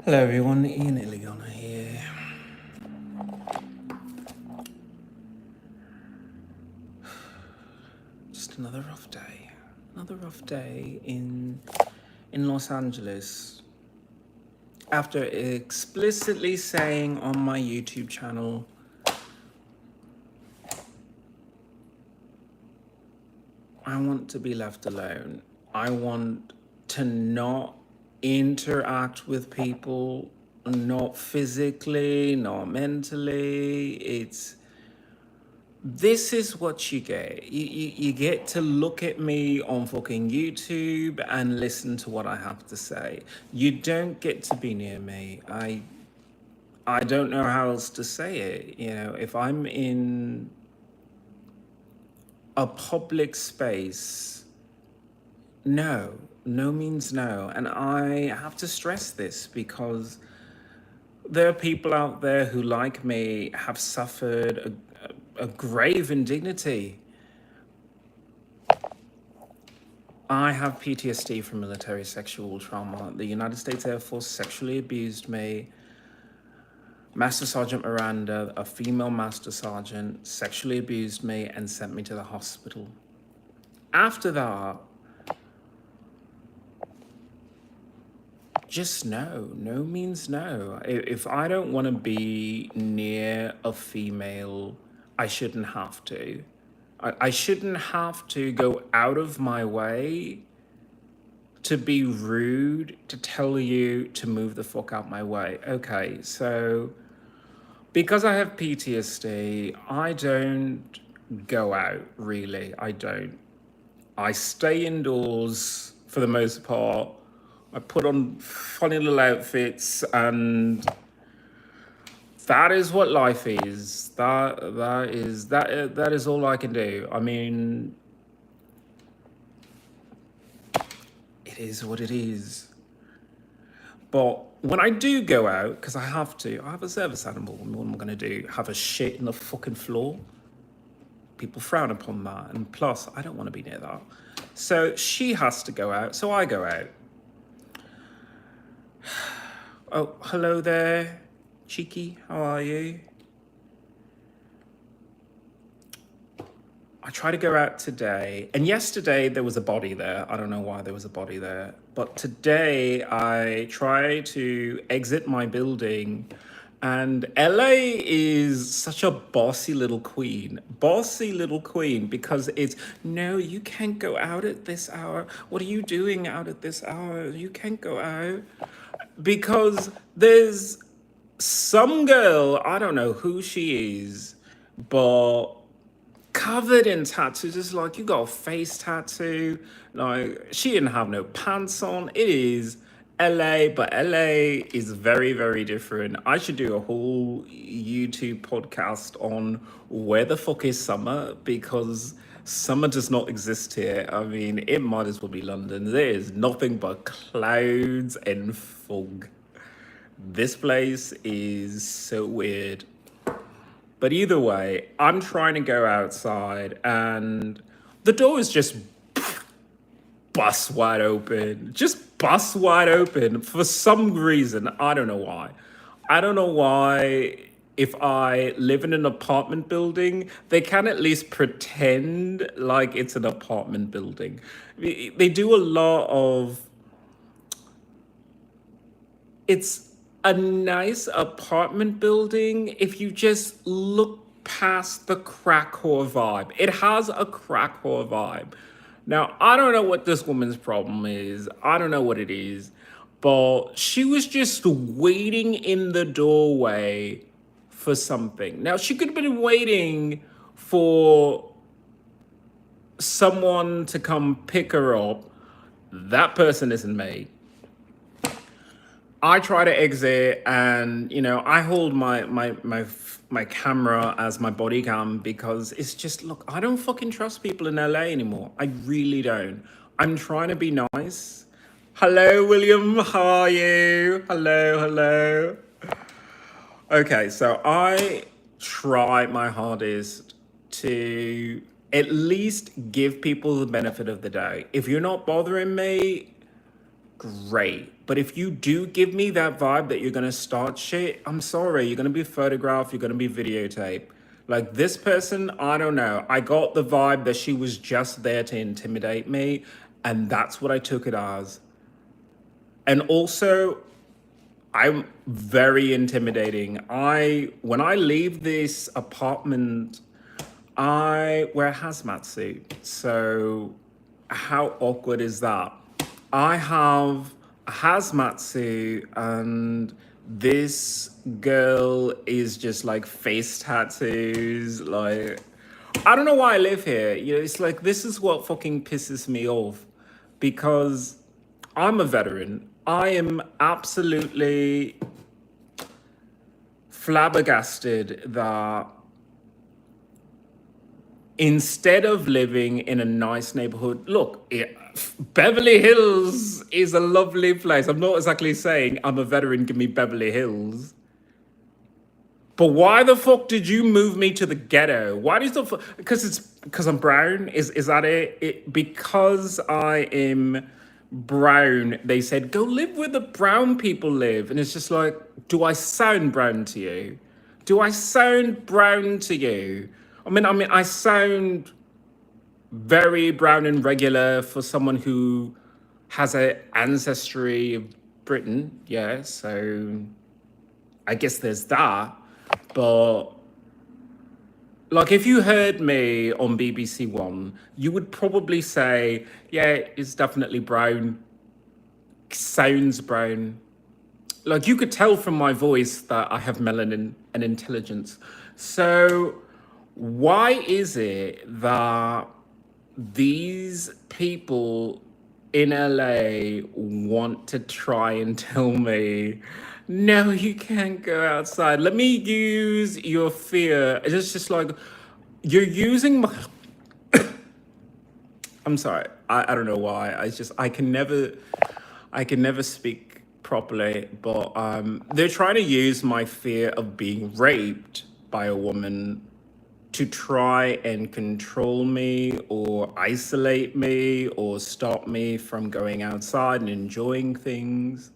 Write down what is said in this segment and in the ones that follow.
Hello everyone, XIlyana here. Just another rough day. Another rough day in Los Angeles. After explicitly saying on my YouTube channel, I want to be left alone. I want to not interact with people, not physically, not mentally. This is what you get. You get to look at me on fucking YouTube and listen to what I have to say. You don't get to be near me. I don't know how else to say it. You know, if I'm in a public space, no means no. And I have to stress this because there are people out there who, like me, have suffered a grave indignity. I have PTSD from military sexual trauma. The United States Air Force sexually abused me. Master Sergeant Miranda, a female master sergeant, sexually abused me and sent me to the hospital. After that, just no. No means no. If I don't want to be near a female, I shouldn't have to. I shouldn't have to go out of my way to be rude, to tell you to move the fuck out my way. Okay, so because I have PTSD, I don't go out, really. I don't. I stay indoors for the most part. I put on funny little outfits, and that is what life is. That is all I can do. I mean, it is what it is. But when I do go out, because I have a service animal. What am I going to do? Have a shit in the fucking floor? People frown upon that. And plus, I don't want to be near that. So she has to go out, so I go out. Oh, hello there, Cheeky. How are you? I try to go out today, and yesterday there was a body there. I don't know why there was a body there, but today I try to exit my building, and LA is such a bossy little queen, because it's, no, you can't go out at this hour. What are you doing out at this hour? You can't go out. Because there's some girl, I don't know who she is, but covered in tattoos. It's like, you got a face tattoo. Like, she didn't have no pants on. It is LA, but LA is very, very different. I should do a whole YouTube podcast on where the fuck is summer, because summer does not exist here. I mean, it might as well be London. There is nothing but clouds and fog. This place is so weird. But either way, I'm trying to go outside and the door is just bust wide open. Just bust wide open for some reason. I don't know why. I don't know why. If I live in an apartment building, they can at least pretend like it's an apartment building. They do a lot of... It's a nice apartment building if you just look past the crack whore vibe. It has a crack whore vibe. Now, I don't know what this woman's problem is. I don't know what it is. But she was just waiting in the doorway for something. Now, she could have been waiting for someone to come pick her up. That person isn't me. I try to exit, and I hold my camera as my body cam, because it's just, look, I don't fucking trust people in LA anymore. I really don't. I'm trying to be nice. Hello, William. How are you? Hello. Okay, so I try my hardest to at least give people the benefit of the doubt. If you're not bothering me, great. But if you do give me that vibe that you're gonna start shit, I'm sorry, you're gonna be photographed, you're gonna be videotaped. Like this person, I don't know. I got the vibe that she was just there to intimidate me, and that's what I took it as. And also, I'm very intimidating. When I leave this apartment, I wear a hazmat suit. So how awkward is that? I have a hazmat suit and this girl is just like face tattoos. Like, I don't know why I live here. You know, it's like, this is what fucking pisses me off because I'm a veteran. I am absolutely flabbergasted that instead of living in a nice neighborhood, look, Beverly Hills is a lovely place. I'm not exactly saying I'm a veteran, give me Beverly Hills. But why the fuck did you move me to the ghetto? Why did the fuck? Because I'm brown? Is that it? Because I am brown, they said, go live where the brown people live. And it's just like, do I sound brown to you? Do I sound brown to you? I mean, I sound very brown and regular for someone who has an ancestry of Britain. Yeah, so I guess there's that. But like, if you heard me on BBC One, you would probably say, yeah, it's definitely brown. Sounds brown. Like, you could tell from my voice that I have melanin and intelligence. So why is it that these people in LA want to try and tell me, no, you can't go outside? Let me use your fear. It's just like, you're using my... I'm sorry. I don't know why. I can never speak properly, but they're trying to use my fear of being raped by a woman to try and control me or isolate me or stop me from going outside and enjoying things.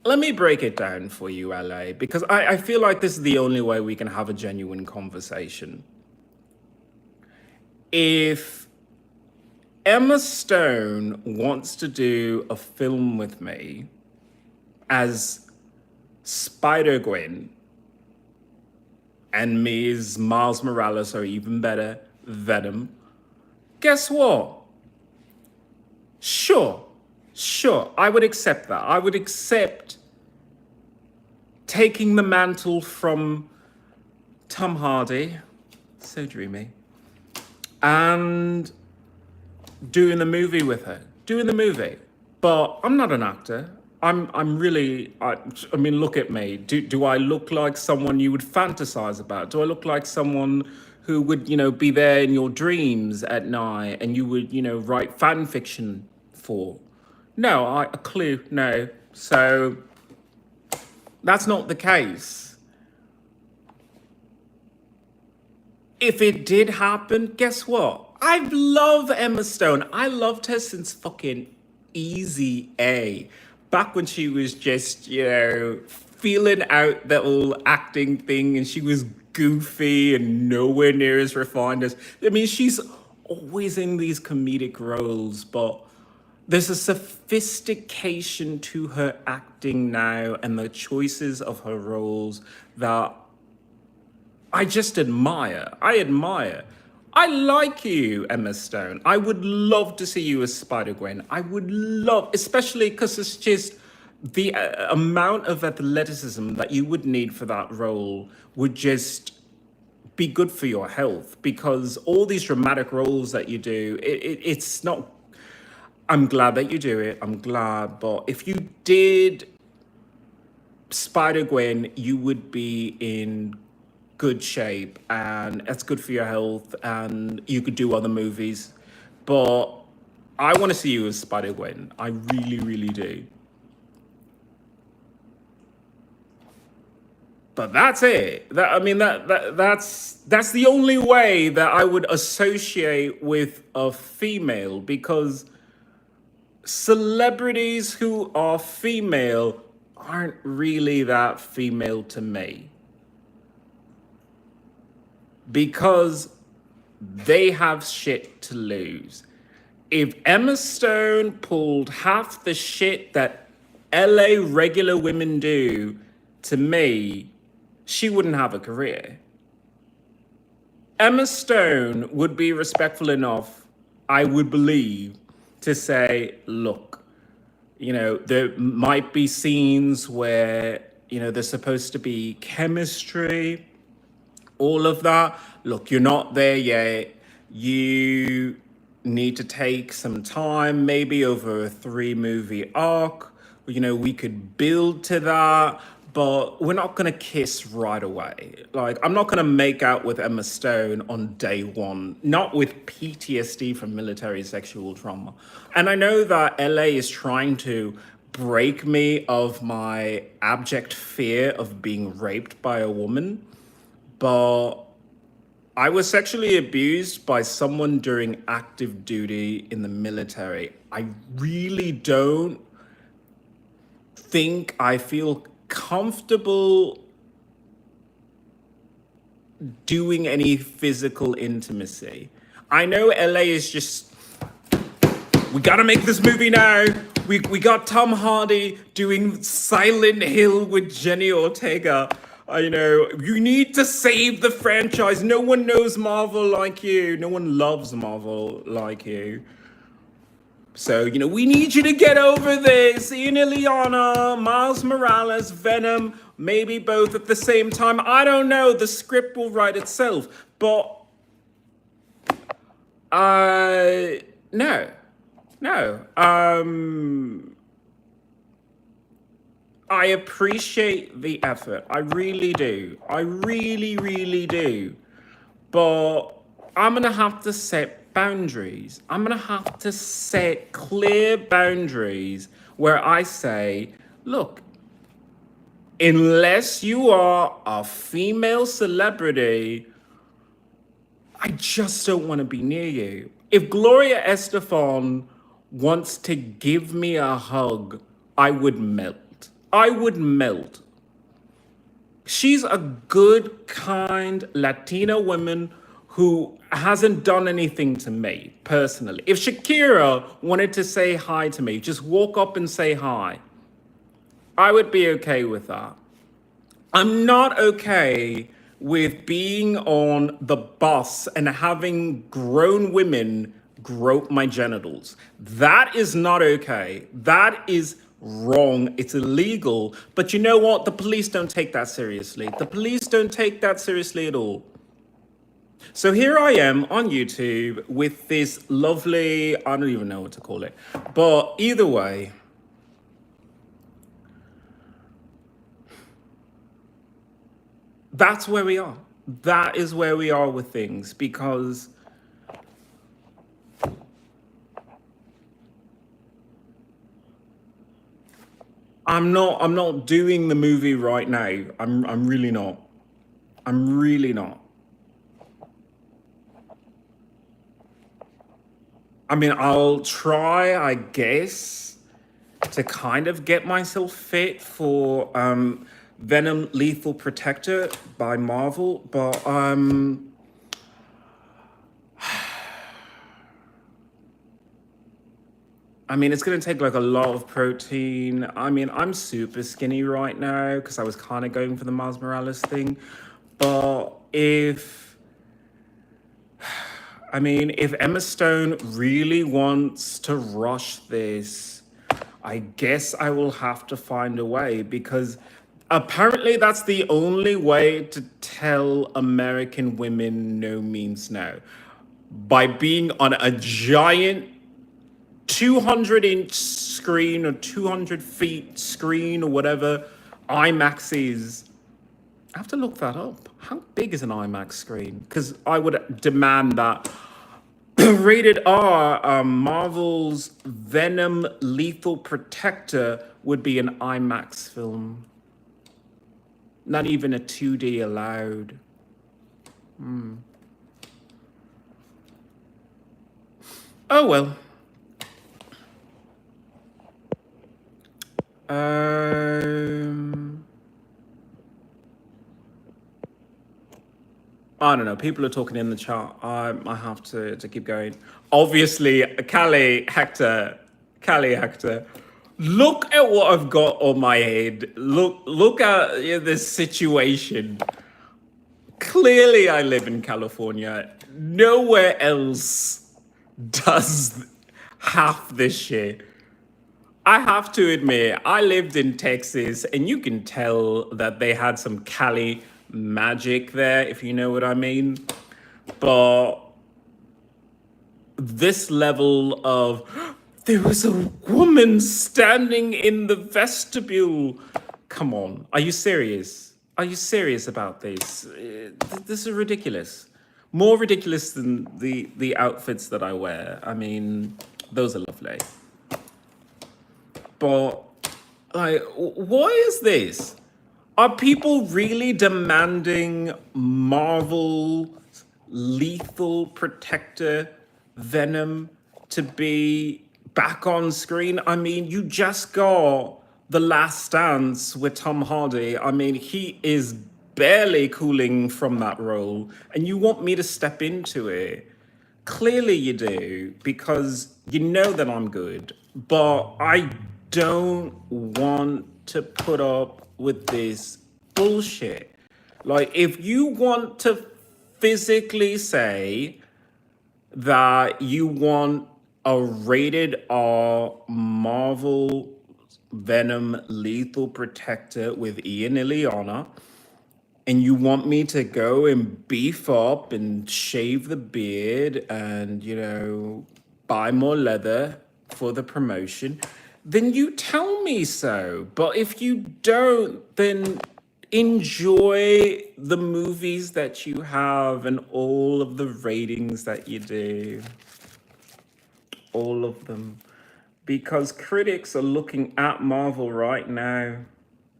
Let me break it down for you, LA, because I feel like this is the only way we can have a genuine conversation. If Emma Stone wants to do a film with me as Spider-Gwen and me as Miles Morales, or even better, Venom, guess what? Sure, I would accept that. I would accept taking the mantle from Tom Hardy, so dreamy, and doing the movie with her, But I'm not an actor. I'm really, I mean, look at me. Do I look like someone you would fantasize about? Do I look like someone who would, be there in your dreams at night and you would, write fan fiction for? No, a clue, no. So that's not the case. If it did happen, guess what? I love Emma Stone. I loved her since fucking Easy A. Back when she was just, feeling out the whole acting thing and she was goofy and nowhere near as refined as... I mean, she's always in these comedic roles, but there's a sophistication to her acting now and the choices of her roles that I just admire. I like you, Emma Stone. I would love to see you as Spider-Gwen. I would love, especially because it's just the amount of athleticism that you would need for that role would just be good for your health, because all these dramatic roles that you do, it's not... I'm glad that you do it. I'm glad. But if you did Spider-Gwen, you would be in good shape and that's good for your health and you could do other movies. But I want to see you as Spider-Gwen. I really, really do. But that's it. That's the only way that I would associate with a female, because celebrities who are female aren't really that female to me because they have shit to lose. If Emma Stone pulled half the shit that LA regular women do to me, she wouldn't have a career. Emma Stone would be respectful enough, I would believe, to say, look, there might be scenes where, there's supposed to be chemistry, all of that. Look, you're not there yet. You need to take some time, maybe over a 3-movie arc. We could build to that, but we're not going to kiss right away. Like, I'm not going to make out with Emma Stone on day one, not with PTSD from military sexual trauma. And I know that LA is trying to break me of my abject fear of being raped by a woman, but I was sexually abused by someone during active duty in the military. I really don't think I feel comfortable doing any physical intimacy. I know LA is just, we gotta make this movie now. We got Tom Hardy doing Silent Hill with Jenny Ortega. You need to save the franchise. No one knows Marvel like you. No one loves Marvel like you. So, we need you to get over this. XIlyana, Miles Morales, Venom, maybe both at the same time. I don't know. The script will write itself. But, no. I appreciate the effort. I really do. I really, really do. But I'm going to have to set boundaries. I'm going to have to set clear boundaries where I say, look, unless you are a female celebrity, I just don't want to be near you. If Gloria Estefan wants to give me a hug, I would melt. I would melt. She's a good, kind Latina woman who hasn't done anything to me personally. If Shakira wanted to say hi to me, just walk up and say hi, I would be okay with that. I'm not okay with being on the bus and having grown women grope my genitals. That is not okay. That is wrong. It's illegal. But you know what? The police don't take that seriously. The police don't take that seriously at all. So here I am on YouTube with this lovely, I don't even know what to call it. But either way, that's where we are. That is where we are with things, because I'm not doing the movie right now. I'm really not. I'm really not. I mean, I'll try, I guess, to kind of get myself fit for Venom Lethal Protector by Marvel, but I mean, it's going to take like a lot of protein. I mean, I'm super skinny right now because I was kind of going for the Miles Morales thing. But if Emma Stone really wants to rush this, I guess I will have to find a way, because apparently that's the only way to tell American women no means no. By being on a giant 200-inch screen or 200 feet screen or whatever IMAX is. I have to look that up. How big is an IMAX screen? Because I would demand that rated R, Marvel's Venom Lethal Protector would be an IMAX film. Not even a 2D allowed. Oh well. Um, I don't know. People are talking in the chat. I have to keep going. Obviously, Callie Hector. Look at what I've got on my head. Look at this situation. Clearly, I live in California. Nowhere else does half this shit. I have to admit, I lived in Texas, and you can tell that they had some Cali magic there, if you know what I mean. But this level of there was a woman standing in the vestibule. Come on, are you serious? Are you serious about this? This is ridiculous. More ridiculous than the outfits that I wear. I mean, those are lovely. But like, why is this? Are people really demanding Marvel lethal protector Venom to be back on screen? I mean, you just got The Last Dance with Tom Hardy. I mean, he is barely cooling from that role, and you want me to step into it. Clearly you do, because you know that I'm good, but I don't want to put up with this bullshit. Like, if you want to physically say that you want a rated R Marvel Venom Lethal Protector with XIlyana, and you want me to go and beef up and shave the beard and, buy more leather for the promotion, then you tell me so. But if you don't, then enjoy the movies that you have and all of the ratings that you do. All of them. Because critics are looking at Marvel right now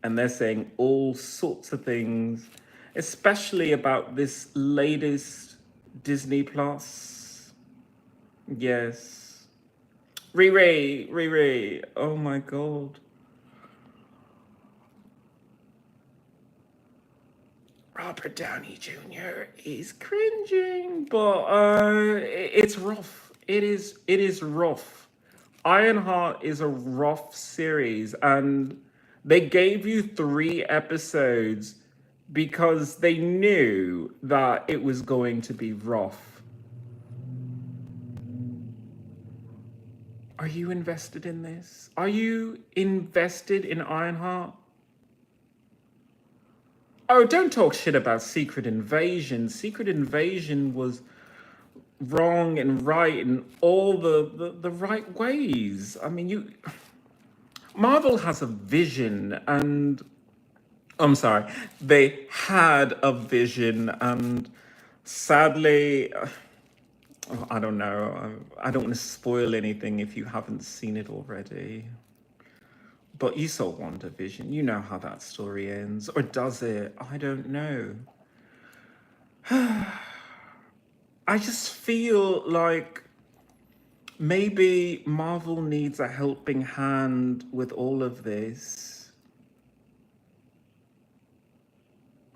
and they're saying all sorts of things, especially about this latest Disney Plus. Yes. Riri. Oh my God. Robert Downey Jr. is cringing, but it's rough. It is rough. Ironheart is a rough series, and they gave you 3 episodes because they knew that it was going to be rough. Are you invested in this? Are you invested in Ironheart? Oh, don't talk shit about Secret Invasion. Secret Invasion was wrong and right in all the right ways. I mean, Marvel has a vision, and I'm sorry, they had a vision, and sadly, I don't know. I don't want to spoil anything if you haven't seen it already. But you saw WandaVision. You know how that story ends. Or does it? I don't know. I just feel like maybe Marvel needs a helping hand with all of this.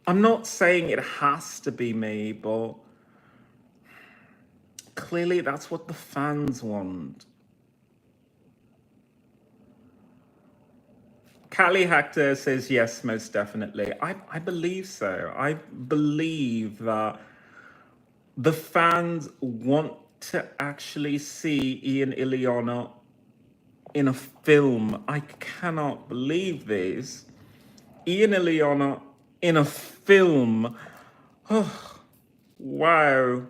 I'm not saying it has to be me, but clearly that's what the fans want. Callie Hector says yes, most definitely. I believe so. I believe that the fans want to actually see XIlyana in a film. I cannot believe this. XIlyana in a film. Oh, wow.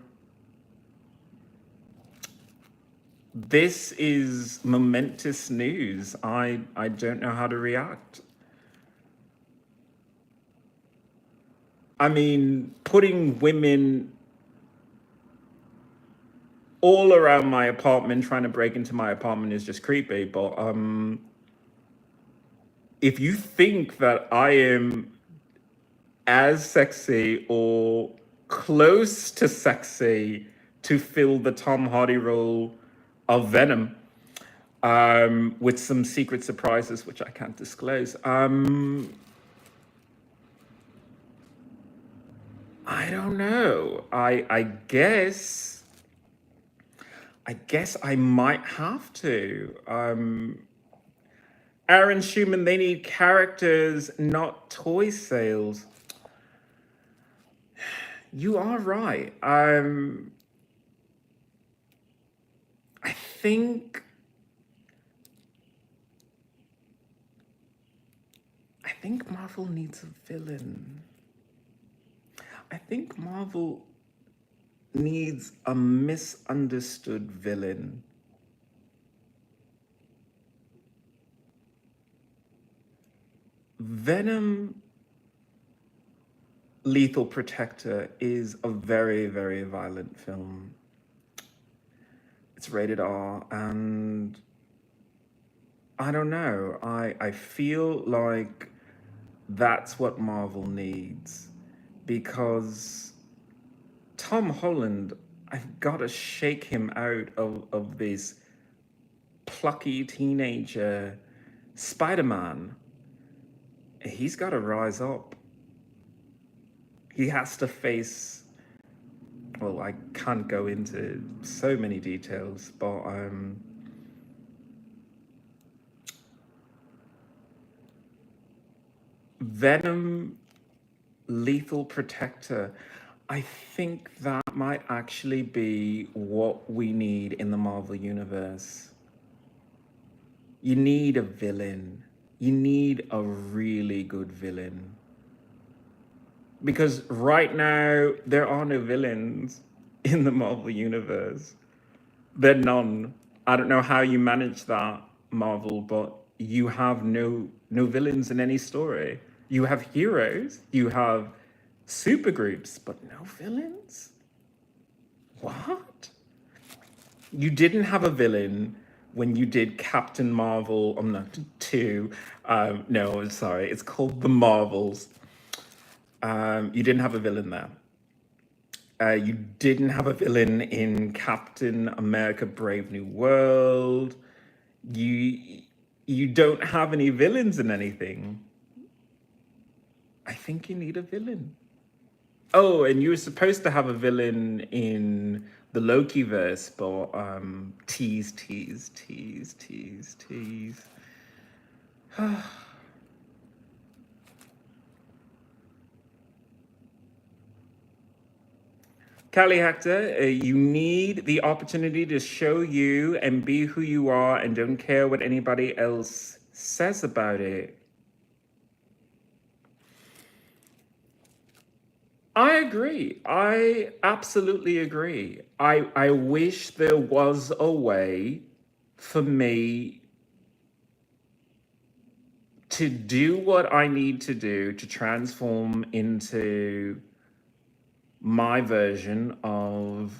This is momentous news. I don't know how to react. I mean, putting women all around my apartment, trying to break into my apartment is just creepy. But if you think that I am as sexy or close to sexy to fill the Tom Hardy role of Venom, with some secret surprises, which I can't disclose. I don't know. I guess I might have to. Aaron Schumann, they need characters, not toy sales. You are right. I think Marvel needs a villain. I think Marvel needs a misunderstood villain. Venom Lethal Protector is a very, very violent film. It's rated R, and I don't know. I feel like that's what Marvel needs, because Tom Holland, I've got to shake him out of this plucky teenager Spider-Man. He's got to rise up. He has to face, well, I can't go into so many details, but Venom Lethal Protector, I think that might actually be what we need in the Marvel Universe. You need a villain. You need a really good villain. Because right now, there are no villains in the Marvel Universe. There are none. I don't know how you manage that, Marvel, but you have no villains in any story. You have heroes, you have supergroups, but no villains? What? You didn't have a villain when you did Captain Marvel, no, 2. No, sorry, it's called The Marvels. You didn't have a villain there. You didn't have a villain in Captain America Brave New World. You don't have any villains in anything. I think you need a villain. Oh, and you were supposed to have a villain in the Loki verse, but tease. Callie Hector, you need the opportunity to show you and be who you are and don't care what anybody else says about it. I agree. I absolutely agree. I wish there was a way for me to do what I need to do to transform into my version of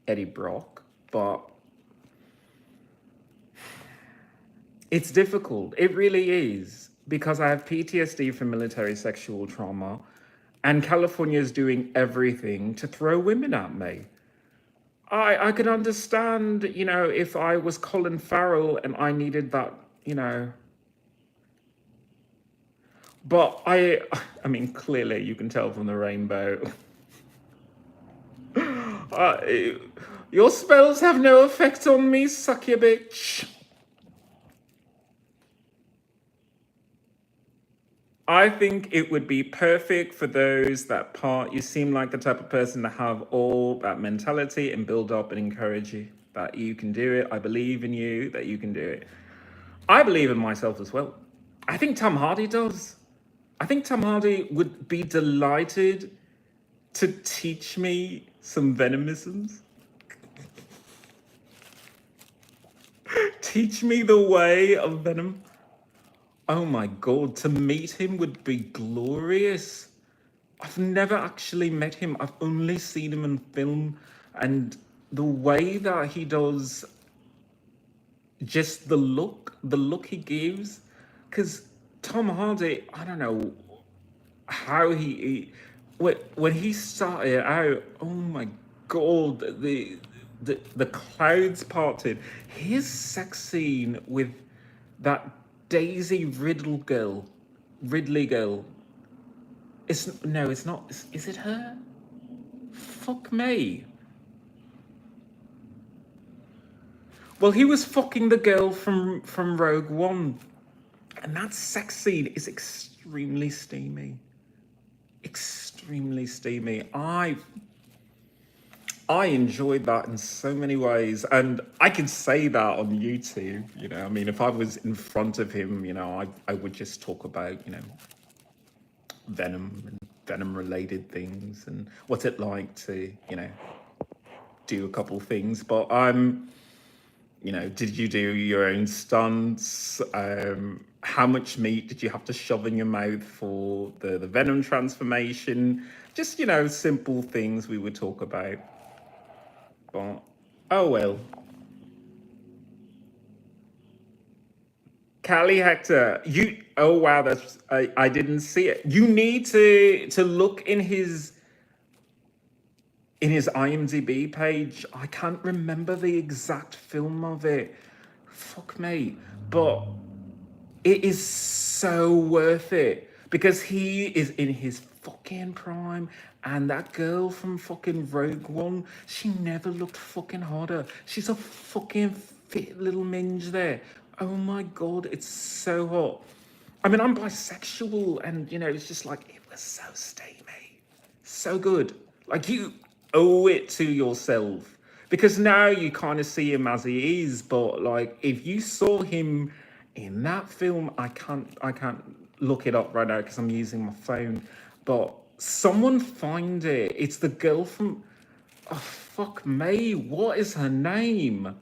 Eddie Brock, but it's difficult. It really is, because I have PTSD from military sexual trauma, and California is doing everything to throw women at me. I could understand, if I was Colin Farrell and I needed that, but I mean, clearly you can tell from the rainbow. Your spells have no effect on me, suck ya bitch. I think it would be perfect for those that part. You seem like the type of person to have all that mentality and build up and encourage you that you can do it. I believe in you, that you can do it. I believe in myself as well. I think Tom Hardy does. I think Tom Hardy would be delighted to teach me some venomisms. Teach me the way of venom. Oh my God, to meet him would be glorious. I've never actually met him. I've only seen him in film, and the way that he does, just the look he gives, because Tom Hardy, I don't know how when he started out, oh my God, the clouds parted. His sex scene with that Daisy Ridley girl. It's no, it's not. Is it her? Fuck me. Well, he was fucking the girl from Rogue One, and that sex scene is extremely steamy. Extremely steamy. I enjoyed that in so many ways, and I can say that on YouTube. You know, I mean, if I was in front of him, you know, I would just talk about, you know, Venom and Venom related things and what's it like to, you know, do a couple things. But you know, did you do your own stunts? How much meat did you have to shove in your mouth for the Venom transformation? Just, you know, simple things we would talk about. But, oh well. Callie Hector, oh wow, I didn't see it. You need to look in his IMDb page. I can't remember the exact film of it. Fuck me. But it is so worth it because he is in his fucking prime, and that girl from fucking Rogue One, she never looked fucking hotter. She's a fucking fit little minge there. Oh my god, it's so hot. I mean, I'm bisexual, and you know, it's just like it was so steamy, so good. Like you owe it to yourself because now you kind of see him as he is. But like, if you saw him in that film, I can't look it up right now because I'm using my phone. But someone find it. It's the girl from. Oh fuck me! What is her name?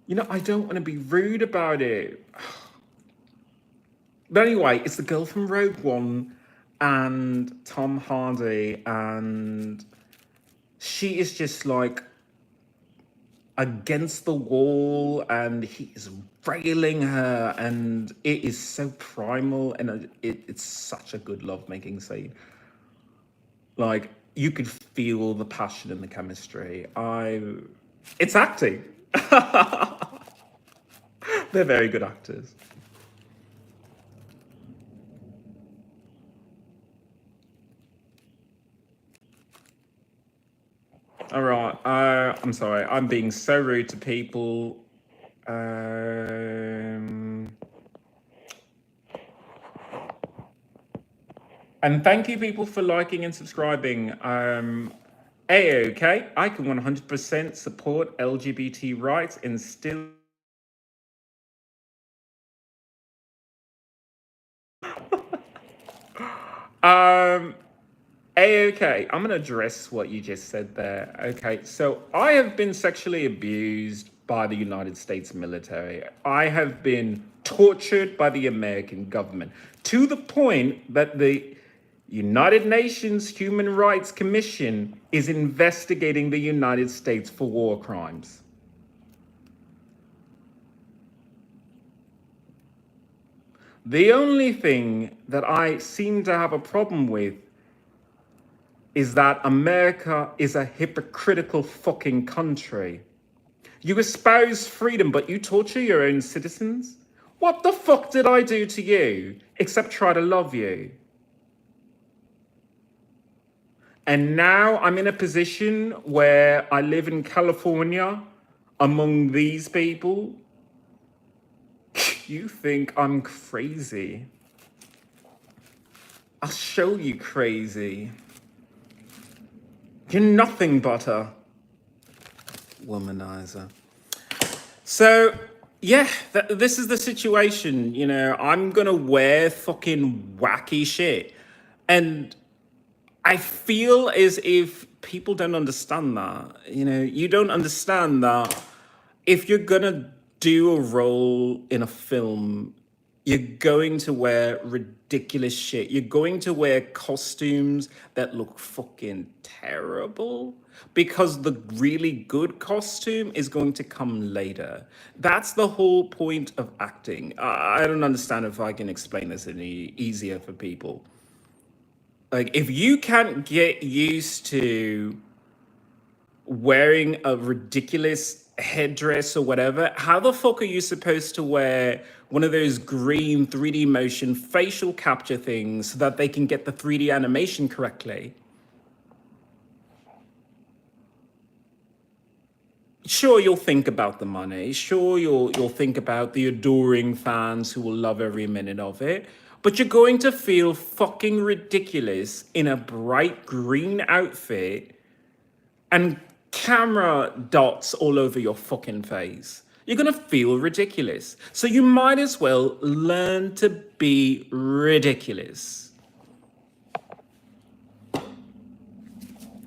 You know, I don't want to be rude about it. But anyway, it's the girl from Rogue One and Tom Hardy, and she is just like against the wall, and he is railing her, and it is so primal, and it's such a good lovemaking scene. Like you could feel the passion and the chemistry. It's acting. They're very good actors. All right. I'm sorry. I'm being so rude to people. And thank you, people, for liking and subscribing. A-okay. I can 100% support LGBT rights and still. A-okay, I'm gonna address what you just said there. Okay, so I have been sexually abused by the United States military. I have been tortured by the American government to the point that the United Nations Human Rights Commission is investigating the United States for war crimes. The only thing that I seem to have a problem with is that America is a hypocritical fucking country. You espouse freedom, but you torture your own citizens? What the fuck did I do to you except try to love you? And now I'm in a position where I live in California among these people. You think I'm crazy? I'll show you crazy. You're nothing but a womanizer. So, yeah, this is the situation. You know, I'm gonna wear fucking wacky shit. And I feel as if people don't understand that. You know, you don't understand that if you're gonna do a role in a film, you're going to wear ridiculous shit. You're going to wear costumes that look fucking terrible because the really good costume is going to come later. That's the whole point of acting. I don't understand if I can explain this any easier for people. Like, if you can't get used to wearing a ridiculous headdress or whatever, how the fuck are you supposed to wear one of those green 3D motion facial capture things so that they can get the 3D animation correctly? Sure, you'll think about the money. Sure, you'll think about the adoring fans who will love every minute of it. But you're going to feel fucking ridiculous in a bright green outfit and camera dots all over your fucking face. You're gonna feel ridiculous. So you might as well learn to be ridiculous.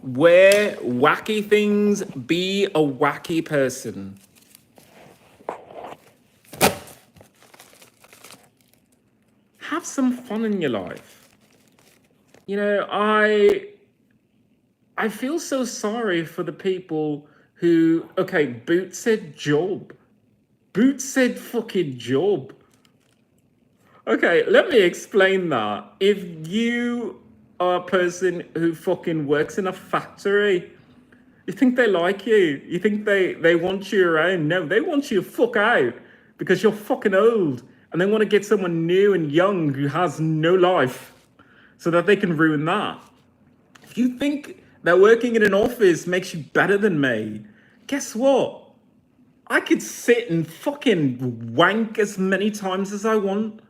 Wear wacky things, be a wacky person. Have some fun in your life. You know, I feel so sorry for the people who, okay, Boots said job. Boots said fucking job. Okay, let me explain that. If you are a person who fucking works in a factory, you think they like you? You think they want you around? No, they want you to fuck out because you're fucking old and they want to get someone new and young who has no life so that they can ruin that. If you think that working in an office makes you better than me, guess what? I could sit and fucking wank as many times as I want.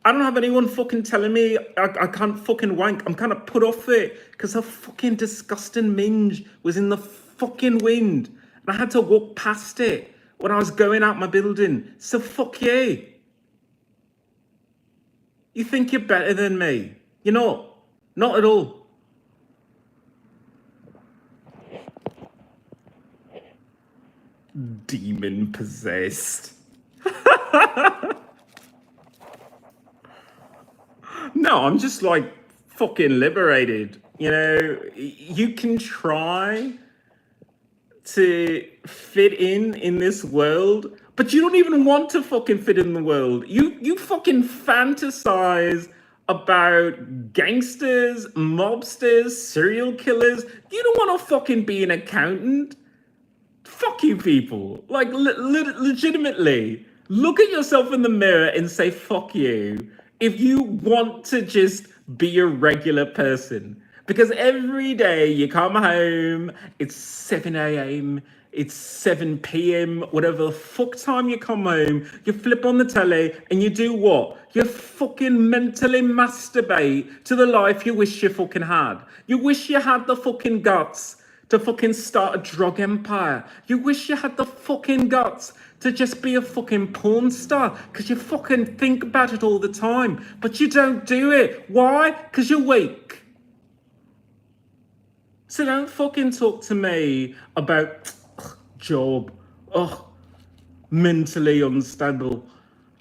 I don't have anyone fucking telling me I can't fucking wank. I'm kind of put off it because a fucking disgusting minge was in the fucking wind. And I had to walk past it when I was going out my building. So fuck you. You think you're better than me. You're not. Not at all. Demon possessed. No, I'm just like fucking liberated. You know, you can try to fit in this world, but you don't even want to fucking fit in the world. You fucking fantasize about gangsters, mobsters, serial killers. You don't want to fucking be an accountant. Fuck you people. Like, legitimately, look at yourself in the mirror and say, fuck you, if you want to just be a regular person. Because every day you come home, it's 7 a.m., it's 7 p.m., whatever the fuck time you come home, you flip on the telly and you do what? You fucking mentally masturbate to the life you wish you fucking had. You wish you had the fucking guts to fucking start a drug empire. You wish you had the fucking guts to just be a fucking porn star because you fucking think about it all the time, but you don't do it. Why? Because you're weak. So don't fucking talk to me about job, mentally unstable.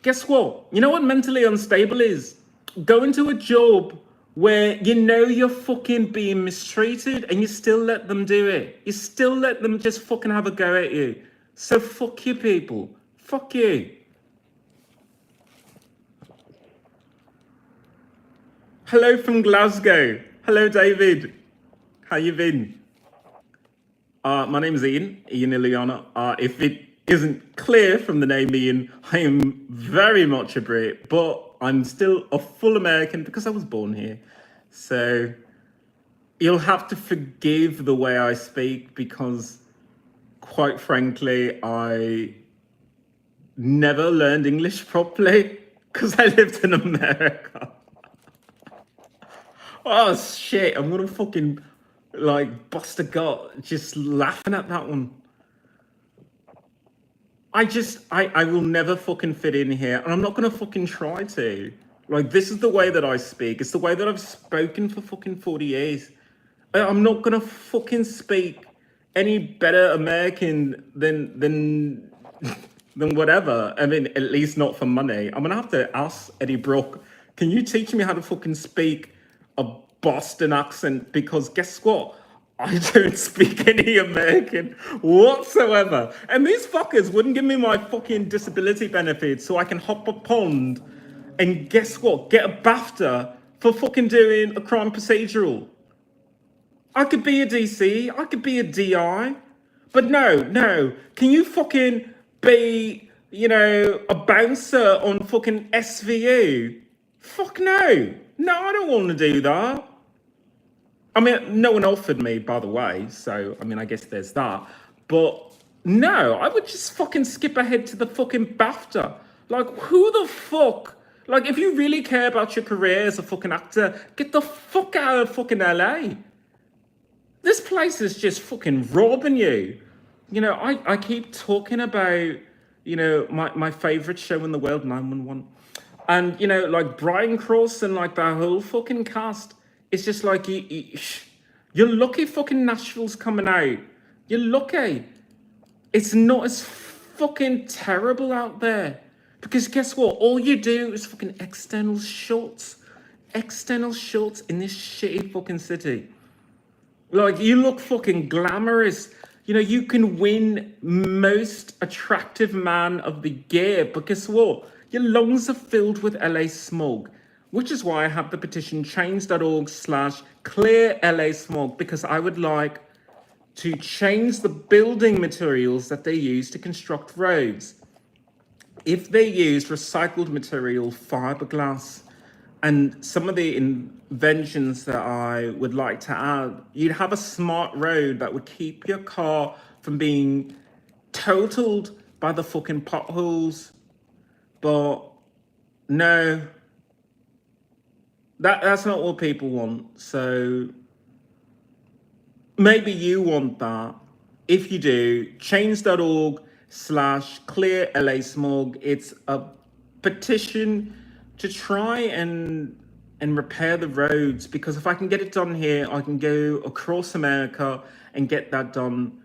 Guess what? You know what mentally unstable is? Go into a job where you know you're fucking being mistreated and you still let them do it. You still let them just fucking have a go at you. So fuck you people. Fuck you. Hello from Glasgow. Hello, David. How you been? My name is Ian XIlyana. If it isn't clear from the name Ian, I am very much a Brit, but I'm still a full American because I was born here. So you'll have to forgive the way I speak because, quite frankly, I never learned English properly because I lived in America. Oh shit, I'm gonna fucking like bust a gut just laughing at that one. I will never fucking fit in here and I'm not gonna fucking try to. Like, this is the way that I speak. It's the way that I've spoken for fucking 40 years. I'm not gonna fucking speak any better American than whatever. I mean, at least not for money. I'm gonna have to ask Eddie Brock, can you teach me how to fucking speak a Boston accent? Because guess what? I don't speak any American whatsoever. And these fuckers wouldn't give me my fucking disability benefits so I can hop a pond and guess what? Get a BAFTA for fucking doing a crime procedural. I could be a DC, I could be a DI, but no. Can you fucking be, a bouncer on fucking SVU? Fuck no. No, I don't want to do that. I mean, no one offered me, by the way, so, I mean, I guess there's that. But no, I would just fucking skip ahead to the fucking BAFTA. Like, who the fuck? Like, if you really care about your career as a fucking actor, get the fuck out of fucking LA. This place is just fucking robbing you. I keep talking about, my favorite show in the world, 911. And, like Brian Cross and like that whole fucking cast, it's just like, you're lucky fucking Nashville's coming out. You're lucky. It's not as fucking terrible out there. Because guess what? All you do is fucking external shots. External shots in this shitty fucking city. Like, you look fucking glamorous. You can win most attractive man of the year, but guess what? Your lungs are filled with LA smog, which is why I have the petition change.org/clear LA smog, because I would like to change the building materials that they use to construct roads. If they use recycled material, fiberglass, and some of the inventions that I would like to add, you'd have a smart road that would keep your car from being totaled by the fucking potholes. But no, that's not what people want. So maybe you want that. If you do, change.org/clear LA smog. It's a petition to try and repair the roads, because if I can get it done here, I can go across America and get that done.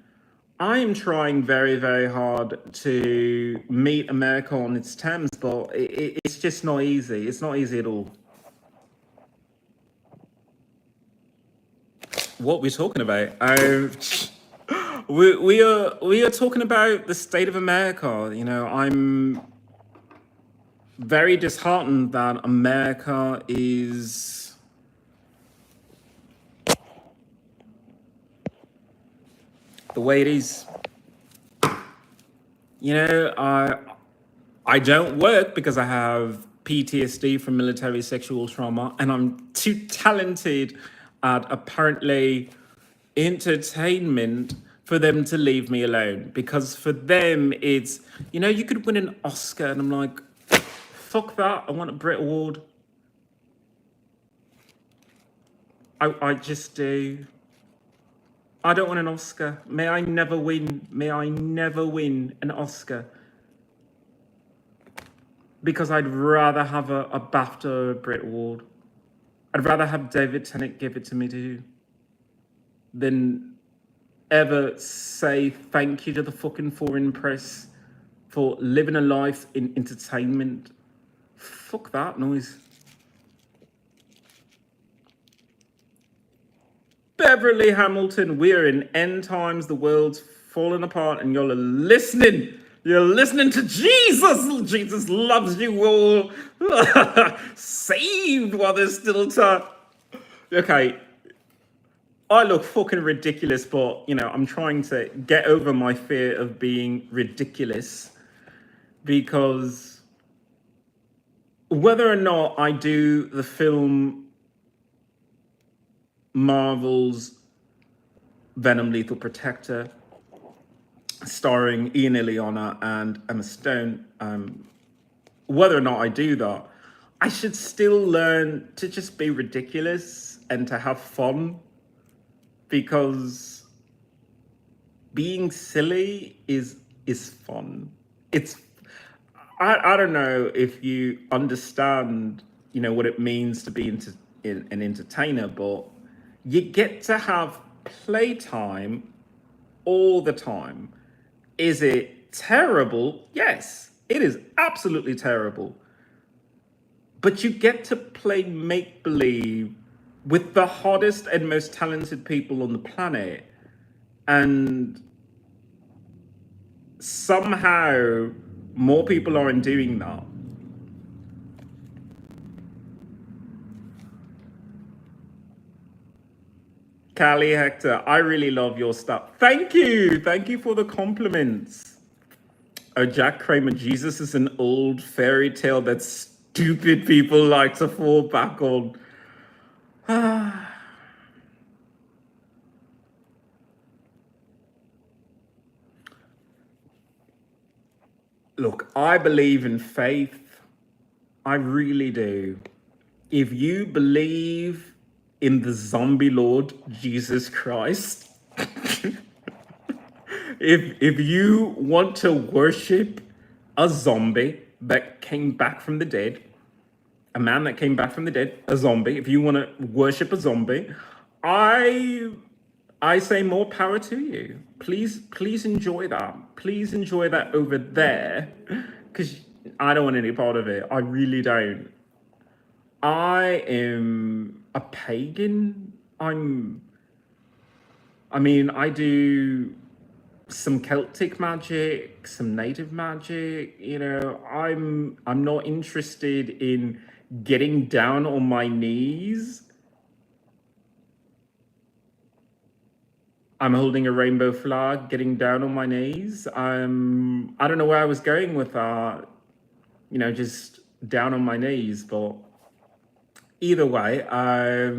I am trying very, very hard to meet America on its terms, but it's just not easy. It's not easy at all. What we're talking about? We are talking about the state of America. I'm very disheartened that America is the way it is. I don't work because I have PTSD from military sexual trauma, and I'm too talented at apparently entertainment for them to leave me alone. Because for them, it's, you could win an Oscar, and I'm like, fuck that, I want a Brit Award. I just do. I don't want an Oscar. May I never win. May I never win an Oscar. Because I'd rather have a BAFTA or a Brit Award. I'd rather have David Tennant give it to me too than ever say thank you to the fucking foreign press for living a life in entertainment. Fuck that noise. Beverly Hamilton, we're in end times, the world's falling apart, and y'all are listening. You're listening to Jesus. Jesus loves you all. Saved while there's still time. Okay, I look fucking ridiculous, but, I'm trying to get over my fear of being ridiculous, because whether or not I do the film Marvel's Venom Lethal Protector, starring XIlyana and Emma Stone, whether or not I do that, I should still learn to just be ridiculous and to have fun, because being silly is fun. I don't know if you understand, what it means to be an entertainer, but you get to have playtime all the time. Is it terrible? Yes, it is absolutely terrible. But you get to play make-believe with the hottest and most talented people on the planet. And somehow more people aren't doing that. Callie Hector, I really love your stuff. Thank you. Thank you for the compliments. Oh, Jack Kramer, Jesus is an old fairy tale that stupid people like to fall back on. Look, I believe in faith. I really do. If you believe in the zombie Lord Jesus Christ, if you want to worship a zombie that came back from the dead, a man that came back from the dead, a zombie, if you want to worship a zombie, I say more power to you. Please enjoy that. Please enjoy that over there, because I don't want any part of it. I really don't. I am a pagan. I mean, I do some Celtic magic, some native magic, you know. I'm not interested in getting down on my knees. I'm holding a rainbow flag, getting down on my knees. I don't know where I was going with that, you know, just down on my knees, but either way, I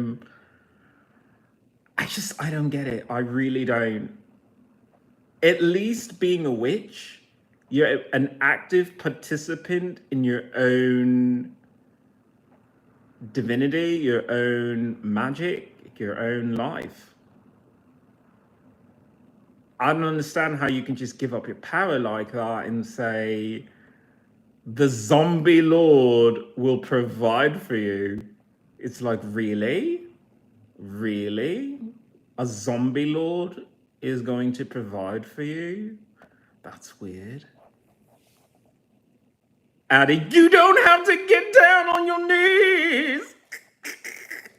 don't get it. I really don't. At least being a witch, you're an active participant in your own divinity, your own magic, your own life. I don't understand how you can just give up your power like that and say, the zombie lord will provide for you. It's like, really? Really? A zombie lord is going to provide for you? That's weird. Addie, you don't have to get down on your knees.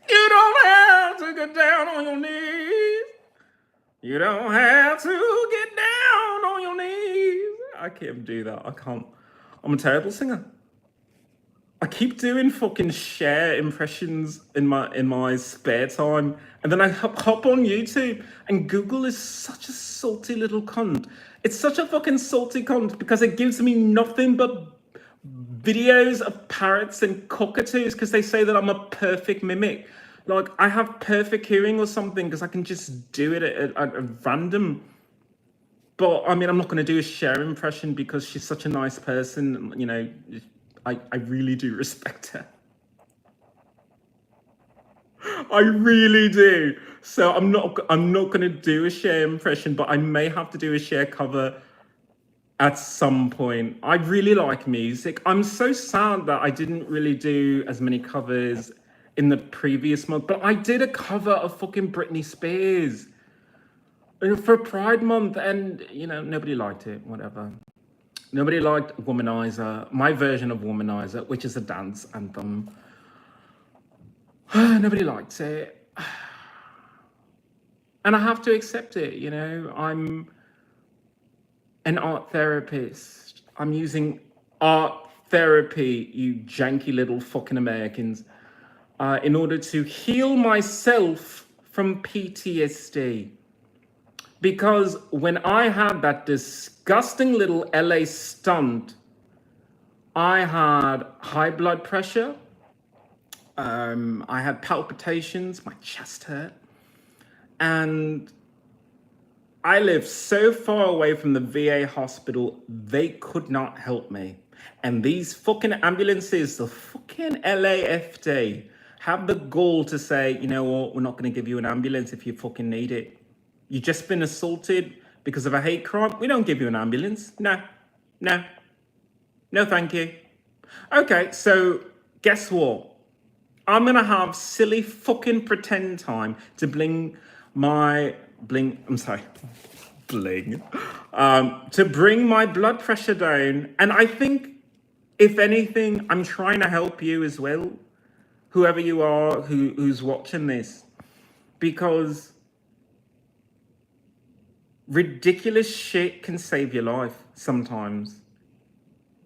You don't have to get down on your knees. You don't have to get down on your knees. I can't do that. I can't. I'm a terrible singer. I keep doing fucking Cher impressions in my spare time, and then I hop on YouTube, and Google is such a salty little cunt. It's such a fucking salty cunt because it gives me nothing but videos of parrots and cockatoos because they say that I'm a perfect mimic. Like, I have perfect hearing or something because I can just do it at random. But I mean, I'm not going to do a Cher impression because she's such a nice person, you know. I really do respect her. I really do. So I'm not going to do a Cher impression, but I may have to do a Cher cover at some point. I really like music. I'm so sad that I didn't really do as many covers in the previous month, but I did a cover of fucking Britney Spears for Pride Month, and you know, nobody liked it. Whatever. Nobody liked Womanizer, my version of Womanizer, which is a dance anthem. Nobody liked it. And I have to accept it, you know. I'm an art therapist. I'm using art therapy, you janky little fucking Americans, in order to heal myself from PTSD. Because when I had that disgusting little LA stunt, I had high blood pressure, I had palpitations, my chest hurt, and I lived so far away from the VA hospital, they could not help me. And these fucking ambulances, the fucking LAFD, have the gall to say, you know what, we're not going to give you an ambulance if you fucking need it. You've just been assaulted because of a hate crime. We don't give you an ambulance. No, thank you. Okay, so guess what? I'm going to have silly fucking pretend time to to bring my blood pressure down. And I think, if anything, I'm trying to help you as well, whoever you are who's watching this, because ridiculous shit can save your life sometimes.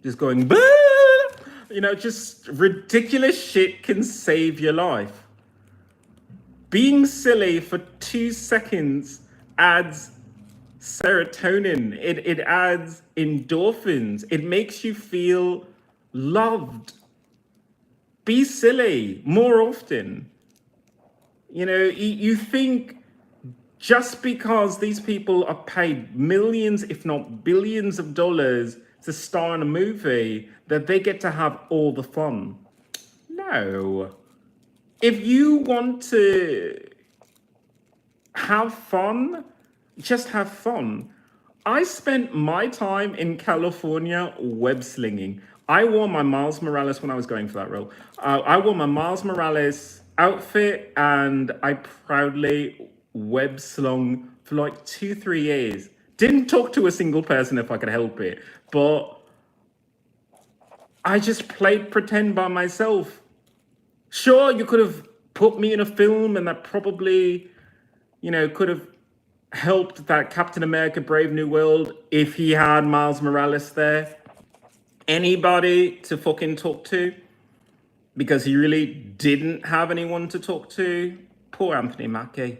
Just going, bah! You know, just ridiculous shit can save your life. Being silly for 2 seconds adds serotonin. It adds endorphins. It makes you feel loved. Be silly more often. You know, you think just because these people are paid millions, if not billions of dollars to star in a movie, that they get to have all the fun. No. If you want to have fun, just have fun. I spent my time in California web slinging. I wore my Miles Morales when I was going for that role. I wore my Miles Morales outfit and I proudly web slung for like 2-3 years. Didn't talk to a single person if I could help it, but I just played pretend by myself. Sure, you could have put me in a film and that probably, you know, could have helped that Captain America Brave New World if he had Miles Morales there. Anybody to fucking talk to, because he really didn't have anyone to talk to. Poor Anthony Mackie.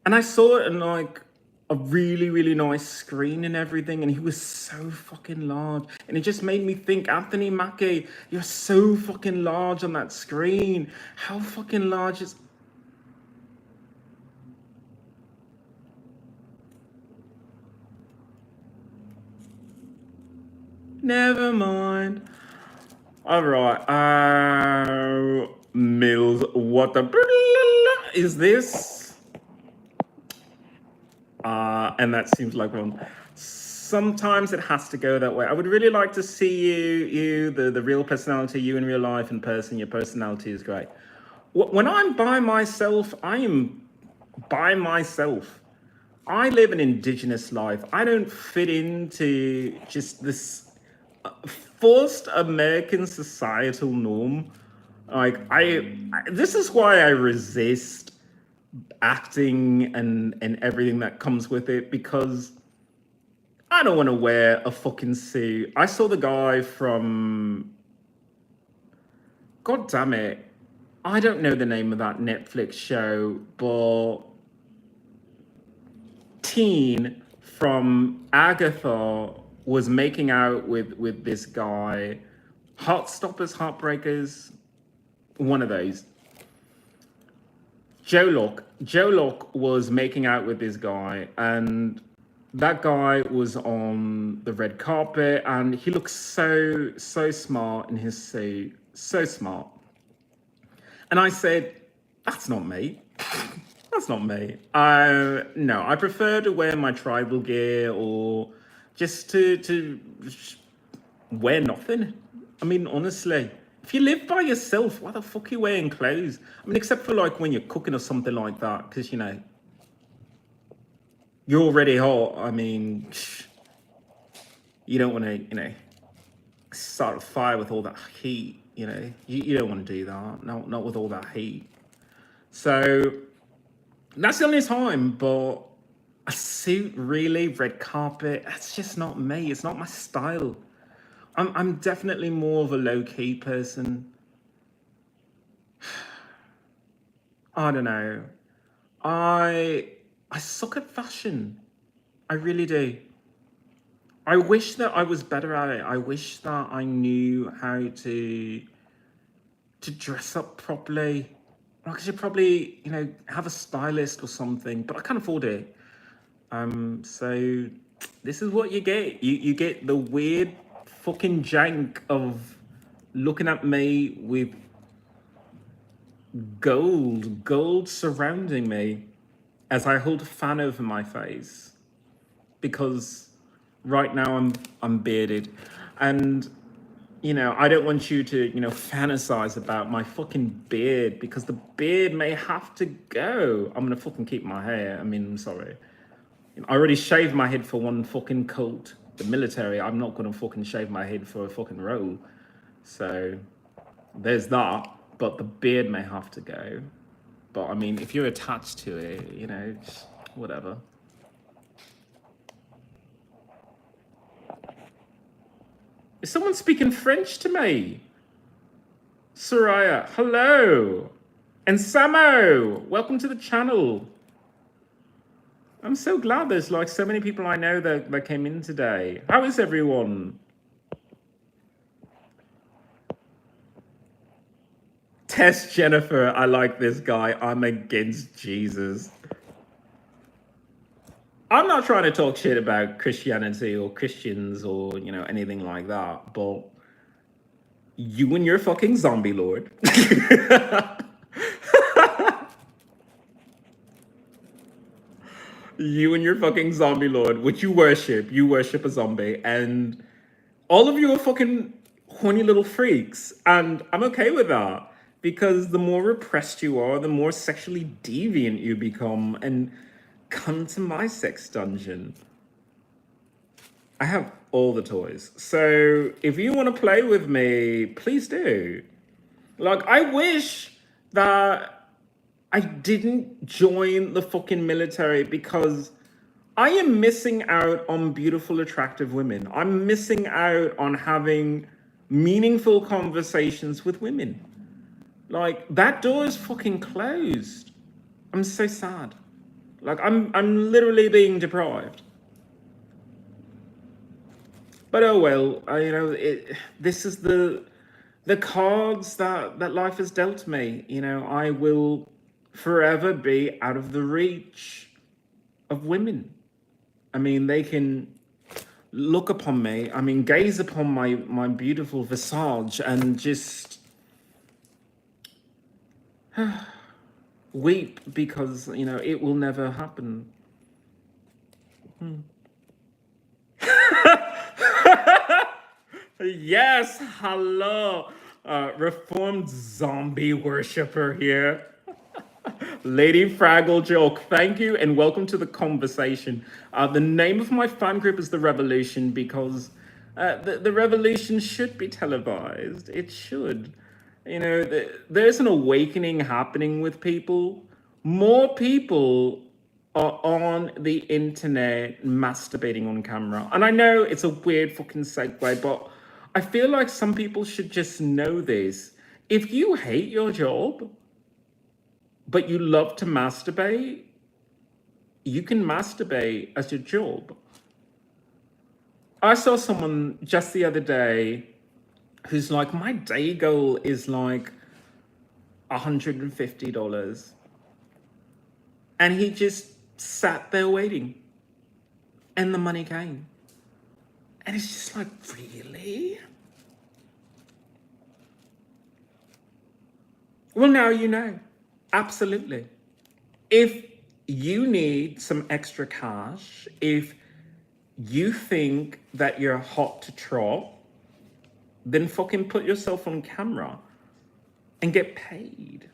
And I saw it in like a really, really nice screen and everything, and he was so fucking large. And it just made me think, Anthony Mackie, you're so fucking large on that screen. How fucking large is... Never mind. All right. Mills, what the is this? And that seems like one. Sometimes it has to go that way. I would really like to see you, the real personality, you in real life, in person. Your personality is great. When I'm by myself, I am by myself. I live an indigenous life. I don't fit into just this forced American societal norm. Like this is why I resist acting and everything that comes with it, because I don't want to wear a fucking suit. I saw the guy from, God damn it, I don't know the name of that Netflix show, but teen from Agatha was making out with this guy. Heartstoppers, Heartbreakers, one of those. Joe Locke was making out with this guy, and that guy was on the red carpet, and he looked so smart in his suit, so smart. And I said, that's not me. That's not me. No, I prefer to wear my tribal gear, or just to wear nothing. I mean, honestly, if you live by yourself, why the fuck are you wearing clothes? I mean, except for like when you're cooking or something like that, because, you know, you're already hot. I mean, you don't want to, you know, start a fire with all that heat, you know. You don't want to do that. No, not with all that heat. So that's the only time, but a suit, really, red carpet, that's just not me. It's not my style. I'm definitely more of a low-key person. I don't know. I suck at fashion. I really do. I wish that I was better at it. I wish that I knew how to dress up properly. I should probably, you know, have a stylist or something, but I can't afford it. So this is what you get. You get the weird fucking jank of looking at me with gold surrounding me as I hold a fan over my face, because right now I'm bearded, and you know, I don't want you to, you know, fantasize about my fucking beard, because the beard may have to go. I'm gonna fucking keep my hair. I mean, I'm sorry. I already shaved my head for one fucking cult, the military. I'm not gonna fucking shave my head for a fucking role. So there's that, but the beard may have to go. But I mean, if you're attached to it, you know, just whatever. Is someone speaking French to me? Soraya, hello. And Samo, welcome to the channel. I'm so glad there's like so many people I know that came in today. How is everyone? Tess Jennifer, I like this guy. I'm against Jesus. I'm not trying to talk shit about Christianity or Christians or, you know, anything like that, but you and your fucking zombie lord. You and your fucking zombie lord, which you worship a zombie, and all of you are fucking horny little freaks, and I'm okay with that because the more repressed you are, the more sexually deviant you become. And come to my sex dungeon. I have all the toys. So if you want to play with me, please do. Like, I wish that I didn't join the fucking military because I am missing out on beautiful, attractive women. I'm missing out on having meaningful conversations with women. Like, that door is fucking closed. I'm so sad. Like, I'm literally being deprived. But oh well, this is the cards that life has dealt me. You know, I will forever be out of the reach of women. I mean, they can look upon me, I mean, gaze upon my beautiful visage and just weep because, you know, it will never happen. Yes, hello, reformed zombie worshiper here. Lady Fraggle Joke, thank you and welcome to the conversation. The name of my fan group is The Revolution because the revolution should be televised. It should. You know, there's an awakening happening with people. More people are on the internet masturbating on camera. And I know it's a weird fucking segue, but I feel like some people should just know this. If you hate your job, but you love to masturbate, you can masturbate as your job. I saw someone just the other day who's like, my day goal is like $150. And he just sat there waiting. And the money came. And it's just like, really? Well, now you know. Absolutely. If you need some extra cash, if you think that you're hot to trot, then fucking put yourself on camera and get paid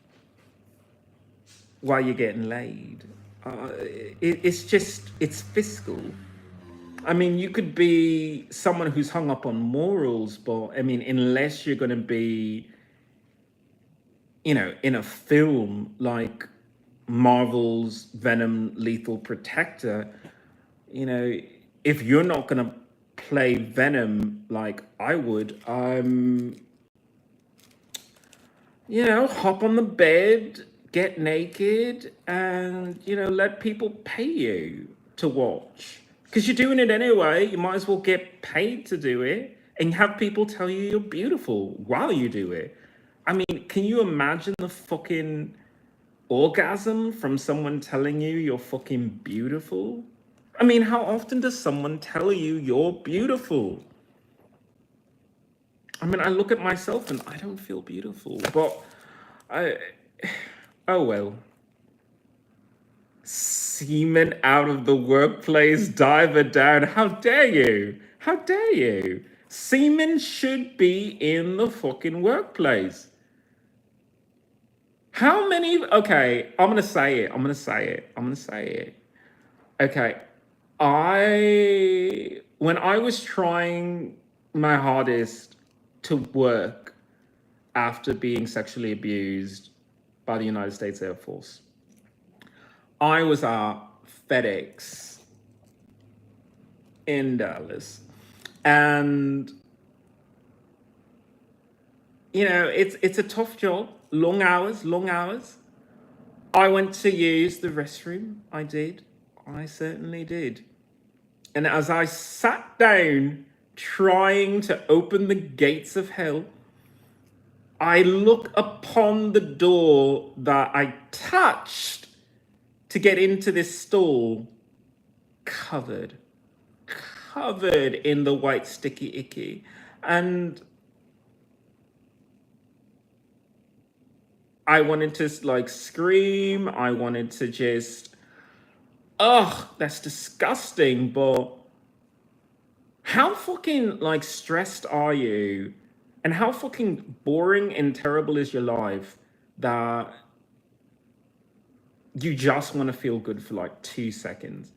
while you're getting laid. It's fiscal. I mean, you could be someone who's hung up on morals, but I mean, unless you're going to be, you know, in a film like Marvel's Venom Lethal Protector, you know, if you're not going to play Venom like I would, you know, hop on the bed, get naked, and, you know, let people pay you to watch. Because you're doing it anyway, you might as well get paid to do it and have people tell you you're beautiful while you do it. I mean, can you imagine the fucking orgasm from someone telling you you're fucking beautiful? I mean, how often does someone tell you you're beautiful? I mean, I look at myself and I don't feel beautiful, but oh well. Semen out of the workplace, diver down. How dare you? How dare you? Semen should be in the fucking workplace. How many? Okay, I'm gonna say it. I'm gonna say it. I'm gonna say it. Okay, when I was trying my hardest to work after being sexually abused by the United States Air Force, I was at FedEx in Dallas. And, you know, it's a tough job. long hours, long hours. I went to use the restroom. I did. I certainly did. And as I sat down trying to open the gates of hell, I look upon the door that I touched to get into this stall, covered in the white sticky icky. And I wanted to like scream. I wanted to just, ugh, that's disgusting. But how fucking like stressed are you? And how fucking boring and terrible is your life that you just want to feel good for like 2 seconds?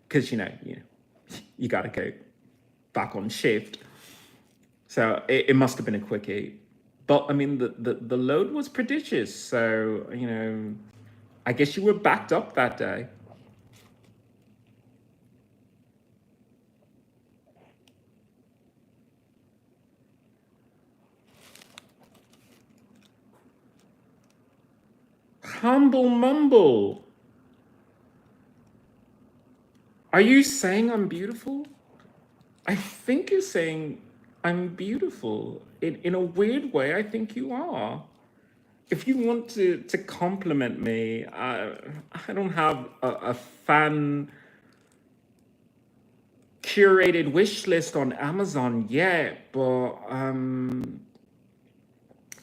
Because you gotta go back on shift. So it must have been a quickie. But I mean, the load was prodigious. So, I guess you were backed up that day. Humble mumble. Are you saying I'm beautiful? I think you're saying I'm beautiful. In a weird way, I think you are. If you want to compliment me, I don't have a fan curated wish list on Amazon yet, but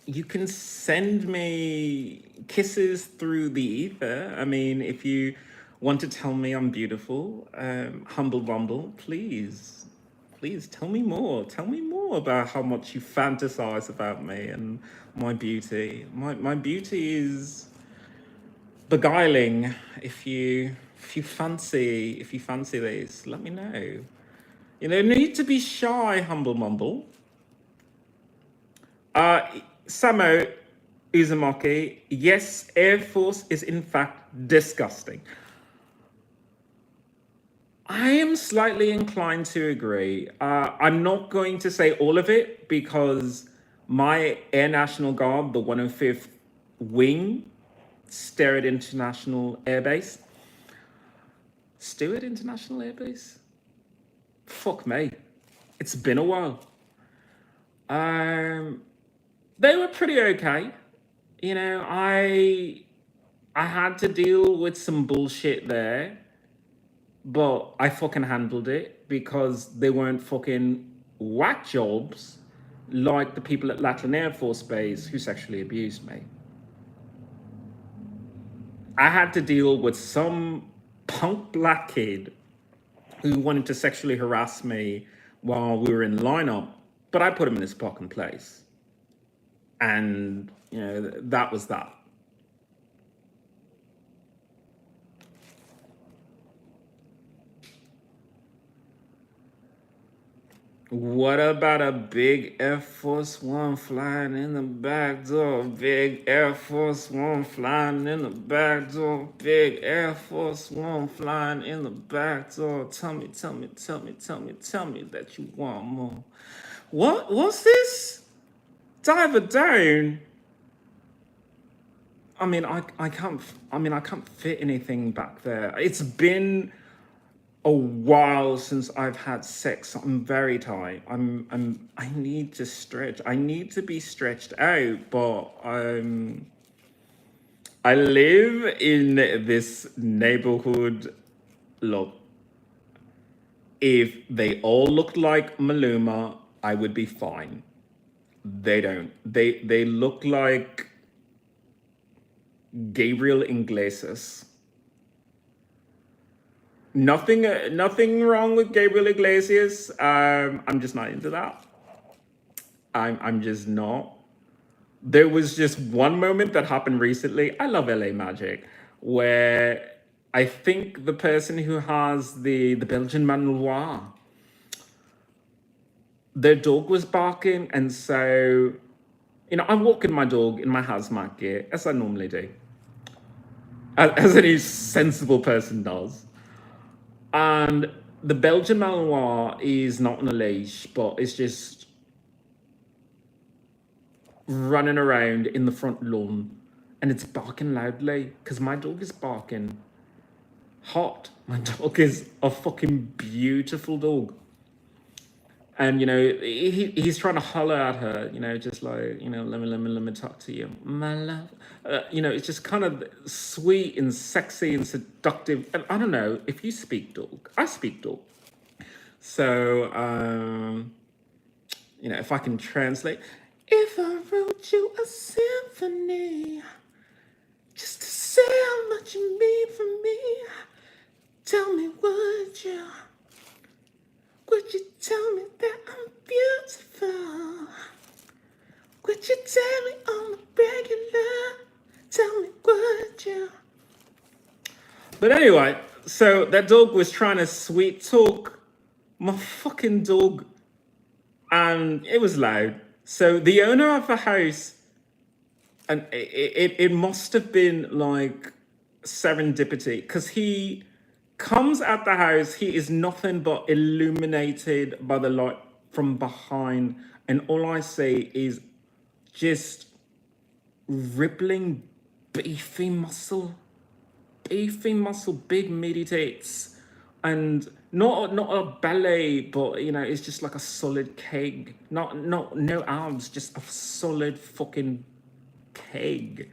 you can send me kisses through the ether. I mean, if you want to tell me I'm beautiful, humble bumble, please tell me more. Tell me more about how much you fantasize about me and my beauty. My beauty is beguiling. If you fancy this, let me know. No need to be shy, humble mumble. Samo Uzumaki, yes, Air Force is in fact disgusting. I am slightly inclined to agree. I'm not going to say all of it because my Air National Guard, the 105th Wing, Stewart International Air Base. Stewart International Air Base? Fuck me. It's been a while. They were pretty okay. I had to deal with some bullshit there, but I fucking handled it because they weren't fucking whack jobs like the people at Lackland Air Force Base who sexually abused me. I had to deal with some punk black kid who wanted to sexually harass me while we were in lineup, but I put him in his fucking place. And, that was that. What about a big Air Force One flying in the back door? Big Air Force One flying in the back door. Big Air Force One flying in the back door. Tell me that you want more. What's this? Diver down. I mean, I can't fit anything back there. It's been a while since I've had sex. I'm very tight. I need to stretch. I need to be stretched out, but I live in this neighborhood. Look, if they all looked like Maluma, I would be fine. They don't. They look like Gabriel Iglesias. Nothing wrong with Gabriel Iglesias. I'm just not into that. I'm just not. There was just one moment that happened recently. I love LA Magic, where I think the person who has the Belgian Malinois, their dog was barking, and so I'm walking my dog in my hazmat gear, as I normally do, as any sensible person does. And the Belgian Malinois is not on a leash, but it's just running around in the front lawn, and it's barking loudly because my dog is barking hot. My dog is a fucking beautiful dog. And he's trying to holler at her, just like, let me talk to you, my love. It's just kind of sweet and sexy and seductive. And I don't know if you speak dog. I speak dog. So if I can translate, if I wrote you a symphony just to say how much you mean for me, tell me, would you tell me that I'm beautiful? Would you tell me on the regular? Tell me, would you? But anyway, so that dog was trying to sweet talk my fucking dog, and it was loud. So the owner of the house, and it must have been like serendipity, because he comes at the house, he is nothing but illuminated by the light from behind, and all I see is just rippling beefy muscle, big meaty tits, and not a belly, but it's just like a solid keg, no abs, just a solid fucking keg.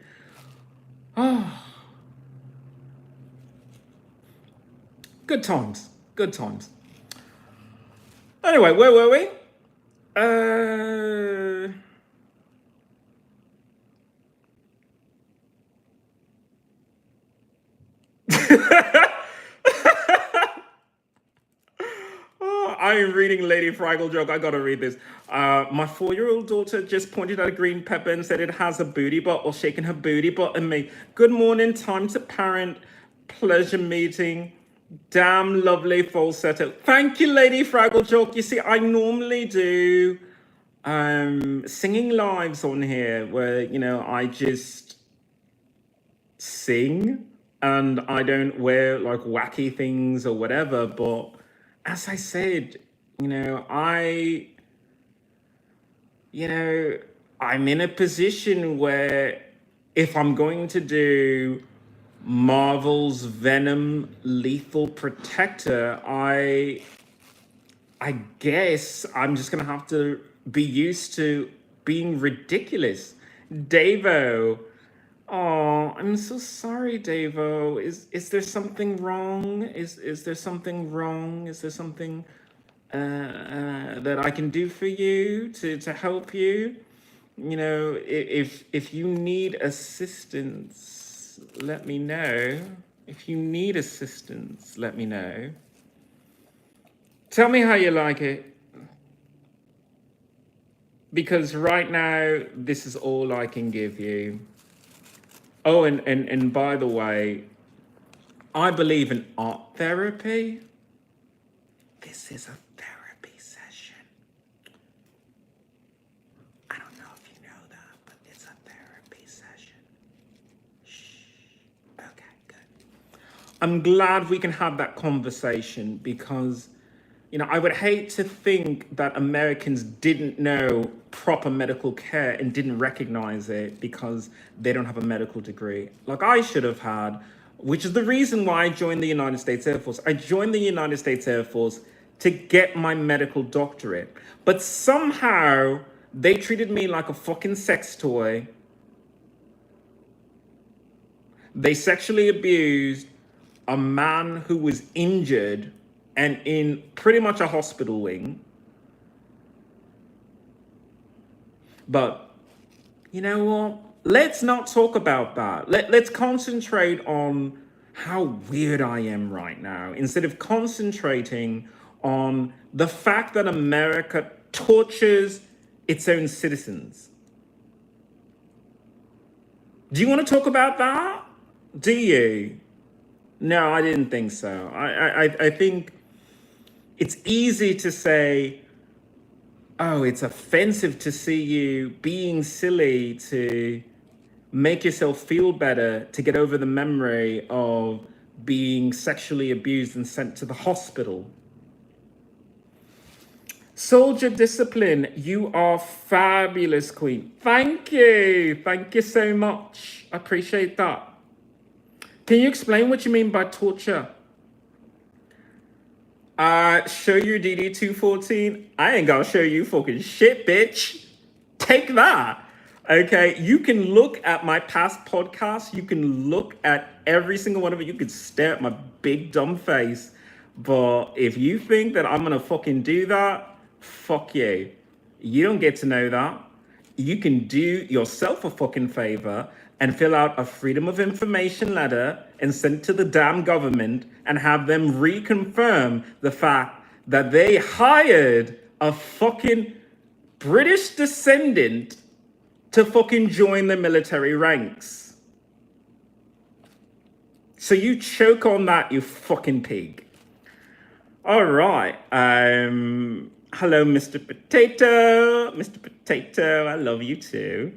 Oh, good times. Anyway, where were we? I'm reading Lady Fraggle joke. I gotta read this. My 4-year-old daughter just pointed at a green pepper and said it has a booty butt, or shaking her booty butt at me. Good morning, time to parent. Pleasure meeting. Damn lovely falsetto. Thank you, Lady Fraggle joke. You see, I normally do singing lives on here where I just sing and I don't wear like wacky things or whatever, but as I said, I'm in a position where if I'm going to do Marvel's Venom Lethal Protector, I guess I'm just gonna have to be used to being ridiculous. Davo. Oh, I'm so sorry, Davo. Is there something wrong? Is there something wrong? Is there something that I can do for you to help you? If you need assistance, let me know. If you need assistance, let me know. Tell me how you like it. Because right now, this is all I can give you. Oh, and by the way, I believe in art therapy. This is a therapy session. I don't know if you know that, but it's a therapy session. Shh. Okay, good. I'm glad we can have that conversation because, I would hate to think that Americans didn't know proper medical care and didn't recognize it because they don't have a medical degree like I should have had, which is the reason why I joined the United States Air Force. I joined the United States Air Force to get my medical doctorate, but somehow they treated me like a fucking sex toy. They sexually abused a man who was injured and in pretty much a hospital wing. But you know what? Let's not talk about that. Let's concentrate on how weird I am right now instead of concentrating on the fact that America tortures its own citizens. Do you want to talk about that? Do you? No, I didn't think so. I think it's easy to say, oh, it's offensive to see you being silly to make yourself feel better, to get over the memory of being sexually abused and sent to the hospital. Soldier Discipline, you are fabulous, Queen. Thank you. Thank you so much. I appreciate that. Can you explain what you mean by torture? Show you DD214. I ain't gonna show you fucking shit, bitch. Take that. Okay, you can look at my past podcasts. You can look at every single one of it. You can stare at my big dumb face. But if you think that I'm gonna fucking do that, fuck you. You don't get to know that. You can do yourself a fucking favor and fill out a Freedom of Information letter and send it to the damn government and have them reconfirm the fact that they hired a fucking British descendant to fucking join the military ranks. So you choke on that, you fucking pig. All right. Hello, Mr. Potato. Mr. Potato, I love you too.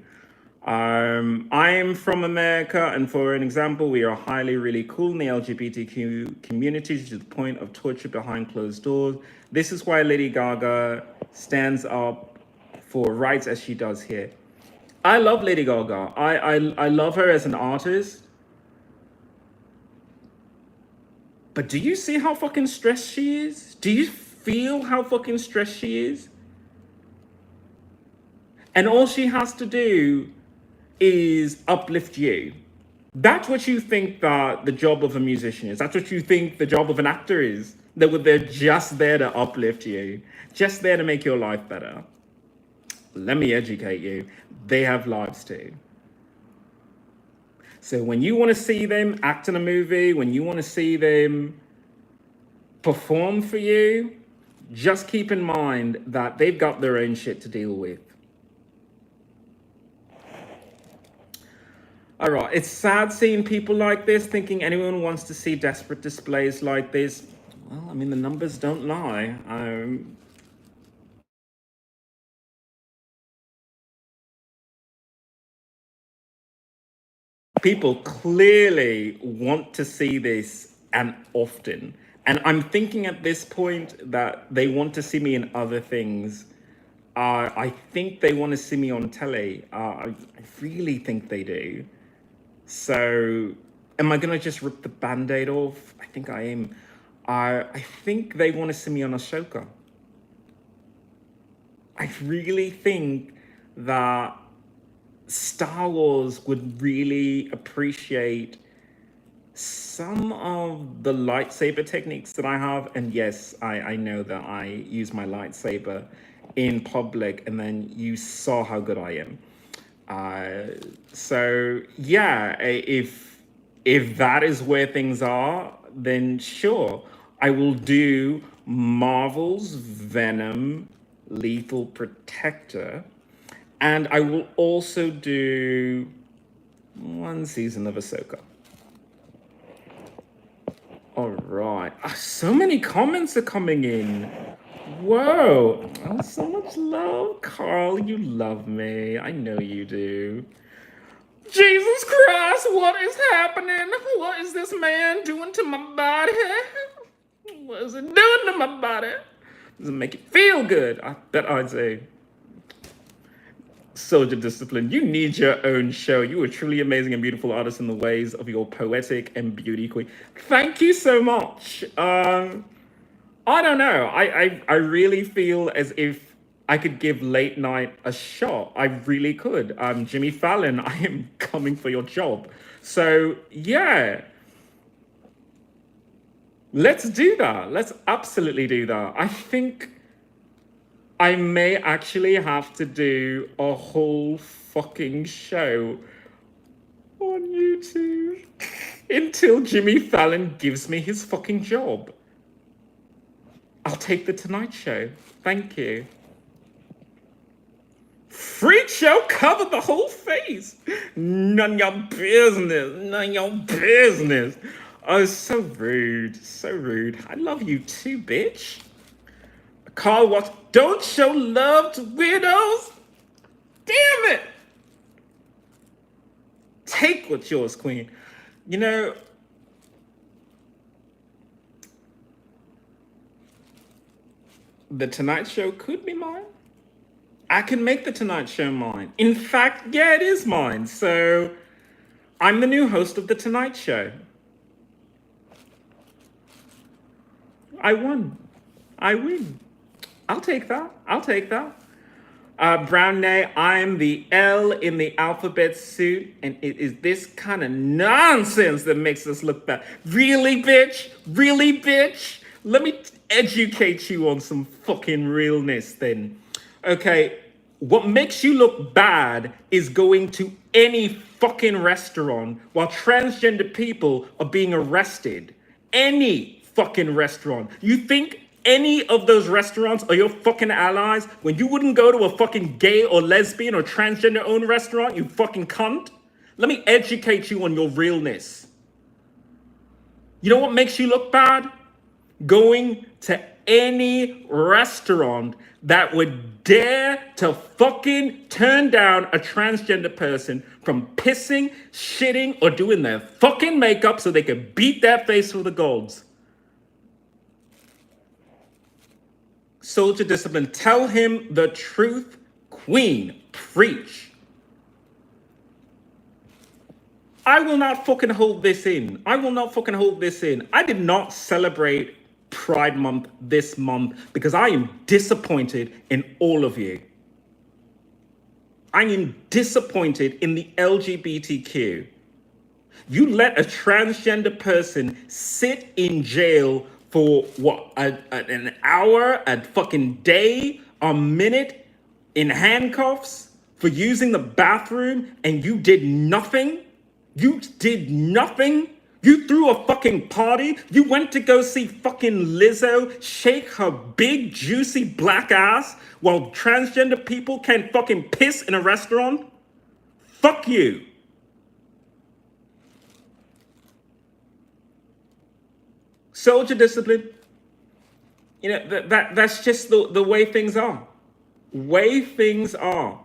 I am from America, and for an example, we are highly really cool in the LGBTQ community to the point of torture behind closed doors. This is why Lady Gaga stands up for rights as she does here. I love Lady Gaga. I love her as an artist. But do you see how fucking stressed she is? Do you feel how fucking stressed she is? And all she has to do is uplift you. That's what you think that the job of a musician is. That's what you think the job of an actor is. That they're just there to uplift you, just there to make your life better. Let me educate you. They have lives too. So when you want to see them act in a movie, when you want to see them perform for you, just keep in mind that they've got their own shit to deal with. All right, it's sad seeing people like this, thinking anyone wants to see desperate displays like this. Well, I mean, the numbers don't lie. People clearly want to see this, and often. And I'm thinking at this point that they want to see me in other things. I think they want to see me on telly. I really think they do. So, am I gonna just rip the band-aid off? I think I am. I think they want to see me on Ashoka. I really think that Star Wars would really appreciate some of the lightsaber techniques that I have. And yes, I know that I use my lightsaber in public, and then you saw how good I am. So yeah, if that is where things are, then sure, I will do Marvel's Venom Lethal Protector, and I will also do one season of Ahsoka. All right. So many comments are coming in. Whoa. Oh, so much love. Carl, you love me. I know you do. Jesus Christ, what is happening? What is this man doing to my body? What is it doing to my body? Does it make it feel good? I bet I'd say. Soldier Discipline, you need your own show. You are truly amazing and beautiful artist in the ways of your poetic and beauty queen. Thank you so much. I don't know. I really feel as if I could give late night a shot. I really could. Jimmy Fallon, I am coming for your job. So yeah, let's do that. Let's absolutely do that. I think I may actually have to do a whole fucking show on YouTube until Jimmy Fallon gives me his fucking job. I'll take the Tonight Show. Thank you. Freak show covered the whole face. None of your business. None of your business. Oh, so rude. So rude. I love you too, bitch. Carl Watts, don't show love to widows. Damn it. Take what's yours, queen. You know, The Tonight Show could be mine. I can make the Tonight Show mine. In fact, yeah, it is mine. So I'm the new host of the Tonight Show. I won. I win. I'll take that. I'll take that. Brown Nay, I'm the L in the alphabet suit, and it is this kind of nonsense that makes us look bad. Really, bitch? Really, bitch? Let me educate you on some fucking realness then. Okay, what makes you look bad is going to any fucking restaurant while transgender people are being arrested. Any fucking restaurant. You think any of those restaurants are your fucking allies when you wouldn't go to a fucking gay or lesbian or transgender owned restaurant, you fucking cunt? Let me educate you on your realness. You know what makes you look bad? Going to any restaurant that would dare to fucking turn down a transgender person from pissing, shitting, or doing their fucking makeup so they could beat their face for the gods. Soldier Discipline, tell him the truth, Queen, preach. I will not fucking hold this in. I will not fucking hold this in. I did not celebrate Pride Month this month because I am disappointed in all of you. I am disappointed in the LGBTQ. You let a transgender person sit in jail for what, an hour, a fucking day, a minute in handcuffs for using the bathroom, and you did nothing? You did nothing? You threw a fucking party? You went to go see fucking Lizzo shake her big, juicy black ass while transgender people can't fucking piss in a restaurant? Fuck you. Soldier Discipline, you know, that's just the way things are. Way things are.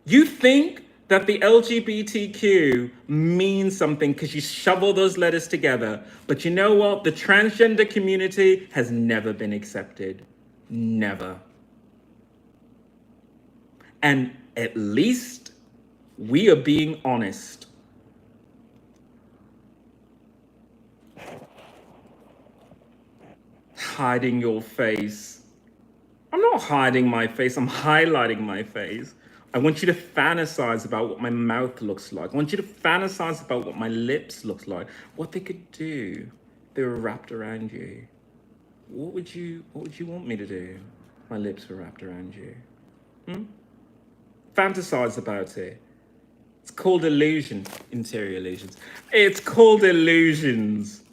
You think that the LGBTQ means something because you shovel those letters together, but you know what? The transgender community has never been accepted. Never. And at least we are being honest. Hiding your face. I'm not hiding my face, I'm highlighting my face. I want you to fantasize about what my mouth looks like. I want you to fantasize about what my lips look like. What they could do if they were wrapped around you. What would you want me to do? My lips were wrapped around you. Fantasize about it. It's called illusion. Interior illusions. It's called illusions.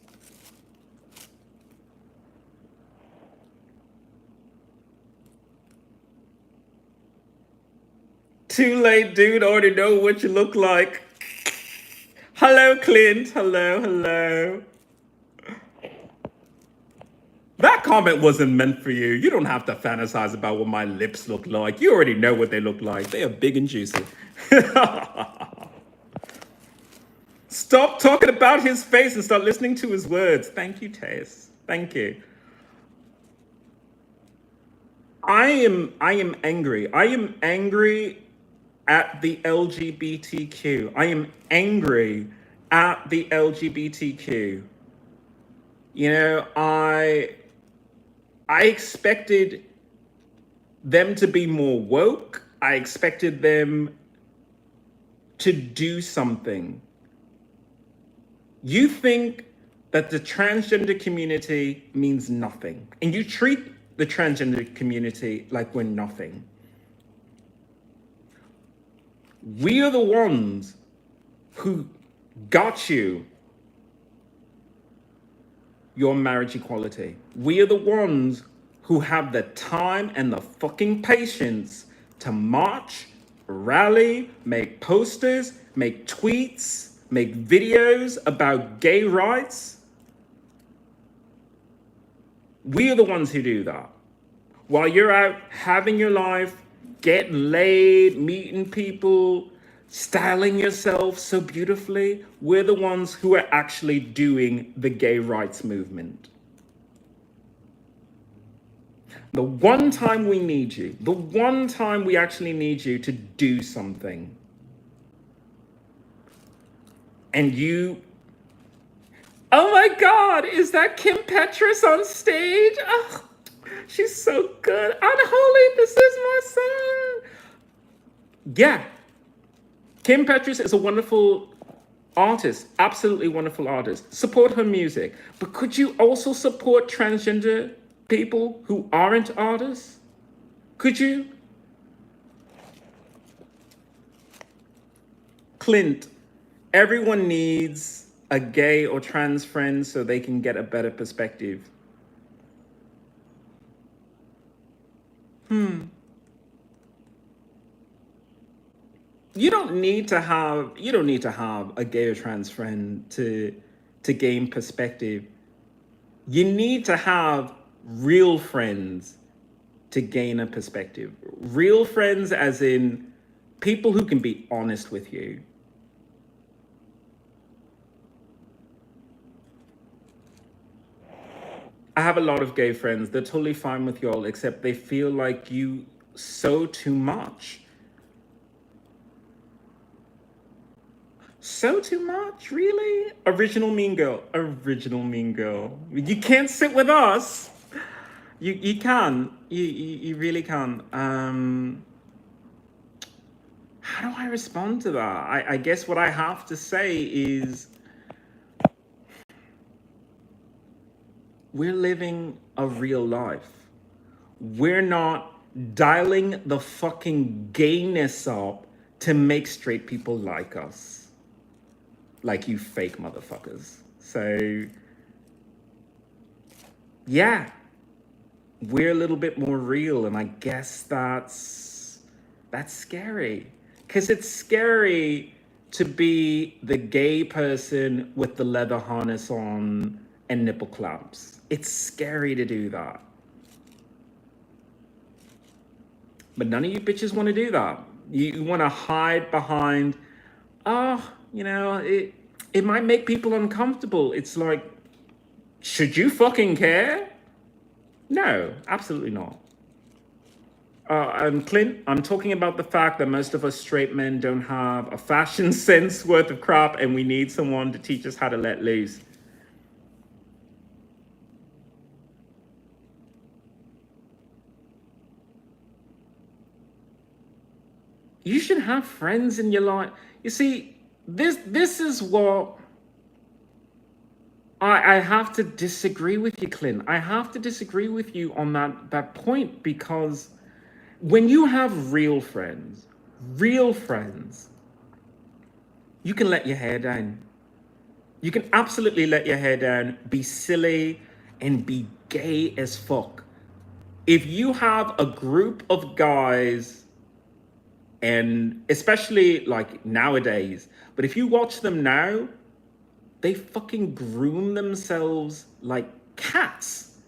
Too late, dude. Already know what you look like. Hello, Clint. Hello. That comment wasn't meant for you. You don't have to fantasize about what my lips look like. You already know what they look like. They are big and juicy. Stop talking about his face and start listening to his words. Thank you, Tess. Thank you. I am angry. I am angry at the LGBTQ. I am angry at the LGBTQ. You know, I expected them to be more woke. I expected them to do something. You think that the transgender community means nothing, and you treat the transgender community like we're nothing. We are the ones who got you your marriage equality. We are the ones who have the time and the fucking patience to march, rally, make posters, make tweets, make videos about gay rights. We are the ones who do that. While you're out having your life, getting laid, meeting people, styling yourself so beautifully, we're the ones who are actually doing the gay rights movement. The one time we need you, the one time we actually need you to do something, and you, oh my God, is that Kim Petras on stage? Oh, she's so good. Unholy, this is my son. Yeah, Kim Petras is a wonderful artist, absolutely wonderful artist. Support her music. But could you also support transgender people who aren't artists? Could you? Clint, everyone needs a gay or trans friend so they can get a better perspective. You don't need to have a gay or trans friend to gain perspective. You need to have real friends to gain a perspective. Real friends as in people who can be honest with you. I have a lot of gay friends. They're totally fine with y'all, except they feel like you so too much. So too much, really? Original Mean Girl. Original Mean Girl. You can't sit with us. You can. You really can. How do I respond to that? I guess what I have to say is we're living a real life. We're not dialing the fucking gayness up to make straight people like us. Like you fake motherfuckers. So, yeah, we're a little bit more real, and I guess that's scary. Because it's scary to be the gay person with the leather harness on and nipple clamps. It's scary to do that. But none of you bitches want to do that. You want to hide behind, oh, it might make people uncomfortable. It's like, should you fucking care? No, absolutely not. Clint, I'm talking about the fact that most of us straight men don't have a fashion sense worth of crap, and we need someone to teach us how to let loose. You should have friends in your life. You see, this is what I have to disagree with you, Clint. I have to disagree with you on that point, because when you have real friends, you can let your hair down. You can absolutely let your hair down, be silly, and be gay as fuck. If you have a group of guys, and especially like nowadays, but if you watch them now, they fucking groom themselves like cats.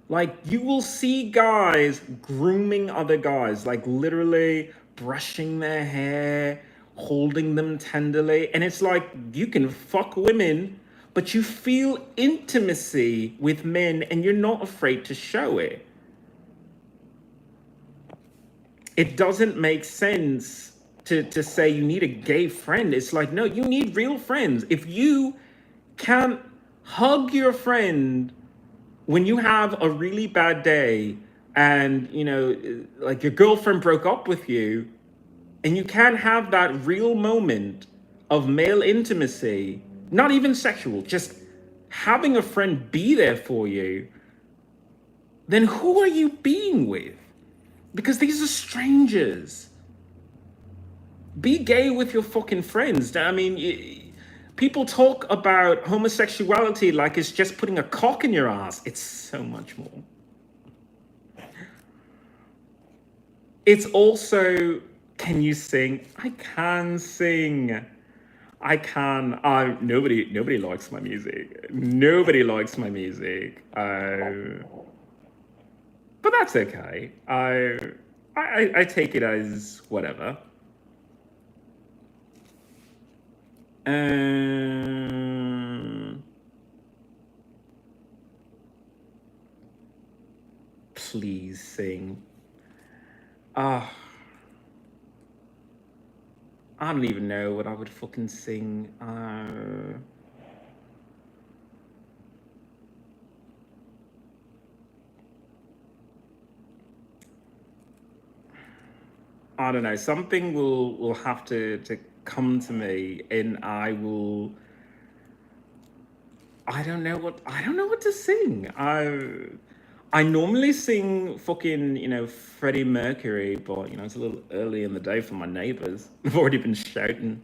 Like, you will see guys grooming other guys, like literally brushing their hair, holding them tenderly. And it's like, you can fuck women, but you feel intimacy with men and you're not afraid to show it. It doesn't make sense to say you need a gay friend. It's like, no, you need real friends. If you can't hug your friend when you have a really bad day and, like your girlfriend broke up with you, and you can't have that real moment of male intimacy, not even sexual, just having a friend be there for you, then who are you being with? Because these are strangers. Be gay with your fucking friends. I mean, people talk about homosexuality like it's just putting a cock in your ass. It's so much more. It's also, can you sing? I can sing. I can. Nobody likes my music. Nobody likes my music. But that's okay. I take it as whatever. please sing. Ah, I don't even know what I would fucking sing. I don't know. Something will have to come to me, and I will. I don't know what to sing. I normally sing fucking, Freddie Mercury, but it's a little early in the day for my neighbors. They've already been shouting.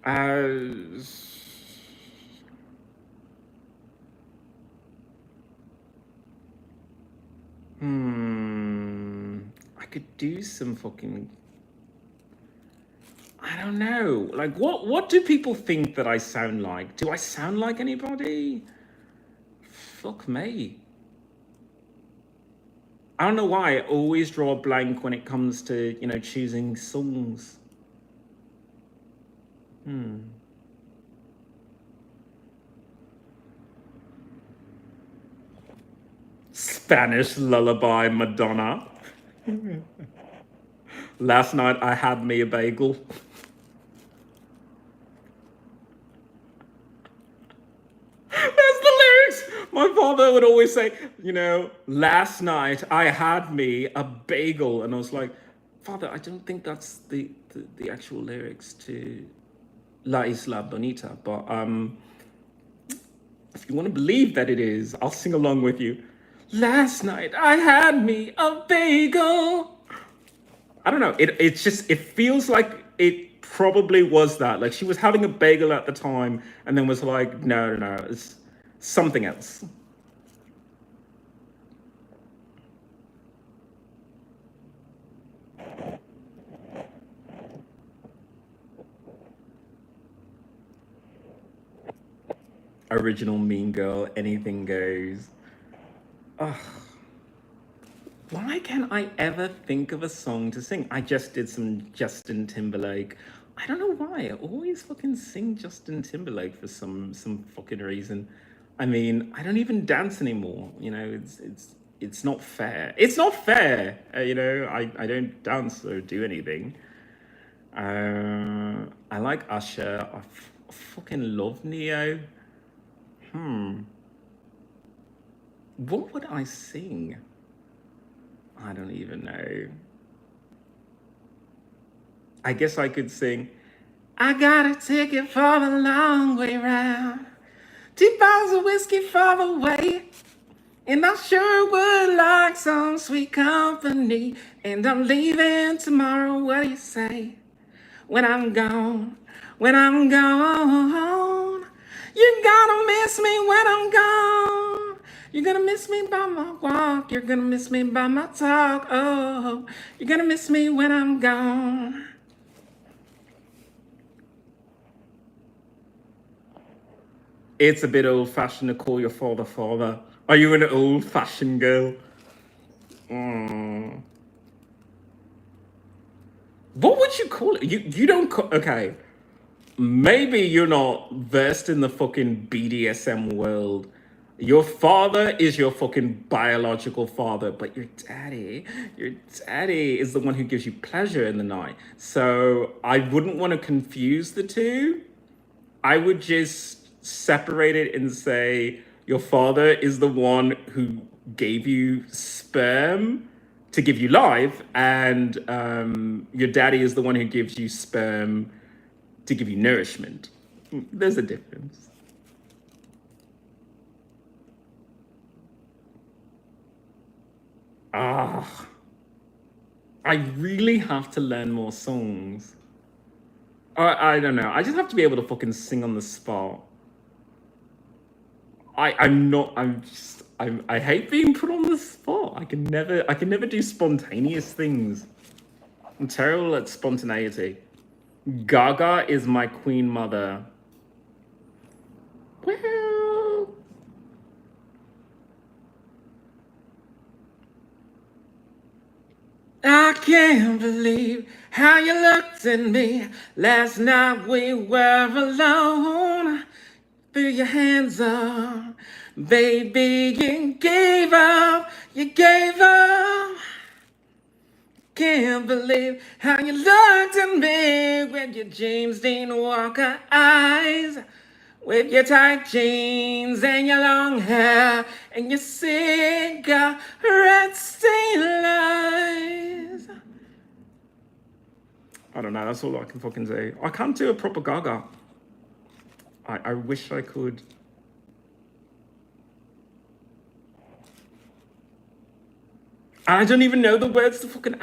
Uh, I could do some fucking. I don't know. Like, what do people think that I sound like? Do I sound like anybody? Fuck me. I don't know why I always draw a blank when it comes to, choosing songs. Spanish lullaby Madonna. Last night I had me a bagel. That's the lyrics. My father would always say, last night I had me a bagel. And I was like, Father, I don't think that's the actual lyrics to La Isla Bonita. But if you want to believe that it is, I'll sing along with you. Last night I had me a bagel. I don't know. It feels like it probably was that. Like she was having a bagel at the time and then was like, no, it's something else. Original Mean Girl, anything goes. Ugh. Why can't I ever think of a song to sing? I just did some Justin Timberlake. I don't know why. I always fucking sing Justin Timberlake for some fucking reason. I mean, I don't even dance anymore. It's not fair. It's not fair. I don't dance or do anything. I like Usher. I fucking love Neo. What would I sing? I don't even know. I guess I could sing, I got a ticket for the long way round. 2 bottles of whiskey for the way. And I sure would like some sweet company. And I'm leaving tomorrow, what do you say? When I'm gone, when I'm gone. You're gonna miss me when I'm gone. You're gonna miss me by my walk. You're gonna miss me by my talk. Oh, you're gonna miss me when I'm gone. It's a bit old-fashioned to call your father father. Are you an old-fashioned girl? What would you call it? You don't call... Okay. Maybe you're not versed in the fucking BDSM world. Your father is your fucking biological father, but your daddy is the one who gives you pleasure in the night. So I wouldn't want to confuse the two. I would just separate it and say your father is the one who gave you sperm to give you life, and your daddy is the one who gives you sperm to give you nourishment. There's a difference. I really have to learn more songs. I don't know. I just have to be able to fucking sing on the spot. I hate being put on the spot. I can never do spontaneous things. I'm terrible at spontaneity. Gaga is my queen mother. Well, I can't believe how you looked at me. Last night we were alone. Threw your hands up, baby, you gave up. You gave up. Can't believe how you looked at me with your James Dean Walker eyes, with your tight jeans and your long hair and your cigarette stained eyes. I don't know, that's all I can fucking say. I can't do a proper gaga. I wish I could. I don't even know the words to fucking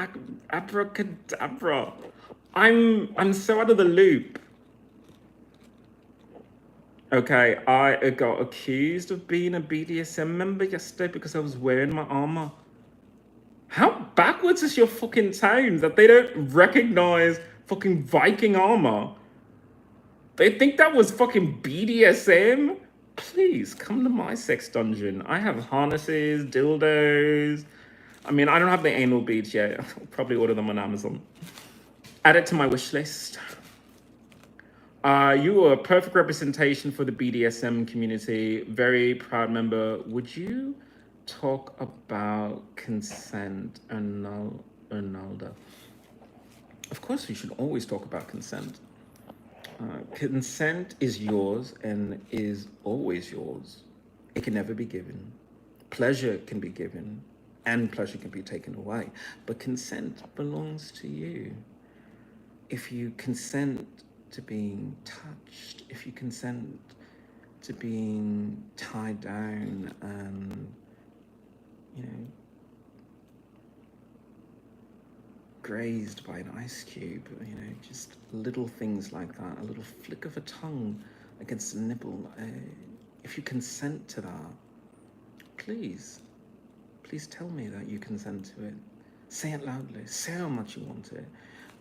abracadabra. I'm so out of the loop. Okay, I got accused of being a BDSM member yesterday because I was wearing my armor. How backwards is your fucking town that they don't recognize fucking Viking armor? They think that was fucking BDSM? Please come to my sex dungeon. I have harnesses, dildos. I mean, I don't have the anal beads yet. I'll probably order them on Amazon. Add it to my wish list. You are a perfect representation for the BDSM community. Very proud member. Would you talk about consent, Arnalda? Of course, we should always talk about consent. Consent is yours and is always yours. It can never be given. Pleasure can be given and pleasure can be taken away, but consent belongs to you. If you consent to being touched, if you consent to being tied down and, you know, grazed by an ice cube, you know, just little things like that, a little flick of a tongue against a nipple. If you consent to that, please tell me that you consent to it. Say it loudly, say how much you want it.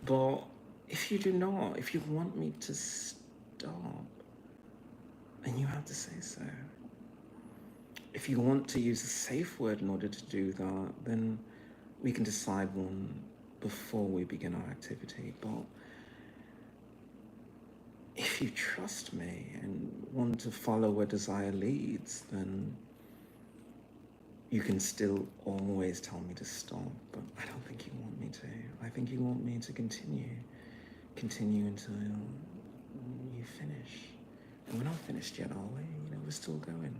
But if you do not, if you want me to stop, then you have to say so. If you want to use a safe word in order to do that, then we can decide one before we begin our activity. But if you trust me and want to follow where desire leads, then you can still always tell me to stop, but I don't think you want me to. I think you want me to continue until you finish. And we're not finished yet, are we? You know, we're still going.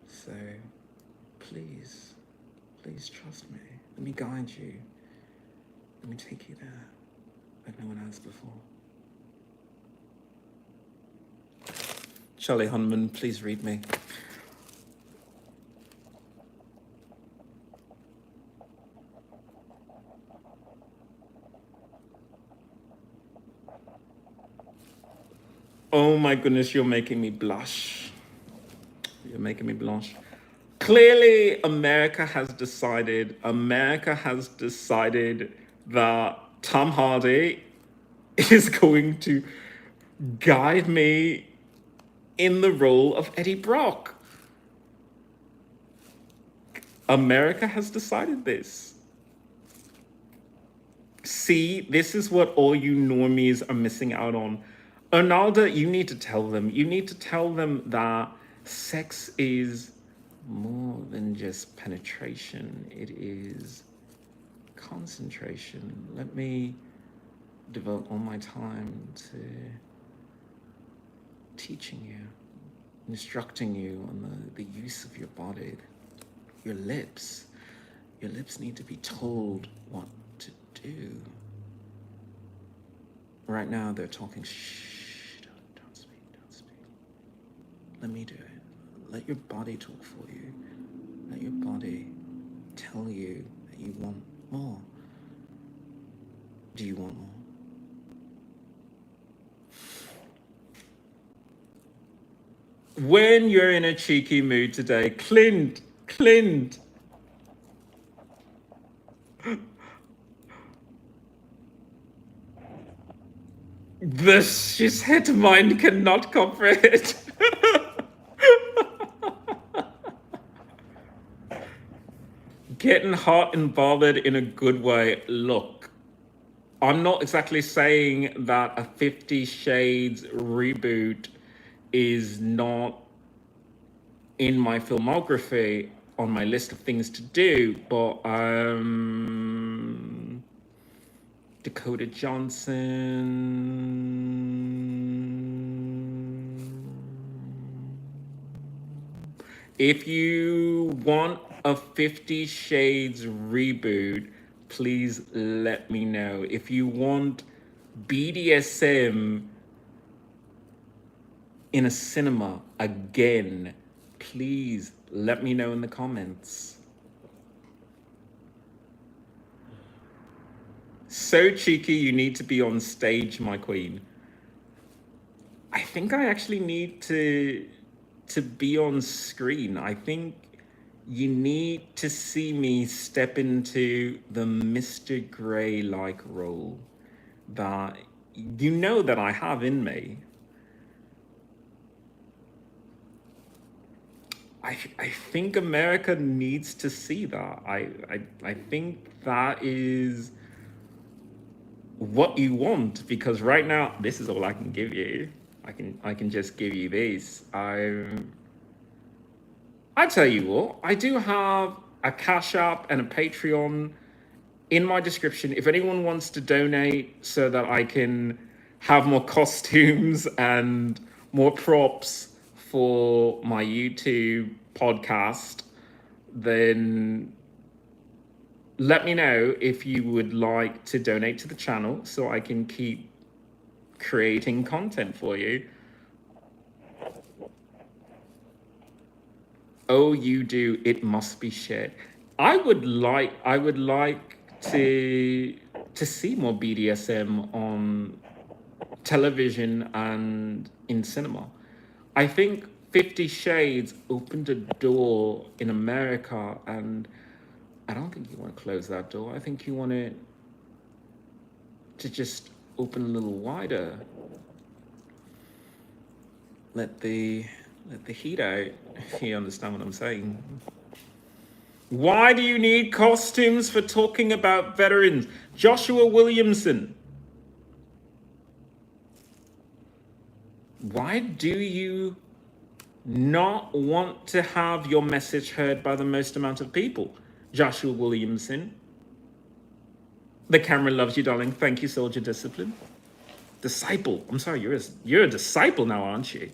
So please trust me. Let me guide you. Let me take you there like no one has before. Charlie Hunman, please read me. Oh my goodness, you're making me blush. You're making me blush. Clearly, America has decided that Tom Hardy is going to guide me in the role of Eddie Brock. America has decided this. See, this is what all you normies are missing out on. Arnalda, you need to tell them. You need to tell them that sex is more than just penetration. It is concentration. Let me devote all my time to teaching you, instructing you on the use of your body. Your lips need to be told what to do. Right now they're talking, shh, don't speak. Let me do it. Let your body talk for you. Let your body tell you that you want more. Do you want more? When you're in a cheeky mood today, Clint. The she's head mind cannot comprehend. Getting hot and bothered in a good way. Look, I'm not exactly saying that a 50 Shades reboot is not in my filmography. on my list of things to do, but Dakota Johnson. If you want a 50 Shades reboot, please let me know. If you want BDSM in a cinema again, please let me know in the comments. So cheeky, you need to be on stage, my queen. I think I actually need to be on screen. I think you need to see me step into the Mr. Grey-like role that you know that I have in me. I think America needs to see that. I think that is what you want, because right now this is all I can give you. I can just give you this. I tell you what, I do have a Cash App and a Patreon in my description. If anyone wants to donate so that I can have more costumes and more props for my YouTube podcast, then let me know if you would like to donate to the channel so I can keep creating content for you. Oh, you do. It must be shared. I would like to see more BDSM on television and in cinema. I think 50 Shades opened a door in America, and I don't think you want to close that door. I think you want it to just open a little wider. Let the heat out, if you understand what I'm saying. Why do you need costumes for talking about veterans? Joshua Williamson. Why do you not want to have your message heard by the most amount of people? Joshua Williamson. The camera loves you, darling. Thank you, Soldier Discipline. Disciple. I'm sorry, you're a disciple now, aren't you?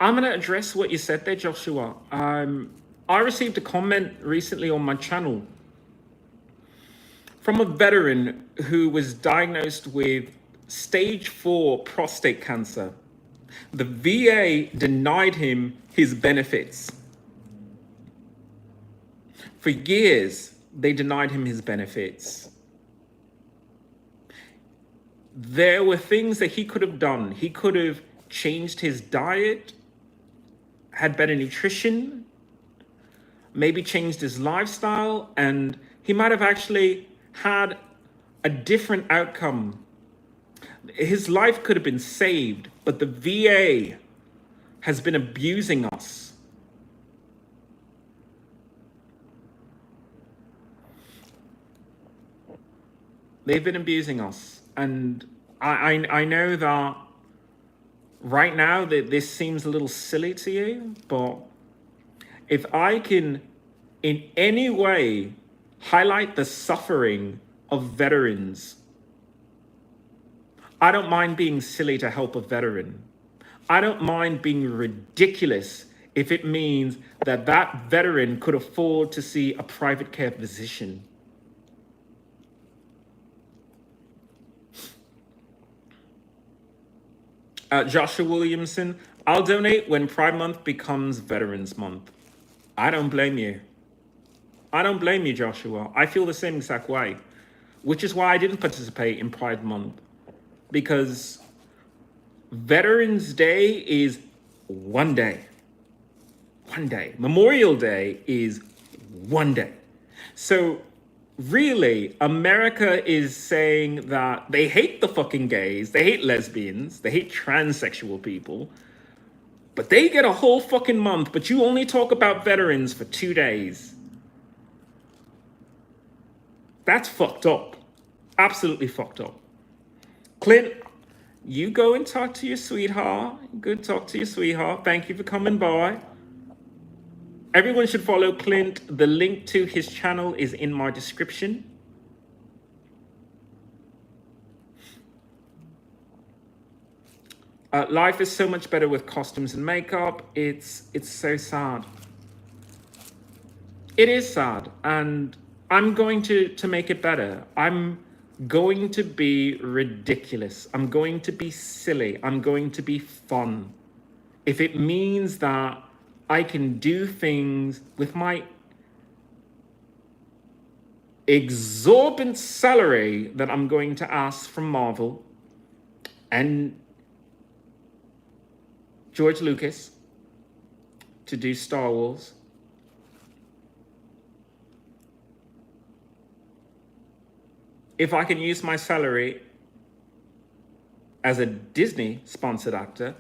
I'm going to address what you said there, Joshua. I received a comment recently on my channel from a veteran who was diagnosed with stage 4 prostate cancer. The VA denied him his benefits. For years, they denied him his benefits. There were things that he could have done. He could have changed his diet, had better nutrition, maybe changed his lifestyle, and he might have actually had a different outcome. His life could have been saved, but the VA has been abusing us. They've been abusing us. And I know that right now that this seems a little silly to you, but if I can in any way highlight the suffering of veterans, I don't mind being silly to help a veteran. I don't mind being ridiculous if it means that that veteran could afford to see a private care physician. Joshua Williamson, I'll donate when Pride Month becomes Veterans Month. I don't blame you. I don't blame you, Joshua. I feel the same exact way, which is why I didn't participate in Pride Month, because Veterans Day is one day. One day. Memorial Day is one day. So really, America is saying that they hate the fucking gays, they hate lesbians, they hate transsexual people, but they get a whole fucking month, but you only talk about veterans for 2 days. That's fucked up. Absolutely fucked up. Clint, You go and talk to your sweetheart. Good, talk to your sweetheart. Thank you for coming by. Everyone should follow Clint. The link to his channel is in my description. Life is so much better with costumes and makeup. It's so sad. It is sad, and I'm going to make it better. I'm going to be ridiculous. I'm going to be silly. I'm going to be fun. If it means that I can do things with my exorbitant salary that I'm going to ask from Marvel and George Lucas to do Star Wars. If I can use my salary as a Disney sponsored actor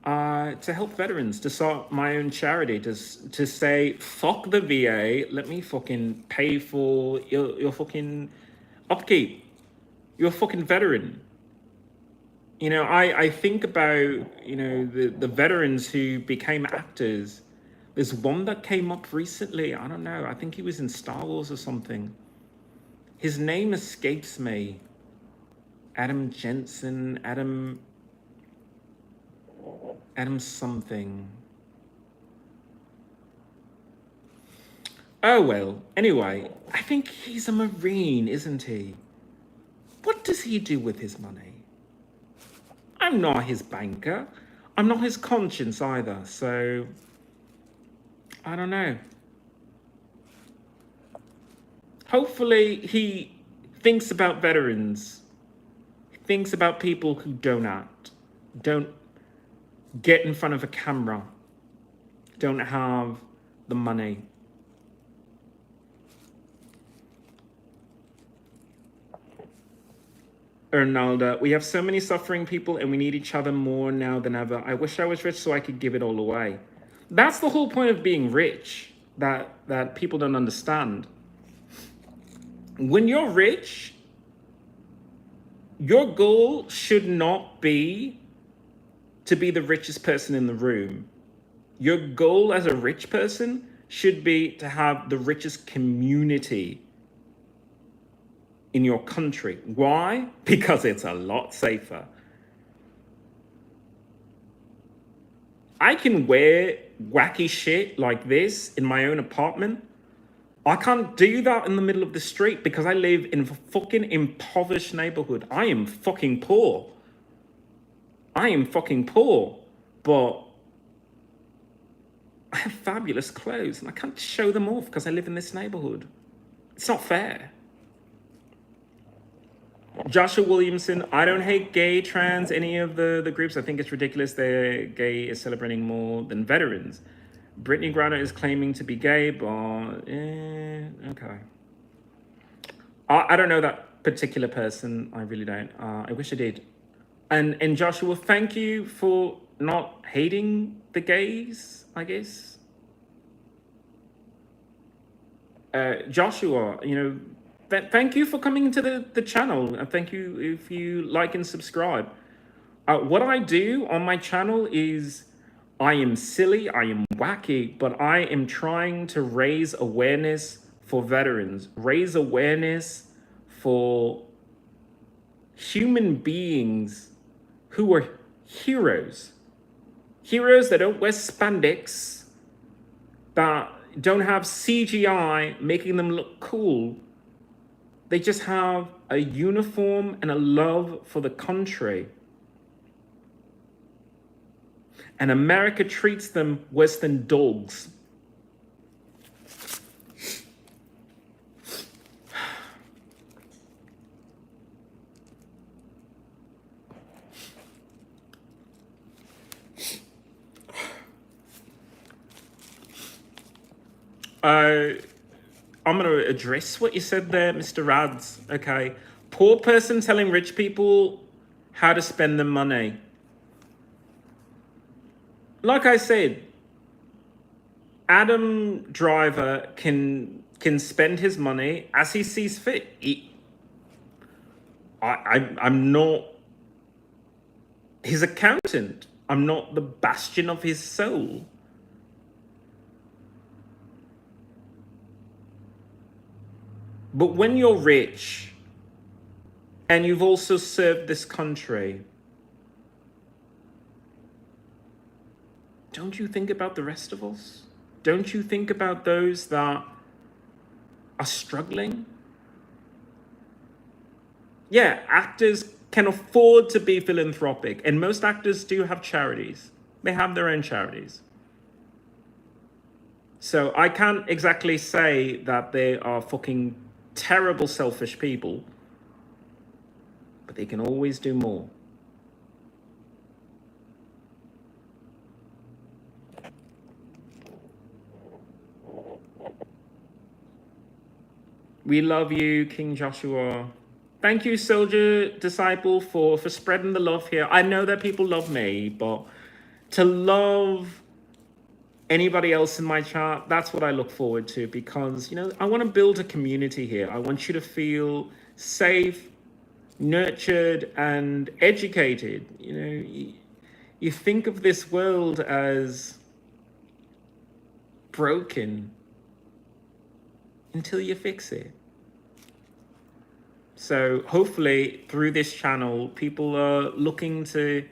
to help veterans, to start my own charity, to say, fuck the VA, let me fucking pay for your fucking upkeep. You're a fucking veteran. You know, I think about, you know, the veterans who became actors. There's one that came up recently. I don't know. I think he was in Star Wars or something. His name escapes me. Adam Jensen, Adam something. Oh, well, anyway, I think he's a Marine, isn't he? What does he do with his money? I'm not his banker. I'm not his conscience either, so I don't know. Hopefully he thinks about veterans. He thinks about people who don't act, don't get in front of a camera, don't have the money. Ernalda, we have so many suffering people and we need each other more now than ever. I wish I was rich so I could give it all away. That's the whole point of being rich, that people don't understand. When you're rich, your goal should not be to be the richest person in the room. Your goal as a rich person should be to have the richest community in your country. Why? Because it's a lot safer. I can wear wacky shit like this in my own apartment. I can't do that in the middle of the street because I live in a fucking impoverished neighborhood. I am fucking poor. I am fucking poor, but I have fabulous clothes and I can't show them off because I live in this neighborhood. It's not fair. Joshua Williamson, I don't hate gay, trans, any of the groups. I think it's ridiculous that gay is celebrating more than veterans. Brittany Griner is claiming to be gay, but okay. I don't know that particular person. I really don't. I wish I did. And Joshua, thank you for not hating the gays, I guess. Joshua, you know, thank you for coming into the channel. And thank you if you like and subscribe. What I do on my channel is I am silly, I am wacky, but I am trying to raise awareness for veterans, raise awareness for human beings who are heroes. Heroes that don't wear spandex, that don't have CGI making them look cool. They just have a uniform and a love for the country. And America treats them worse than dogs. I'm going to address what you said there, Mr. Rads. Okay. Poor person telling rich people how to spend their money. Like I said, Adam Driver can spend his money as he sees fit. I'm not his accountant. I'm not the bastion of his soul. But when you're rich and you've also served this country, don't you think about the rest of us? Don't you think about those that are struggling? Yeah, actors can afford to be philanthropic, and most actors do have charities. They have their own charities. So I can't exactly say that they are fucking terrible, selfish people, but they can always do more. We love you, King Joshua. Thank you, Soldier Disciple, for spreading the love here. I know that people love me, but to love anybody else in my chat, that's what I look forward to, because, you know, I want to build a community here. I want you to feel safe, nurtured, and educated. You know, you think of this world as broken until you fix it. So hopefully through this channel, people are looking to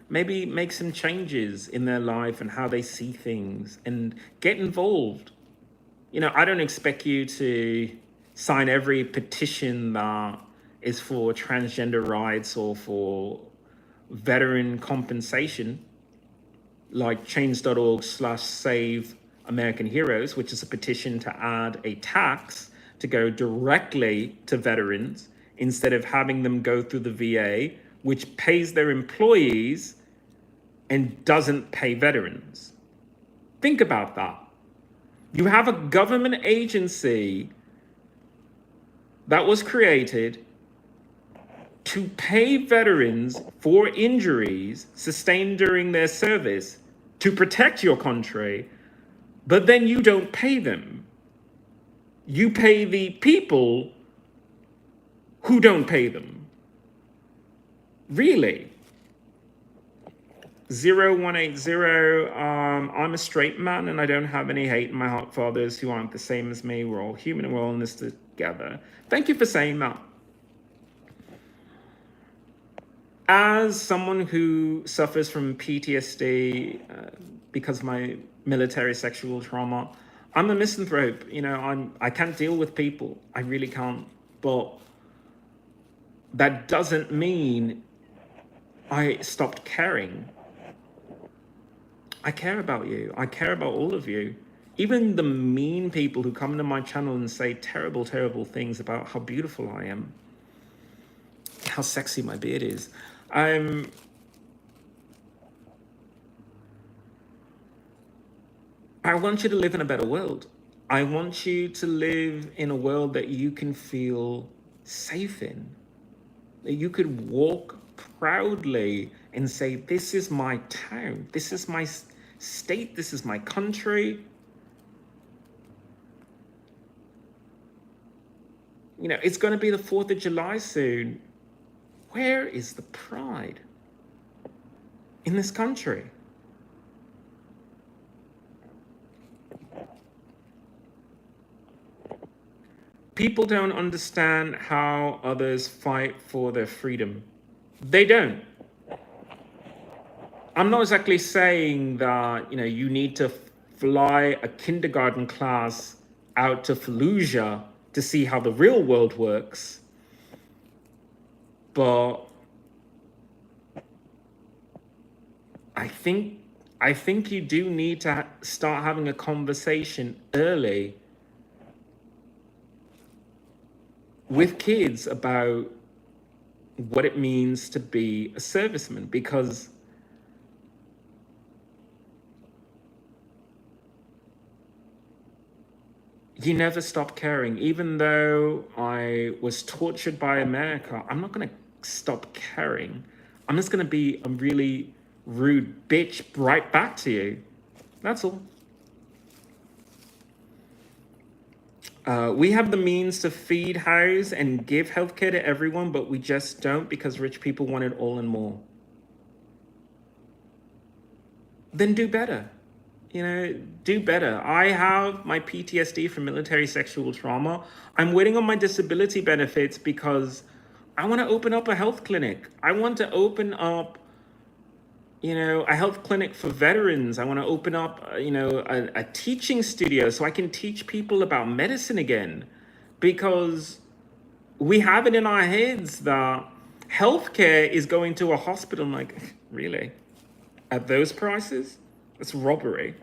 maybe make some changes in their life and how they see things and get involved. You know, I don't expect you to sign every petition that is for transgender rights or for veteran compensation, like change.org/save American Heroes, which is a petition to add a tax to go directly to veterans instead of having them go through the VA, which pays their employees and doesn't pay veterans. Think about that. You have a government agency that was created to pay veterans for injuries sustained during their service to protect your country, but then you don't pay them. You pay the people who don't pay them. Really? 0180, I'm a straight man and I don't have any hate in my heart for others who aren't the same as me. We're all human and we're all in this together. Thank you for saying that. As someone who suffers from PTSD because of my military sexual trauma, I'm a misanthrope. You know, I can't deal with people. I really can't. But that doesn't mean I stopped caring. I care about you. I care about all of you. Even the mean people who come to my channel and say terrible, terrible things about how beautiful I am, how sexy my beard is. I want you to live in a better world. I want you to live in a world that you can feel safe in. That you could walk proudly and say, this is my town, this is my state, this is my country. You know, it's going to be the 4th of July soon. Where is the pride in this country? People don't understand how others fight for their freedom. They don't. I'm not exactly saying that, you know, you need to fly a kindergarten class out to Fallujah to see how the real world works. But I think you do need to start having a conversation early with kids about what it means to be a serviceman, because you never stop caring. Even though I was tortured by America, I'm not going to stop caring. I'm just going to be a really rude bitch right back to you. That's all. We have the means to feed, house, and give healthcare to everyone, but we just don't, because rich people want it all and more. then do better. Do better. I have my PTSD from military sexual trauma. I'm waiting on my disability benefits because I want to open up a health clinic. I want to open up, a health clinic for veterans. I want to open up, a teaching studio so I can teach people about medicine again. Because we have it in our heads that healthcare is going to a hospital. I'm like, really? At those prices? It's robbery.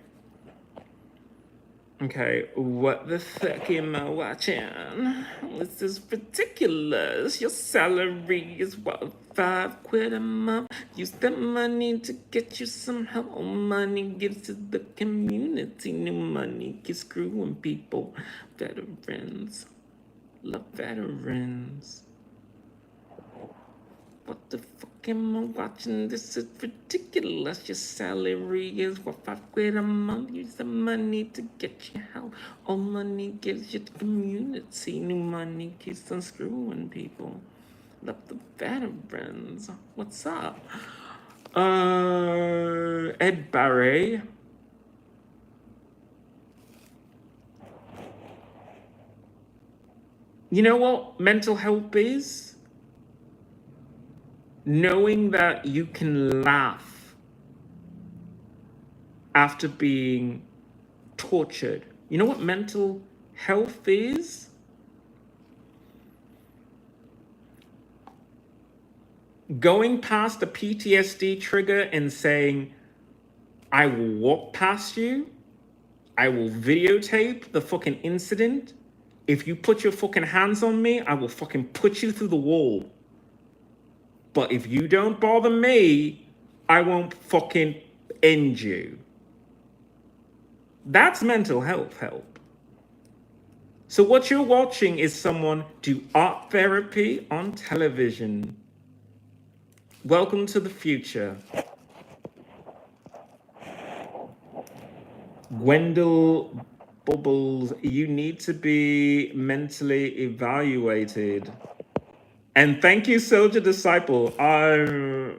Okay, what the fuck am I watching? This is ridiculous. Your salary is what, £5 a month? Use that money to get you some help. Old money gives to the community. New money keeps screwing people. Veterans. Love veterans. What the fuck am I watching? This is ridiculous. Your salary is what, £5 a month? Use the money to get you help. All money gives you the community. New money keeps unscrewing people. Love the veterans. What's up? Ed Barry. You know what mental health is? Knowing that you can laugh after being tortured. You know what mental health is? Going past the PTSD trigger and saying, I will walk past you. I will videotape the fucking incident. If you put your fucking hands on me, I will fucking put you through the wall. But if you don't bother me, I won't fucking end you. That's mental health help. So what you're watching is someone do art therapy on television. Welcome to the future. Gwendol Bubbles, you need to be mentally evaluated. And thank you, Soldier Disciple. I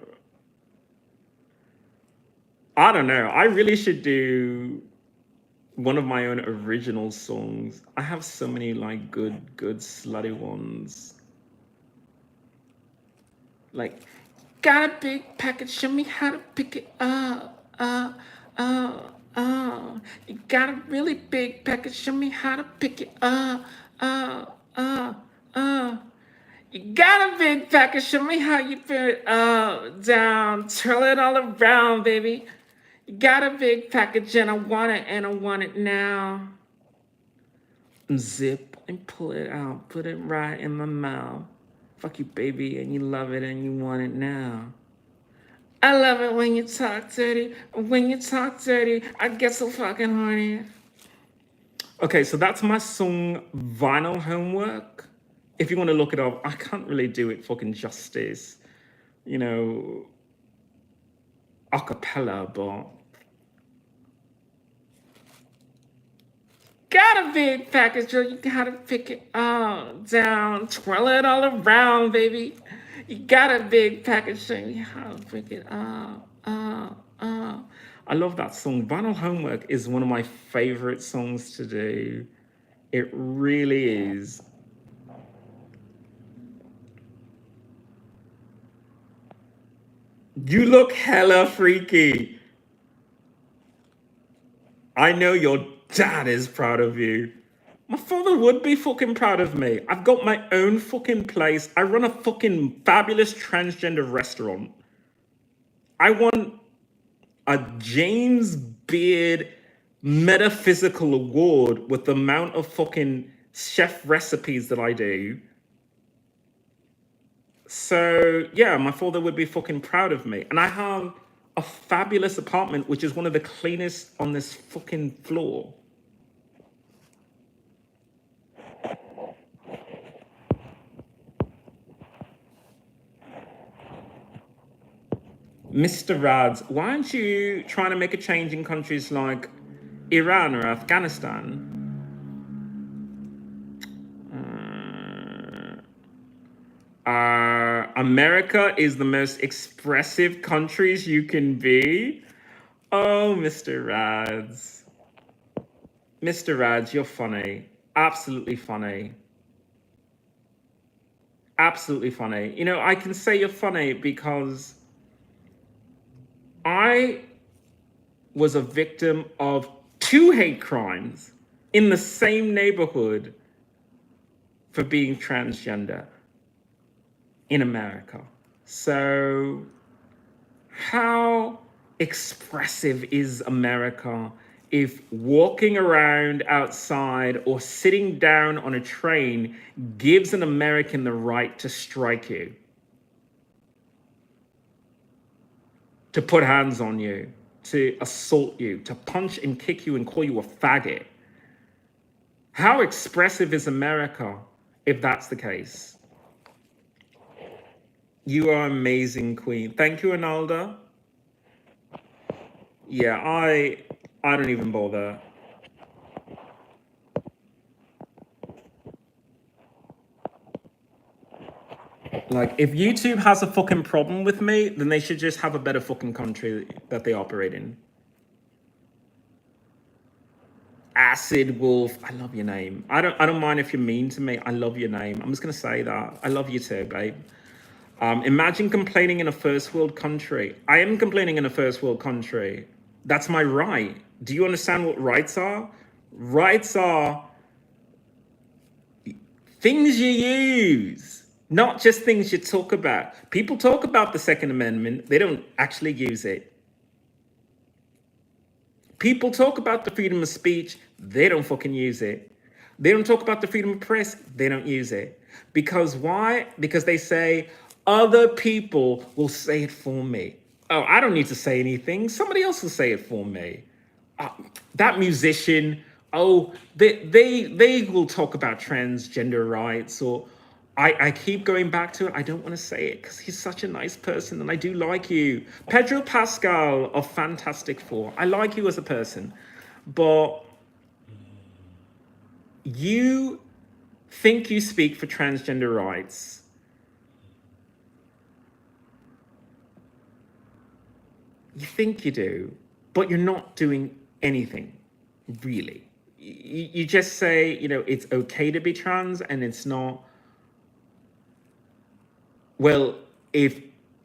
don't know. I really should do one of my own original songs. I have so many like good slutty ones. Like, got a big package, show me how to pick it up. You got a really big package, show me how to pick it up. You got a big package, show me how you put it up, down, twirl it all around, baby. You got a big package and I want it now. Zip and pull it out, put it right in my mouth. Fuck you, baby, and you love it and you want it now. I love it when you talk dirty. When you talk dirty, I get so fucking horny. Okay, so that's my song Vinyl Homework. If you want to look it up, I can't really do it fucking justice, a cappella, but got a big package, girl. You gotta pick it up, down, twirl it all around, baby. You got a big package, so you how to pick it up. I love that song. Vinyl Homework is one of my favorite songs to do. It really is. You look hella freaky. I know your dad is proud of you. My father would be fucking proud of me. I've got my own fucking place. I run a fucking fabulous transgender restaurant. I won a James Beard metaphysical award with the amount of fucking chef recipes that I do. So yeah, my father would be fucking proud of me. And I have a fabulous apartment, which is one of the cleanest on this fucking floor. Mr. Rads, why aren't you trying to make a change in countries like Iran or Afghanistan? America is the most expressive countries you can be. Oh, Mr. Rads. Mr. Rads, you're funny. Absolutely funny. Absolutely funny. You know, I can say you're funny because I was a victim of 2 hate crimes in the same neighborhood for being transgender in America. So, how expressive is America if walking around outside or sitting down on a train gives an American the right to strike you, to put hands on you, to assault you, to punch and kick you and call you a faggot? How expressive is America if that's the case? You are amazing, Queen. Thank you, Analda. Yeah, I don't even bother. Like, if YouTube has a fucking problem with me, then they should just have a better fucking country that they operate in. Acid Wolf, I love your name. I don't mind if you're mean to me. I love your name. I'm just gonna say that. I love you too, babe. Imagine complaining in a first world country. I am complaining in a first world country. That's my right. Do you understand what rights are? Rights are things you use, not just things you talk about. People talk about the Second Amendment, they don't actually use it. People talk about the freedom of speech, they don't fucking use it. They don't talk about the freedom of press, they don't use it. Because why? Because they say, other people will say it for me. Oh, I don't need to say anything. Somebody else will say it for me. That musician, oh, they will talk about transgender rights, or I keep going back to it. I don't want to say it because he's such a nice person and I do like you. Pedro Pascal of Fantastic Four. I like you as a person, but you think you speak for transgender rights. You think you do, but you're not doing anything, really. You just say, you know, it's okay to be trans and it's not. Well, if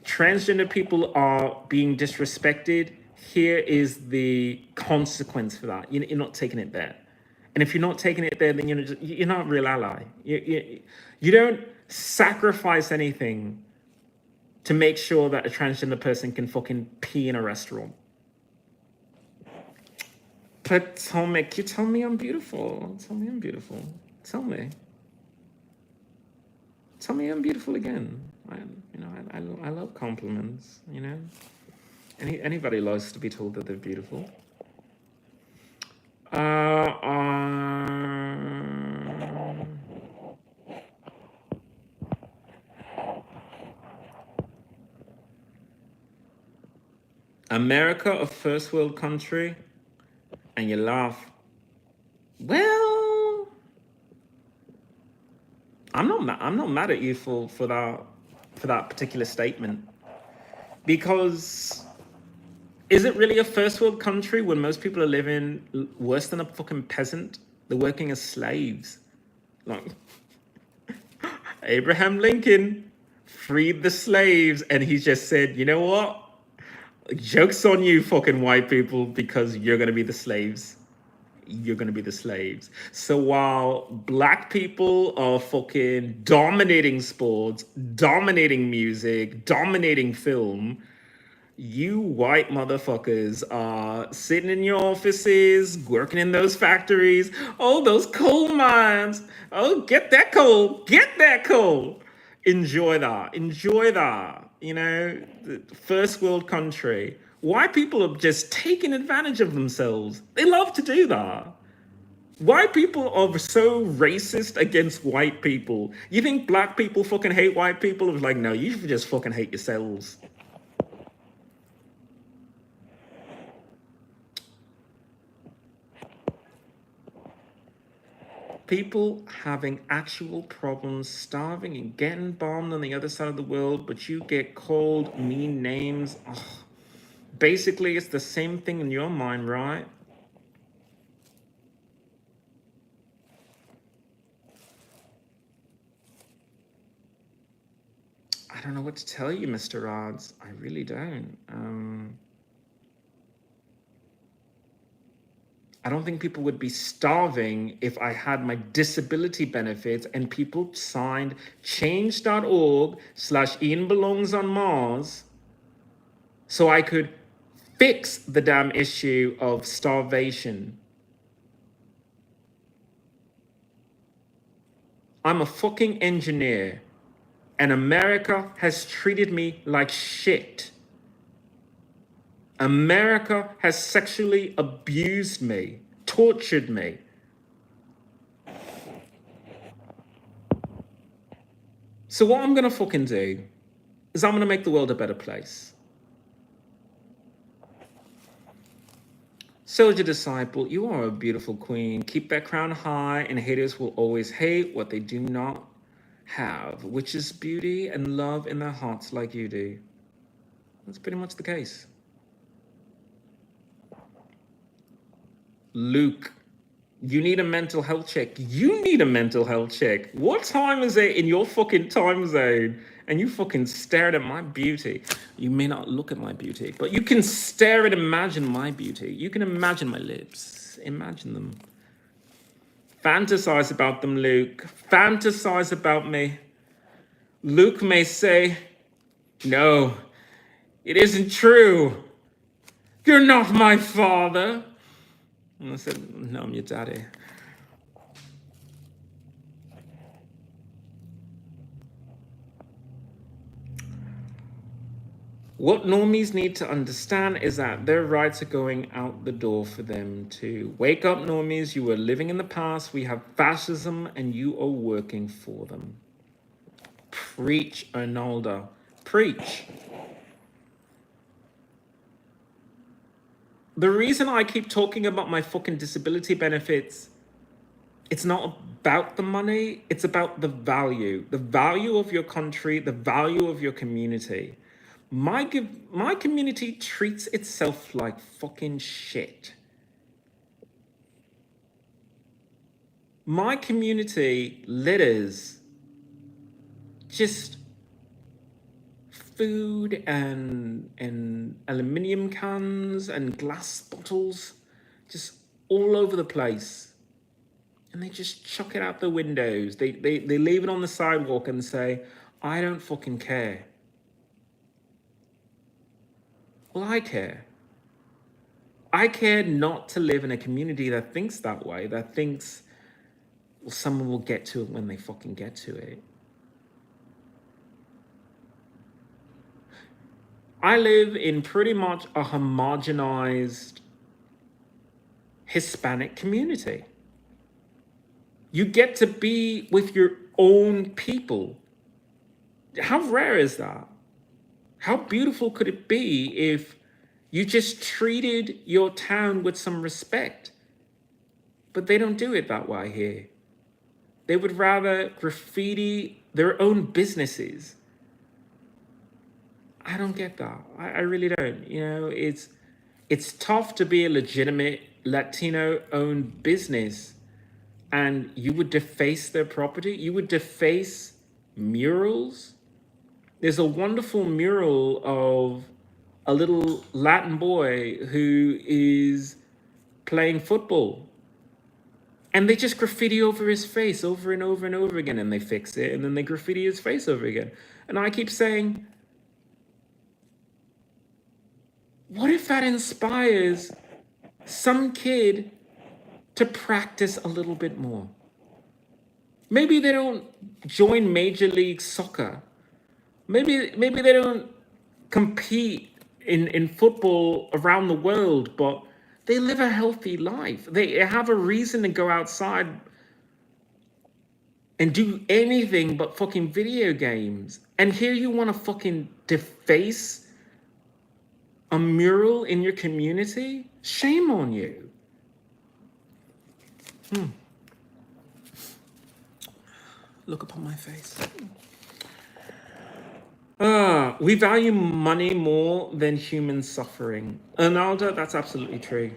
transgender people are being disrespected, here is the consequence for that. You're not taking it there. And if you're not taking it there, then you're not a real ally. You don't sacrifice anything to make sure that a transgender person can fucking pee in a restaurant. Potomac, you tell me I'm beautiful. Tell me I'm beautiful. Tell me. Tell me I'm beautiful again. I love compliments. You know, anybody loves to be told that they're beautiful. America, a first world country, and you laugh. Well, I'm not mad at you for that particular statement, because is it really a first world country when most people are living worse than a fucking peasant? They're working as slaves. Like, Abraham Lincoln freed the slaves, and he just said, you know what? Joke's on you, fucking white people, because you're gonna be the slaves. You're gonna be the slaves. So while black people are fucking dominating sports, dominating music, dominating film, you white motherfuckers are sitting in your offices, working in those factories. Oh, those coal mines. Oh, get that coal. Get that coal. Enjoy that. Enjoy that. You know, the first world country. White people are just taking advantage of themselves. They love to do that. White people are so racist against white people. You think black people fucking hate white people? It's like, no, you just fucking hate yourselves. People having actual problems, starving and getting bombed on the other side of the world, but you get called mean names. Oh, Basically, it's the same thing in your mind, right? I don't know what to tell you, Mr. Odds. I really don't. I don't think people would be starving if I had my disability benefits and people signed change.org/Ian belongs on Mars so I could fix the damn issue of starvation. I'm a fucking engineer and America has treated me like shit. America has sexually abused me, tortured me. So what I'm gonna fucking do is I'm gonna make the world a better place. Soldier disciple, you are a beautiful queen. Keep that crown high, and haters will always hate what they do not have, which is beauty and love in their hearts like you do. That's pretty much the case. Luke, you need a mental health check. You need a mental health check. What time is it in your fucking time zone? And you fucking stared at my beauty. You may not look at my beauty, but you can stare and imagine my beauty. You can imagine my lips. Imagine them. Fantasize about them, Luke. Fantasize about me. Luke may say, no, it isn't true. You're not my father. And I said, no, I'm your daddy. What normies need to understand is that their rights are going out the door for them too. Wake up, normies. You were living in the past. We have fascism and you are working for them. Preach, Arnaldo. Preach. The reason I keep talking about my fucking disability benefits, it's not about the money. It's about the value of your country, the value of your community. My community treats itself like fucking shit. My community litters just food and aluminium cans and glass bottles just all over the place. And they just chuck it out the windows. They leave it on the sidewalk and say, I don't fucking care. Well, I care. I care not to live in a community that thinks that way, that thinks, well, someone will get to it when they fucking get to it. I live in pretty much a homogenized Hispanic community. You get to be with your own people. How rare is that? How beautiful could it be if you just treated your town with some respect? But they don't do it that way here. They would rather graffiti their own businesses. I don't get that. I really don't. You know, it's tough to be a legitimate Latino-owned business and you would deface their property. You would deface murals. There's a wonderful mural of a little Latin boy who is playing football. And they just graffiti over his face over and over and over again. And they fix it. And then they graffiti his face over again. And I keep saying, what if that inspires some kid to practice a little bit more? Maybe they don't join Major League Soccer. Maybe they don't compete in football around the world, but they live a healthy life. They have a reason to go outside and do anything but fucking video games. And here you want to fucking deface a mural in your community? Shame on you. Look upon my face. We value money more than human suffering. Arnaldo, that's absolutely true.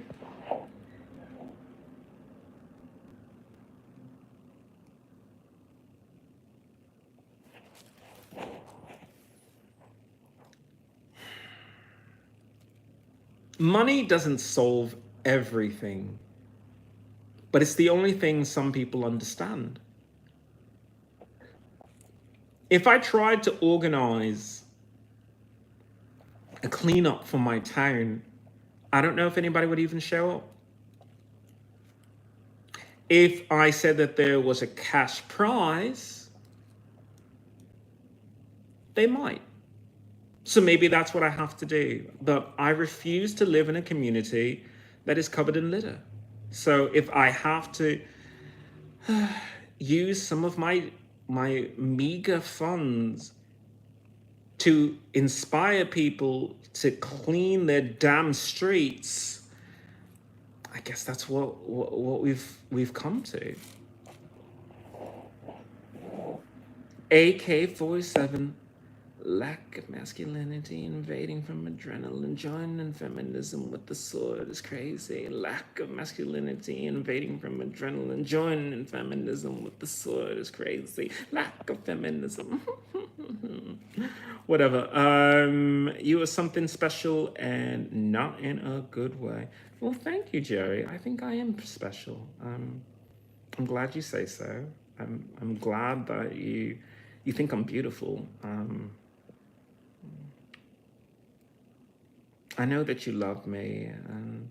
Money doesn't solve everything, but it's the only thing some people understand. If I tried to organize a cleanup for my town, I don't know if anybody would even show up. If I said that there was a cash prize, they might. So maybe that's what I have to do. But I refuse to live in a community that is covered in litter. So if I have to use some of my meager funds to inspire people to clean their damn streets, I guess that's what we've come to. AK-47, lack of masculinity invading from adrenaline, joining feminism with the sword is crazy. Lack of masculinity invading from adrenaline, joining feminism with the sword is crazy. Lack of feminism. Whatever. You are something special and not in a good way. Well, thank you, Jerry. I think I am special. I'm glad you say so. I'm glad that you think I'm beautiful. I know that you love me, and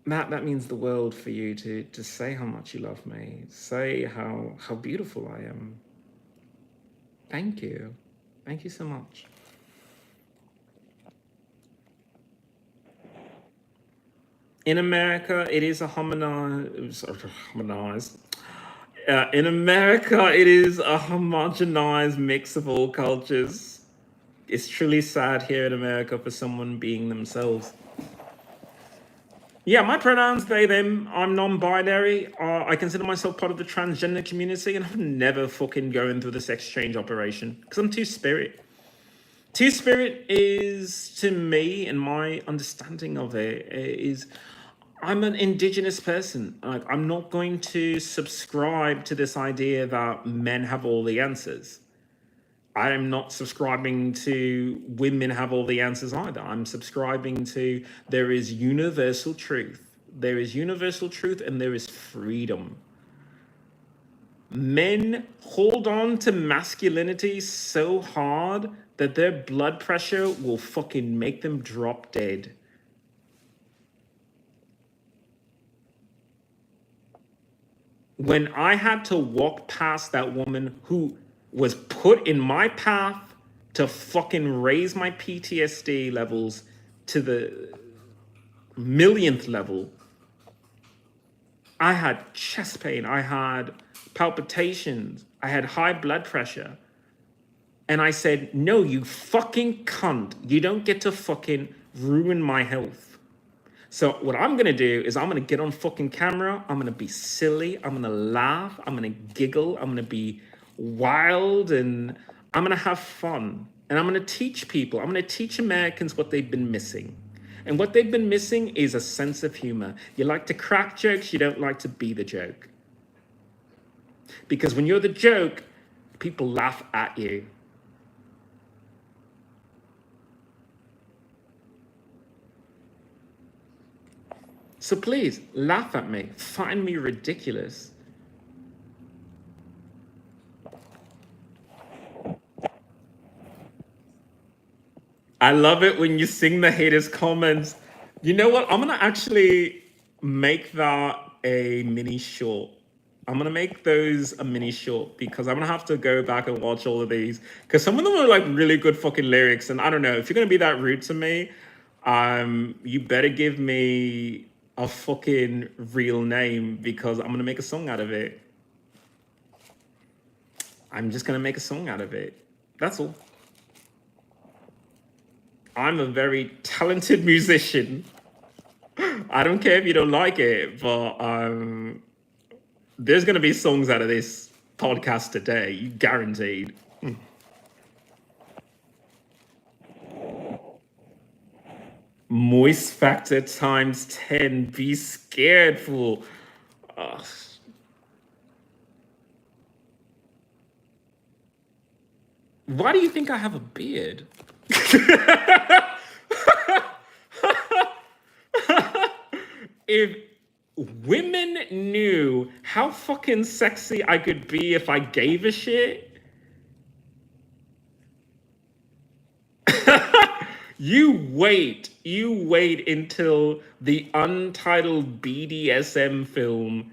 that means the world for you to say how much you love me, say how beautiful I am. Thank you. Thank you so much. In America, it is a harmonized. In America, it is a homogenized mix of all cultures. It's truly sad here in America for someone being themselves. Yeah, my pronouns, they, them. I'm non-binary. I consider myself part of the transgender community, and I'm never fucking going through this exchange operation because I'm two-spirit. Two-spirit is, to me, and my understanding of it, is I'm an indigenous person. Like, I'm not going to subscribe to this idea that men have all the answers. I'm not subscribing to women have all the answers either. I'm subscribing to there is universal truth. There is universal truth and there is freedom. Men hold on to masculinity so hard that their blood pressure will fucking make them drop dead. When I had to walk past that woman who was put in my path to fucking raise my PTSD levels to the millionth level, I had chest pain, I had palpitations, I had high blood pressure. And I said, no, you fucking cunt. You don't get to fucking ruin my health. So what I'm going to do is I'm going to get on fucking camera. I'm going to be silly. I'm going to laugh. I'm going to giggle. I'm going to be wild, and I'm going to have fun. And I'm going to teach people. I'm going to teach Americans what they've been missing. And what they've been missing is a sense of humor. You like to crack jokes. You don't like to be the joke. Because when you're the joke, people laugh at you. So please, laugh at me. Find me ridiculous. I love it when you sing the haters' comments. You know what? I'm going to actually make that a mini short. I'm going to make those a mini short because I'm going to have to go back and watch all of these. Because some of them are like really good fucking lyrics. And I don't know, if you're going to be that rude to me, you better give me a fucking real name because I'm going to make a song out of it. I'm just going to make a song out of it. That's all. I'm a very talented musician. I don't care if you don't like it, but there's going to be songs out of this podcast today. You guaranteed. Moist factor times 10. Be scared, fool. Ugh. Why do you think I have a beard? If women knew how fucking sexy I could be if I gave a shit, you wait until the untitled BDSM film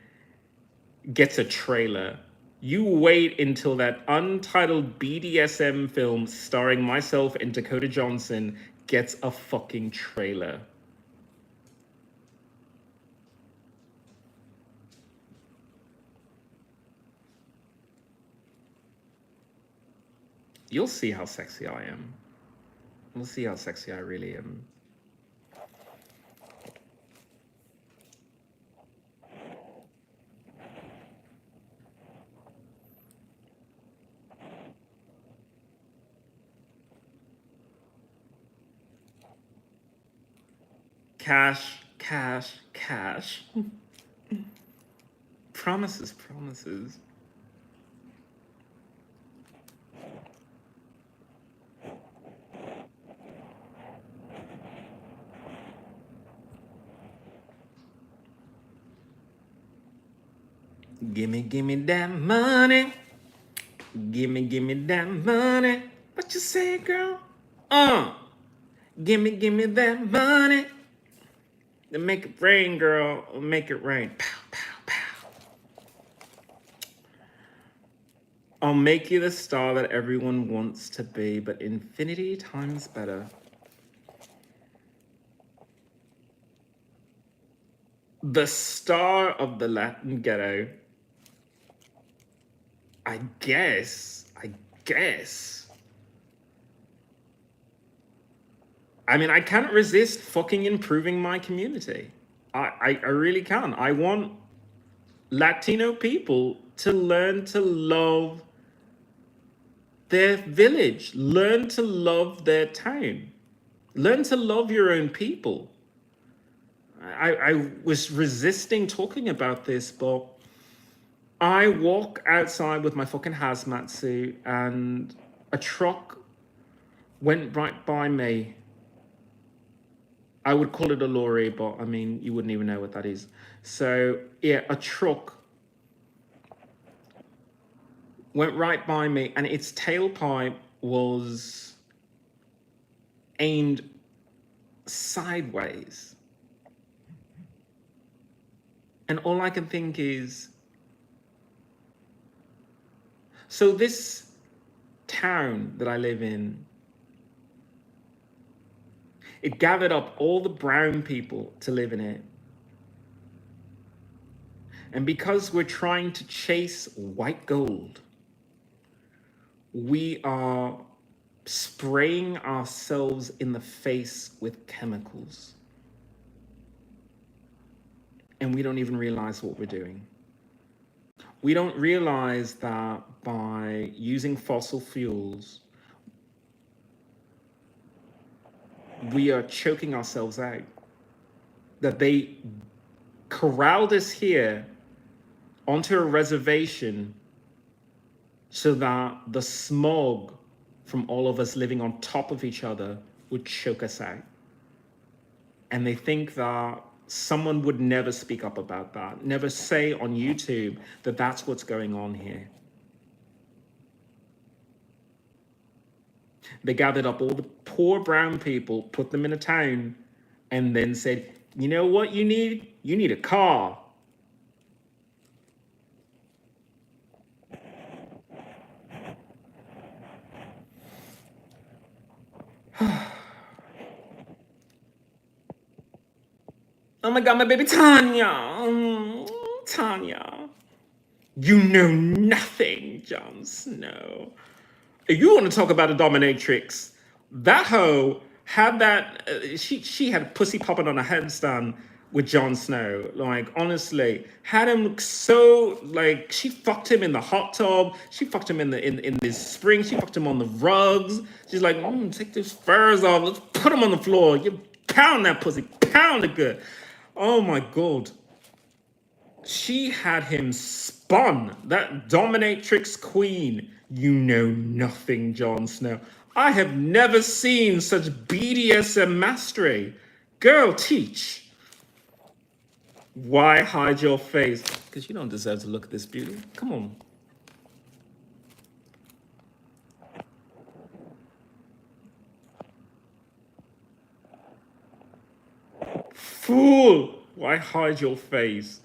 gets a trailer. You wait until that untitled BDSM film starring myself and Dakota Johnson gets a fucking trailer. You'll see how sexy I am. We'll see how sexy I really am. Cash, cash, cash. Promises, promises. Gimme that money. Gimme that money. What you say, girl? Gimme that money. Make it rain, girl. Make it rain. Pow, pow, pow. I'll make you the star that everyone wants to be, but infinity times better. The star of the Latin ghetto. I guess. I mean, I can't resist fucking improving my community. I really can't. I want Latino people to learn to love their village, learn to love their town, learn to love your own people. I was resisting talking about this, but I walk outside with my fucking hazmat suit and a truck went right by me. I would call it a lorry, but I mean, you wouldn't even know what that is. So yeah, a truck went right by me and its tailpipe was aimed sideways. And all I can think is, so this town that I live in, it gathered up all the brown people to live in it. And because we're trying to chase white gold, we are spraying ourselves in the face with chemicals. And we don't even realize what we're doing. We don't realize that by using fossil fuels, we are choking ourselves out. That they corralled us here onto a reservation so that the smog from all of us living on top of each other would choke us out. And they think that someone would never speak up about that, never say on YouTube that that's what's going on here. They gathered up all the poor brown people, put them in a town, and then said, you know what you need? You need a car. Oh my God, my baby Tanya. Tanya. You know nothing, Jon Snow. If you want to talk about a dominatrix, that hoe had that, she had pussy popping on a handstand with Jon Snow. Like, honestly, had him look so, like, she fucked him in the hot tub. She fucked him in this spring. She fucked him on the rugs. She's like, take those furs off. Let's put him on the floor. You pound that pussy. Pound it good. Oh my God. She had him spun. That dominatrix queen. You know nothing, Jon Snow. I have never seen such BDSM mastery. Girl, teach. Why hide your face? Because you don't deserve to look at this beauty. Come on. Fool! Why hide your face?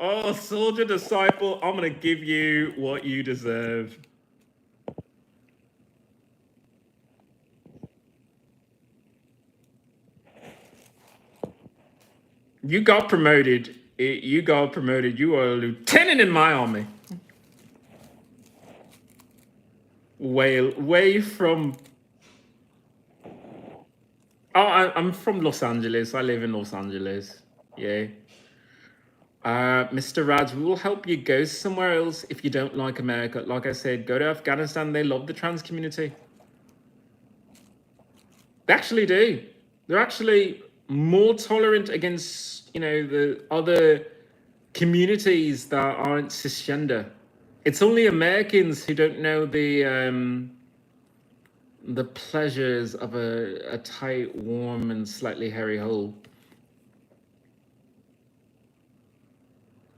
Oh, soldier disciple, I'm gonna give you what you deserve. You got promoted. You got promoted. You are a lieutenant in my army. Way from. Oh, I'm from Los Angeles. I live in Los Angeles. Yeah. Mr. Raj, we will help you go somewhere else if you don't like America. Like I said, go to Afghanistan. They love the trans community. They actually do. They're actually more tolerant against, the other communities that aren't cisgender. It's only Americans who don't know the pleasures of a tight, warm, and slightly hairy hole.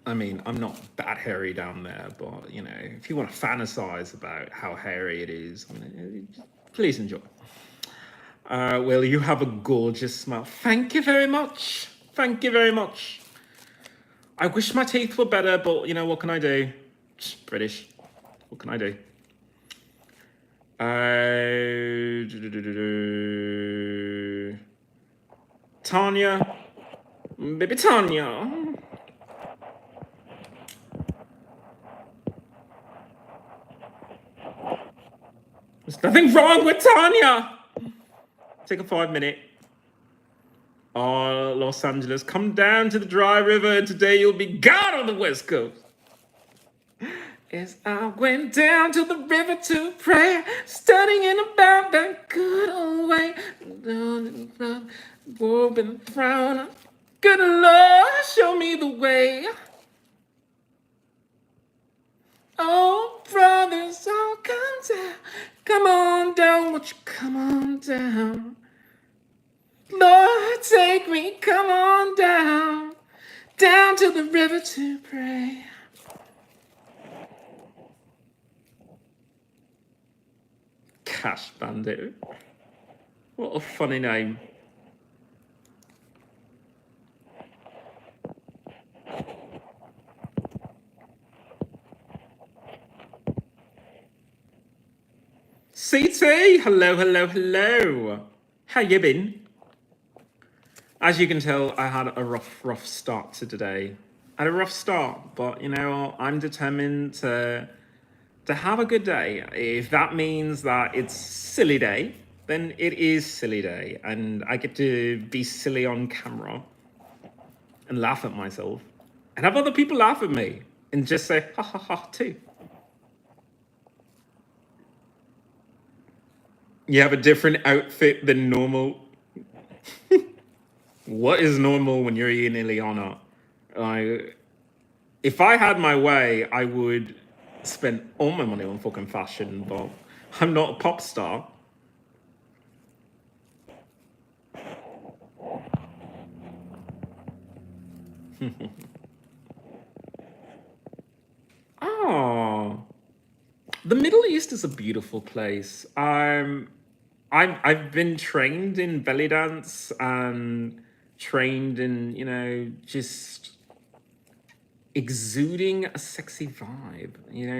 I mean, I'm not that hairy down there, but, if you want to fantasize about how hairy it is, please enjoy. Well, you have a gorgeous smile. Thank you very much. Thank you very much. I wish my teeth were better, but, what can I do? British. What can I do? Tanya. Baby Tanya. There's nothing wrong with Tanya. Take a 5-minute. Oh, Los Angeles, come down to the dry river, and today you'll be gone on the West Coast. As I went down to the river to pray, studying about that good old way. Woven frown, good Lord, show me the way. Oh, brothers, all come down. Come on down, won't you come on down? Lord, take me, come on down. Down to the river to pray. Cash Bandit. What a funny name. CT, hello, hello, hello. How you been? As you can tell, I had a rough start to today. I had a rough start, but I'm determined to have a good day. If that means that it's silly day, then it is silly day, and I get to be silly on camera and laugh at myself and have other people laugh at me and just say ha ha ha too. You have a different outfit than normal. What is normal when you're in XIlyana? If I had my way, I would spend all my money on fucking fashion, but I'm not a pop star. Oh, the Middle East is a beautiful place. I've been trained in belly dance and trained in, just exuding a sexy vibe,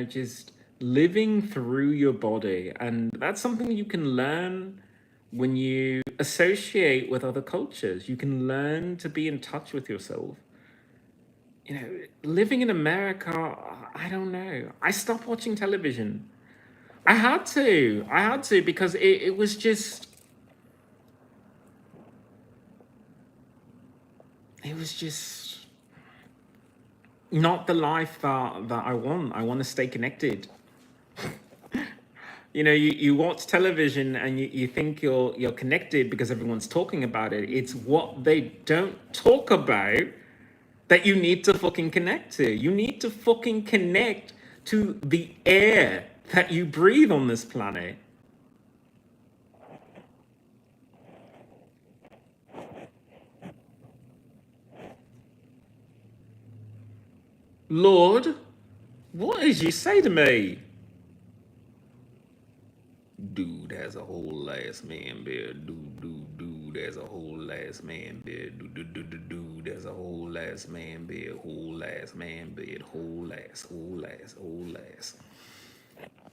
just living through your body. And that's something you can learn when you associate with other cultures. You can learn to be in touch with yourself. you know, living in America, I don't know. I stopped watching television. I had to. I had to because it was just, it was just not the life that I want. I want to stay connected. You know, you watch television and you think you're connected because everyone's talking about it. It's what they don't talk about that you need to fucking connect to. You need to fucking connect to the air that you breathe on this planet. Lord, what did you say to me? Dude has a whole ass man beard. Dude has a whole ass man beard. Dude has a whole ass man beard. Whole ass man beard. Whole ass.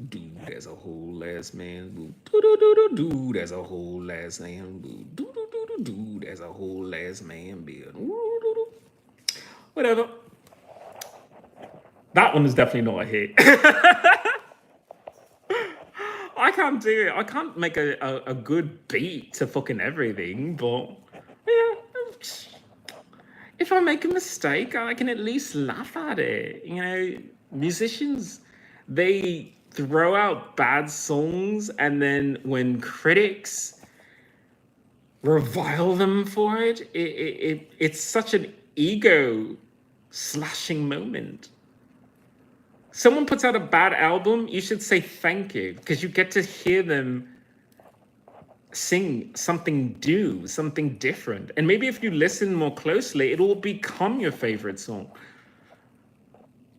Dude has a whole ass man boob. Dude has a whole ass man boob. Dude has a whole ass man beard. Whatever. That one is definitely not a hit. I can't do it. I can't make a good beat to fucking everything, but yeah, if I make a mistake, I can at least laugh at it. You know, musicians, they throw out bad songs, and then when critics revile them for it, it's such an ego slashing moment. Someone puts out a bad album, you should say thank you, because you get to hear them sing something new, something different. And maybe if you listen more closely, it will become your favorite song.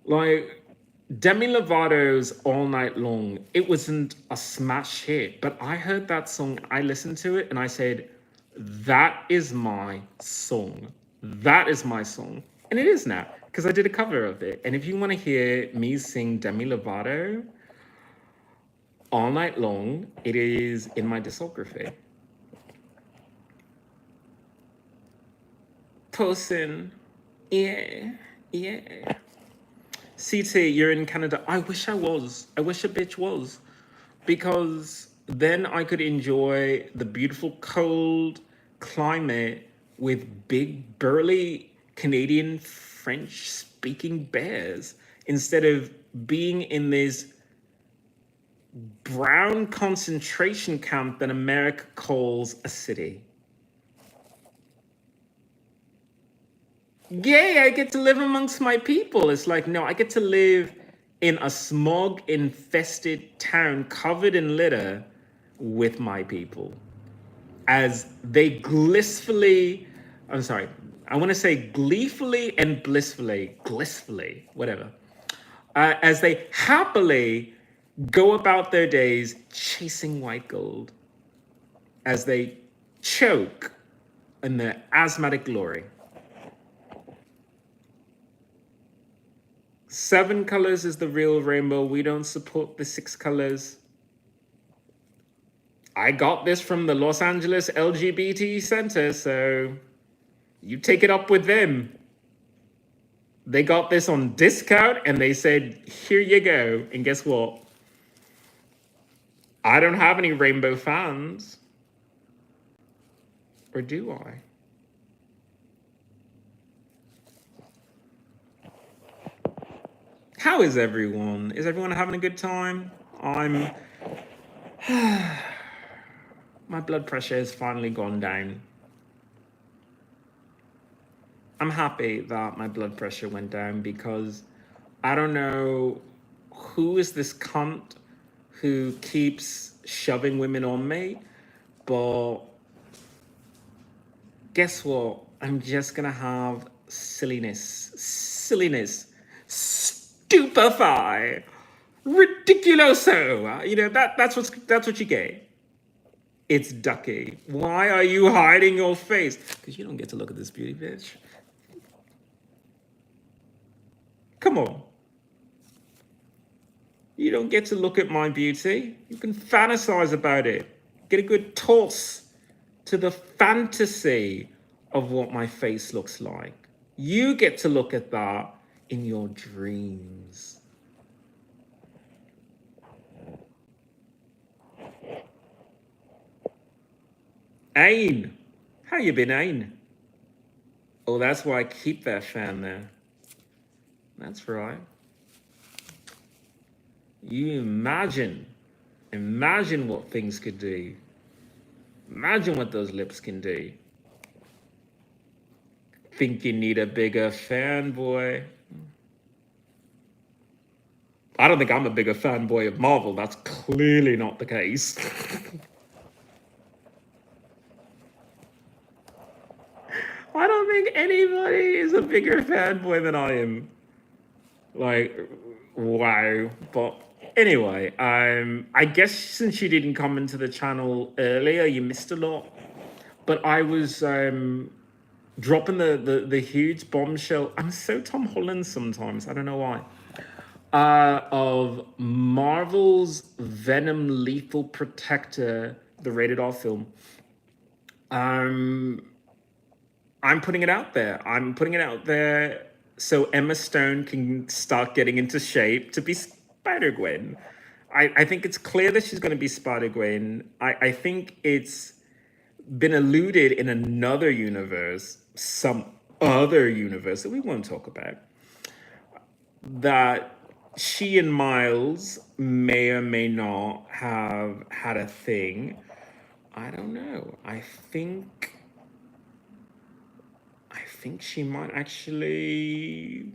Like Demi Lovato's All Night Long, it wasn't a smash hit, but I heard that song, I listened to it, and I said, that is my song. That is my song. And it is now, because I did a cover of it. And if you want to hear me sing Demi Lovato All Night Long, it is in my discography. Tosin, yeah. CT, you're in Canada. I wish I was. I wish a bitch was. Because then I could enjoy the beautiful cold climate with big burly Canadian French speaking bears instead of being in this brown concentration camp that America calls a city. Yay, I get to live amongst my people. It's like, no, I get to live in a smog infested town covered in litter with my people as they blissfully, I'm sorry, I want to say gleefully and blissfully, whatever, as they happily go about their days chasing white gold, as they choke in their asthmatic glory. 7 colors is the real rainbow. We don't support the 6 colors. I got this from the Los Angeles LGBT Center, so you take it up with them. They got this on discount and they said, here you go. And guess what? I don't have any rainbow fans. Or do I? How is everyone? Is everyone having a good time? My blood pressure has finally gone down. I'm happy that my blood pressure went down because I don't know who is this cunt who keeps shoving women on me, but guess what? I'm just gonna have silliness, stupefy, ridiculoso. You know, that's what you get. It's Ducky. Why are you hiding your face? Because you don't get to look at this beauty, bitch. Come on. You don't get to look at my beauty. You can fantasize about it. Get a good toss to the fantasy of what my face looks like. You get to look at that in your dreams. Ain, how you been, Ain? Oh, that's why I keep that fan there. That's right. You imagine what things could do. Imagine what those lips can do. Think you need a bigger fanboy? I don't think I'm a bigger fanboy of Marvel. That's clearly not the case. I don't think anybody is a bigger fanboy than I am. Like, wow. But anyway, I guess since you didn't come into the channel earlier, you missed a lot. But I was dropping the huge bombshell. I'm so Tom Holland sometimes. I don't know why. Of Marvel's Venom Lethal Protector, the rated R film. I'm putting it out there. I'm putting it out there so Emma Stone can start getting into shape to be Spider-Gwen. I think it's clear that she's going to be Spider-Gwen. I think it's been alluded in another universe, some other universe that we won't talk about, that she and Miles may or may not have had a thing. I don't know. I think she might actually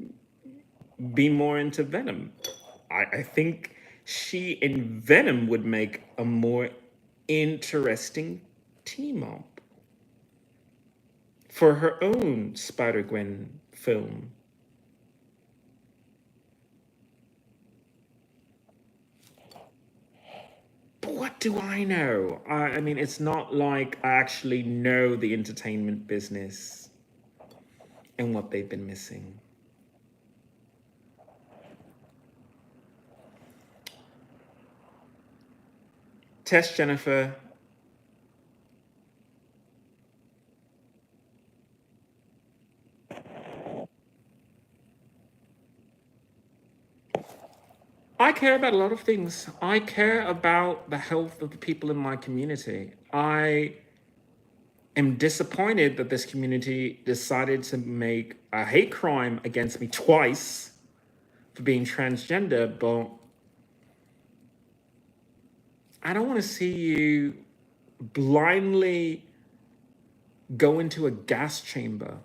be more into Venom. I think she and Venom would make a more interesting team up for her own Spider-Gwen film. But what do I know? I mean, it's not like I actually know the entertainment business and what they've been missing. Tess Jennifer. I care about a lot of things. I care about the health of the people in my community. I am disappointed that this community decided to make a hate crime against me twice for being transgender, but I don't want to see you blindly go into a gas chamber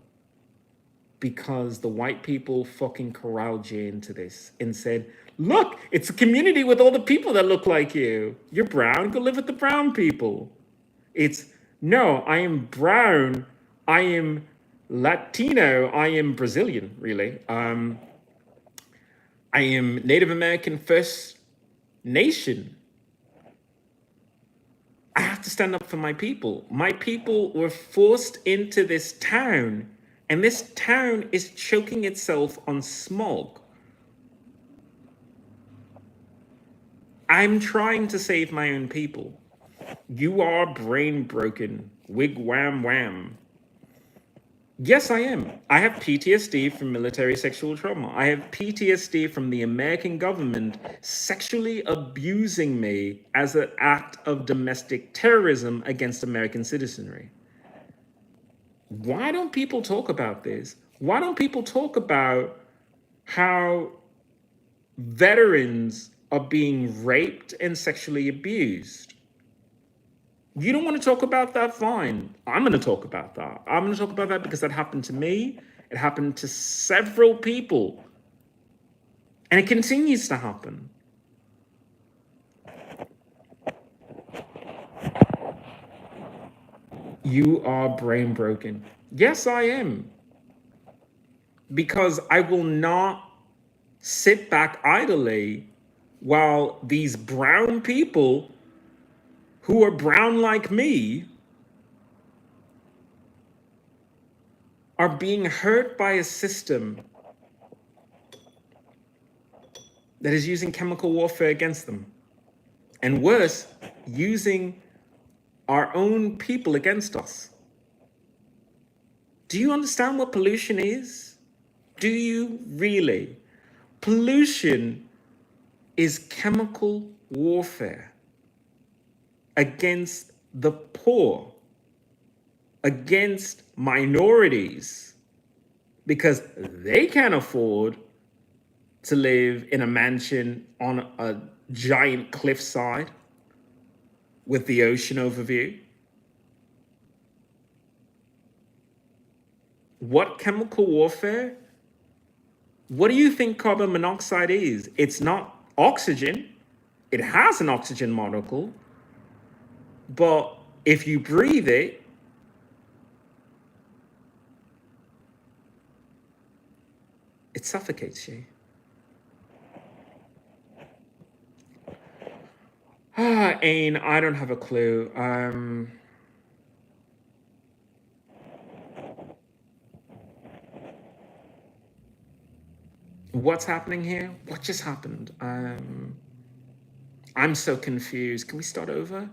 because the white people fucking corralled you into this and said, look, it's a community with all the people that look like you. You're brown, go live with the brown people. It's, no, I am brown, I am Latino, I am Brazilian, really. I am Native American First Nation. I have to stand up for my people. My people were forced into this town, and this town is choking itself on smog. I'm trying to save my own people. You are brain broken. Wig wham wham. Yes, I am. I have PTSD from military sexual trauma. I have PTSD from the American government sexually abusing me as an act of domestic terrorism against American citizenry. Why don't people talk about this? Why don't people talk about how veterans are being raped and sexually abused? You don't want to talk about that? Fine. I'm going to talk about that. I'm going to talk about that because that happened to me. It happened to several people. And it continues to happen. You are brain broken. Yes, I am. Because I will not sit back idly while these brown people who are brown like me are being hurt by a system that is using chemical warfare against them. And worse, using our own people against us Do you understand what pollution is? Do you really? Pollution is chemical warfare against the poor, against minorities, because they can't afford to live in a mansion on a giant cliffside with the ocean overview. What chemical warfare? What do you think carbon monoxide is? It's not oxygen. It has an oxygen molecule, but if you breathe it, it suffocates you. Ain, I don't have a clue. What's happening here? What just happened? I'm so confused. Can we start over?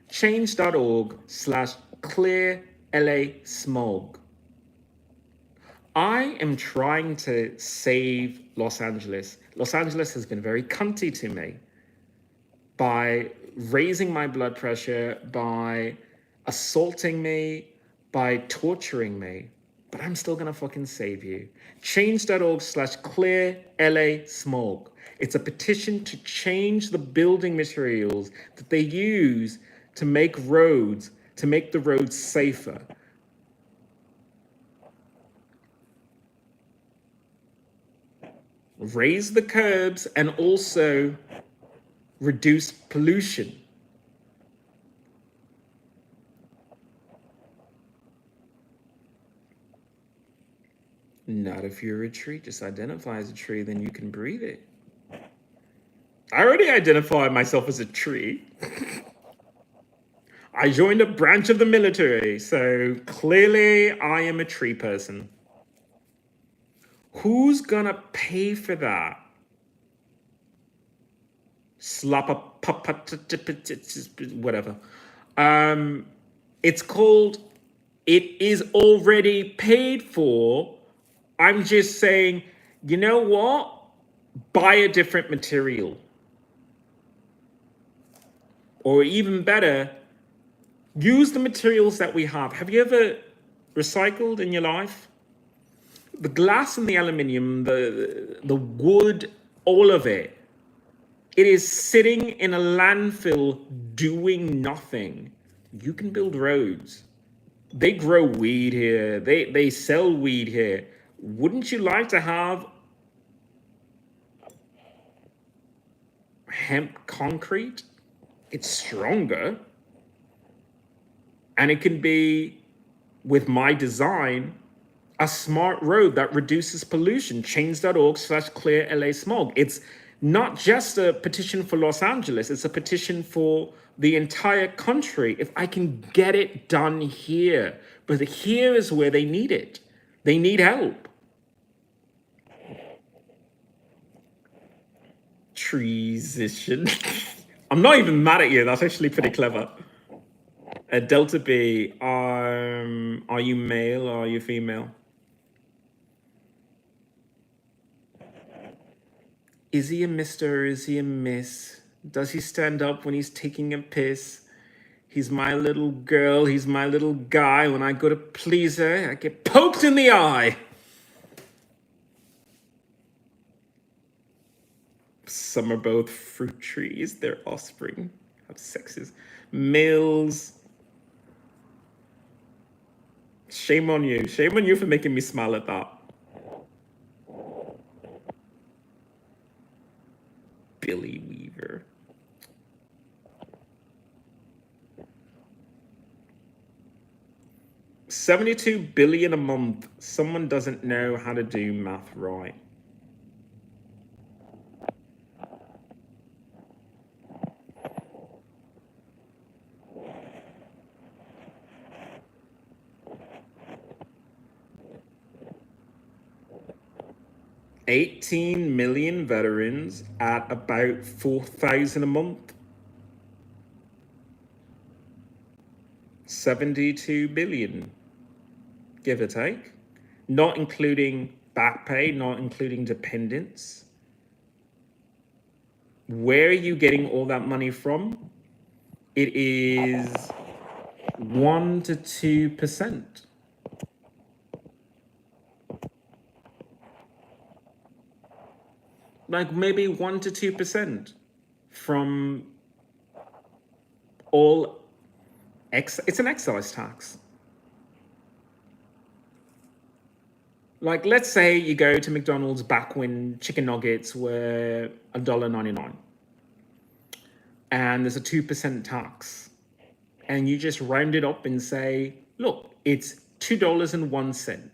Change.org/clear LA smog. I am trying to save Los Angeles. Los Angeles has been very cunty to me by raising my blood pressure, by assaulting me, by torturing me. But I'm still gonna fucking save you. Change.org/clear LA smog. It's a petition to change the building materials that they use to make roads, to make the roads safer. Raise the curbs and also reduce pollution. Not if you're a tree. Just identify as a tree, then you can breathe it. I already identified myself as a tree. I joined a branch of the military, so clearly I am a tree person. Who's gonna pay for that? Whatever. It's called, it is already paid for. I'm just saying, you know what? Buy a different material. Or even better, use the materials that we have. Have you ever recycled in your life? The glass and the aluminium, the wood, all of it, it is sitting in a landfill doing nothing. You can build roads. They grow weed here. They sell weed here. Wouldn't you like to have hemp concrete? It's stronger. And it can be, with my design, a smart road that reduces pollution. Change.org/clear LA smog. It's not just a petition for Los Angeles, it's a petition for the entire country. If I can get it done here, but here is where they need it. They need help. Treesition. I'm not even mad at you. That's actually pretty clever. Delta B, are you male or are you female? Is he a mister or is he a miss? Does he stand up when he's taking a piss? He's my little girl, he's my little guy. When I go to please her, I get poked in the eye. Some are both fruit trees, their offspring have sexes. Males. Shame on you. Shame on you for making me smile at that. Billy Weaver. $72 billion a month. Someone doesn't know how to do math right. $18 million veterans at about $4,000 a month. 72 billion, give or take, not including back pay, not including dependents. Where are you getting all that money from? It is 1 to 2%. Like maybe 1 to 2% from all it's an excise tax. Like, let's say you go to McDonald's back when chicken nuggets were $1.99 and there's a 2% tax, and you just round it up and say, look, it's $2.01.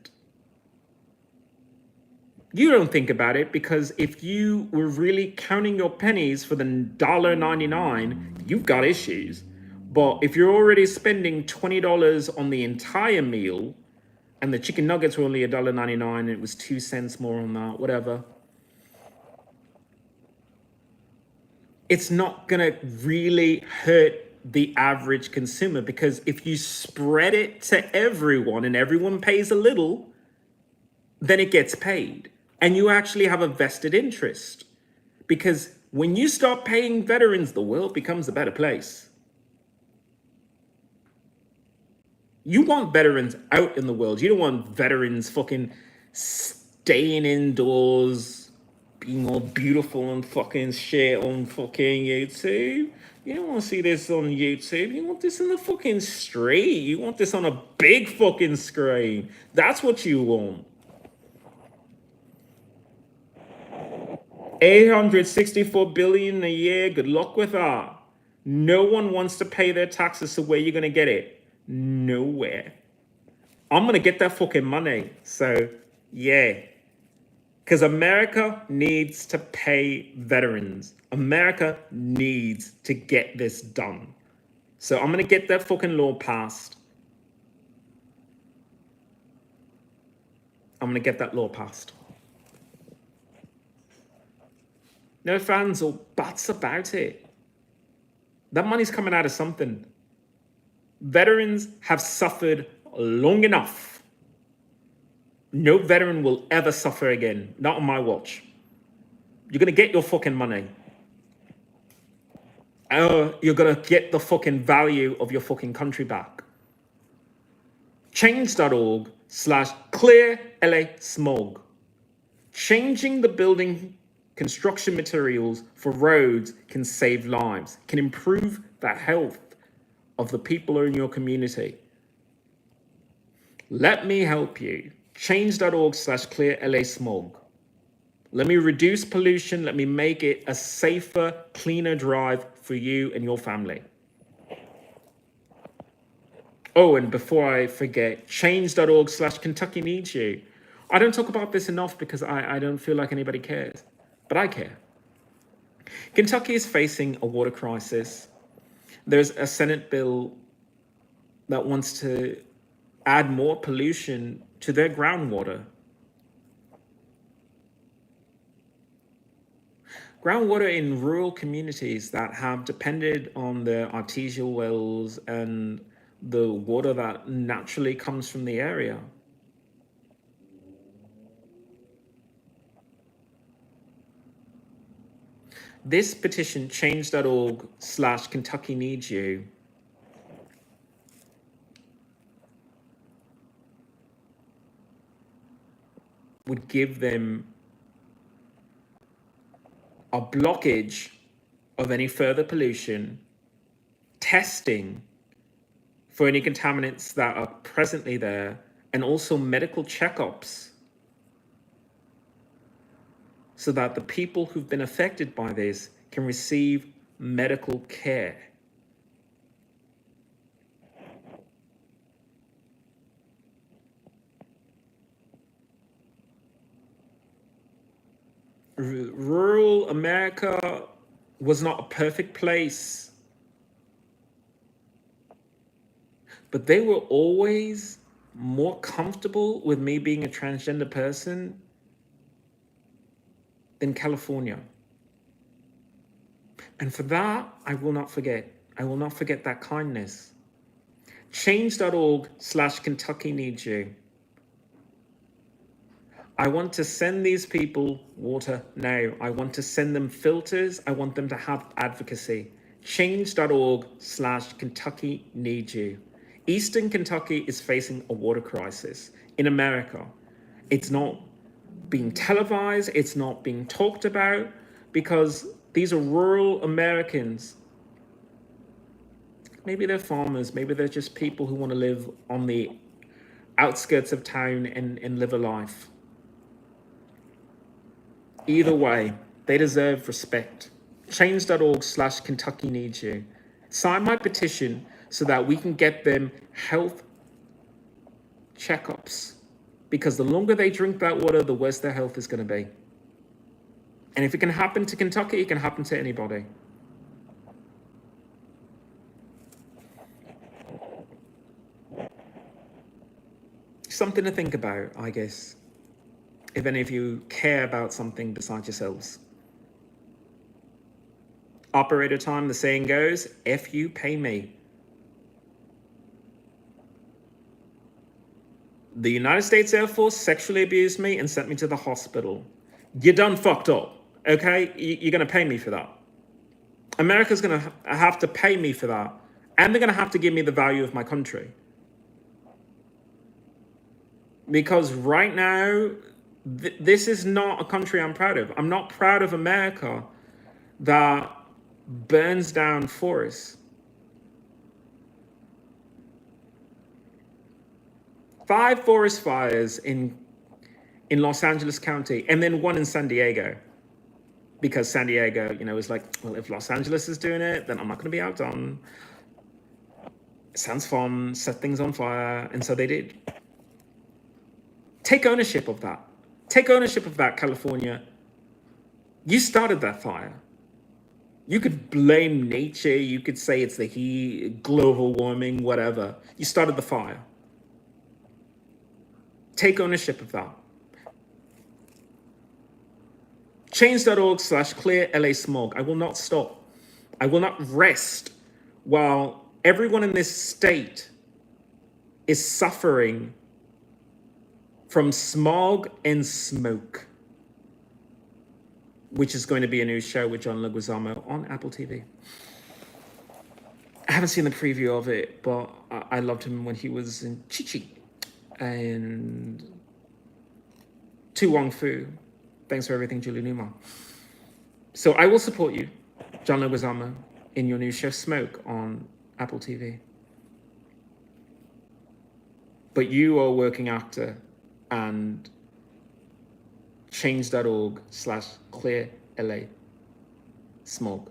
You don't think about it, because if you were really counting your pennies for the $1.99, you've got issues. But if you're already spending $20 on the entire meal, and the chicken nuggets were only $1.99, and it was 2 cents more on that, whatever, it's not gonna really hurt the average consumer, because if you spread it to everyone and everyone pays a little, then it gets paid. And you actually have a vested interest, because when you start paying veterans, the world becomes a better place. You want veterans out in the world. You don't want veterans fucking staying indoors, being all beautiful and fucking shit on fucking YouTube. You don't want to see this on YouTube. You want this in the fucking street. You want this on a big fucking screen. That's what you want. 864 billion a year. Good luck with that. No one wants to pay their taxes, so where are you going to get it? Nowhere. I'm going to get that fucking money. So, yeah. Because America needs to pay veterans. America needs to get this done. So I'm going to get that fucking law passed. I'm going to get that law passed. No fans or buts about it. That money's coming out of something. Veterans have suffered long enough. No veteran will ever suffer again. Not on my watch. You're going to get your fucking money. You're going to get the fucking value of your fucking country back. Change.org/clear LA smog. Changing the building construction materials for roads can save lives, can improve the health of the people in your community. Let me help you. Change.org/clear LA smog. Let me reduce pollution. Let me make it a safer, cleaner drive for you and your family. Oh, and before I forget, change.org/Kentucky needs you. I don't talk about this enough because I don't feel like anybody cares, but I care. Kentucky is facing a water crisis. There's a Senate bill that wants to add more pollution to their groundwater. Groundwater in rural communities that have depended on the artesian wells and the water that naturally comes from the area. This petition, change.org/Kentucky needs you, would give them a blockage of any further pollution, testing for any contaminants that are presently there, and also medical checkups, so that the people who've been affected by this can receive medical care. Rural America was not a perfect place, but they were always more comfortable with me being a transgender person than California. And for that, I will not forget. I will not forget that kindness. Change.org/Kentucky needs you. I want to send these people water now. I want to send them filters. I want them to have advocacy. Change.org/Kentucky needs you. Eastern Kentucky is facing a water crisis in America. It's not being televised. It's not being talked about because these are rural Americans. Maybe they're farmers. Maybe they're just people who want to live on the outskirts of town and live a life. Either way, they deserve respect. Change.org/Kentucky needs you. Sign my petition so that we can get them health checkups. Because the longer they drink that water, the worse their health is going to be. And if it can happen to Kentucky, it can happen to anybody. Something to think about, I guess, if any of you care about something besides yourselves. Operator time, the saying goes, F you, pay me. The United States Air Force sexually abused me and sent me to the hospital. You done fucked up, okay? You're gonna pay me for that. America's gonna have to pay me for that. And they're gonna have to give me the value of my country. Because right now, this is not a country I'm proud of. I'm not proud of America that burns down forests. 5 forest fires in Los Angeles County, and then 1 in San Diego. Because San Diego, is like, well, if Los Angeles is doing it, then I'm not going to be outdone. It sounds fun, set things on fire, and so they did. Take ownership of that. Take ownership of that, California. You started that fire. You could blame nature. You could say it's the heat, global warming, whatever. You started the fire. Take ownership of that. Change.org/clear LA smog. I will not stop. I will not rest while everyone in this state is suffering from smog and smoke, which is going to be a new show with John Leguizamo on Apple TV. I haven't seen the preview of it, but I loved him when he was in Chi-Chi and Tu Wong Fu. Thanks for everything, Julie Newmar. So I will support you, John Leguizamo, in your new show Smoke on Apple TV. But you are a working actor, and change.org/clear LA smog.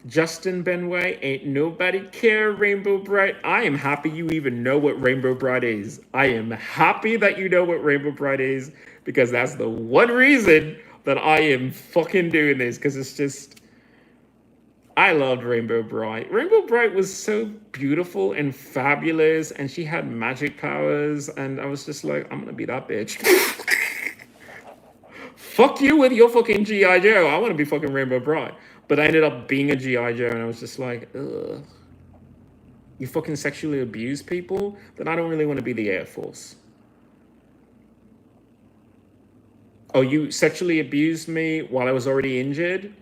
Justin Benway, ain't nobody care, Rainbow Bright. I am happy you even know what Rainbow Bright is. I am happy that you know what Rainbow Bright is, because that's the one reason that I am fucking doing this, because it's just, I loved Rainbow Bright. Rainbow Bright was so beautiful and fabulous, and she had magic powers, and I was just like, I'm gonna be that bitch. Fuck you with your fucking G.I. Joe. I want to be fucking Rainbow Bright. But I ended up being a G.I. Joe, and I was just like, ugh. You fucking sexually abuse people? Then I don't really want to be the Air Force. Oh, you sexually abused me while I was already injured?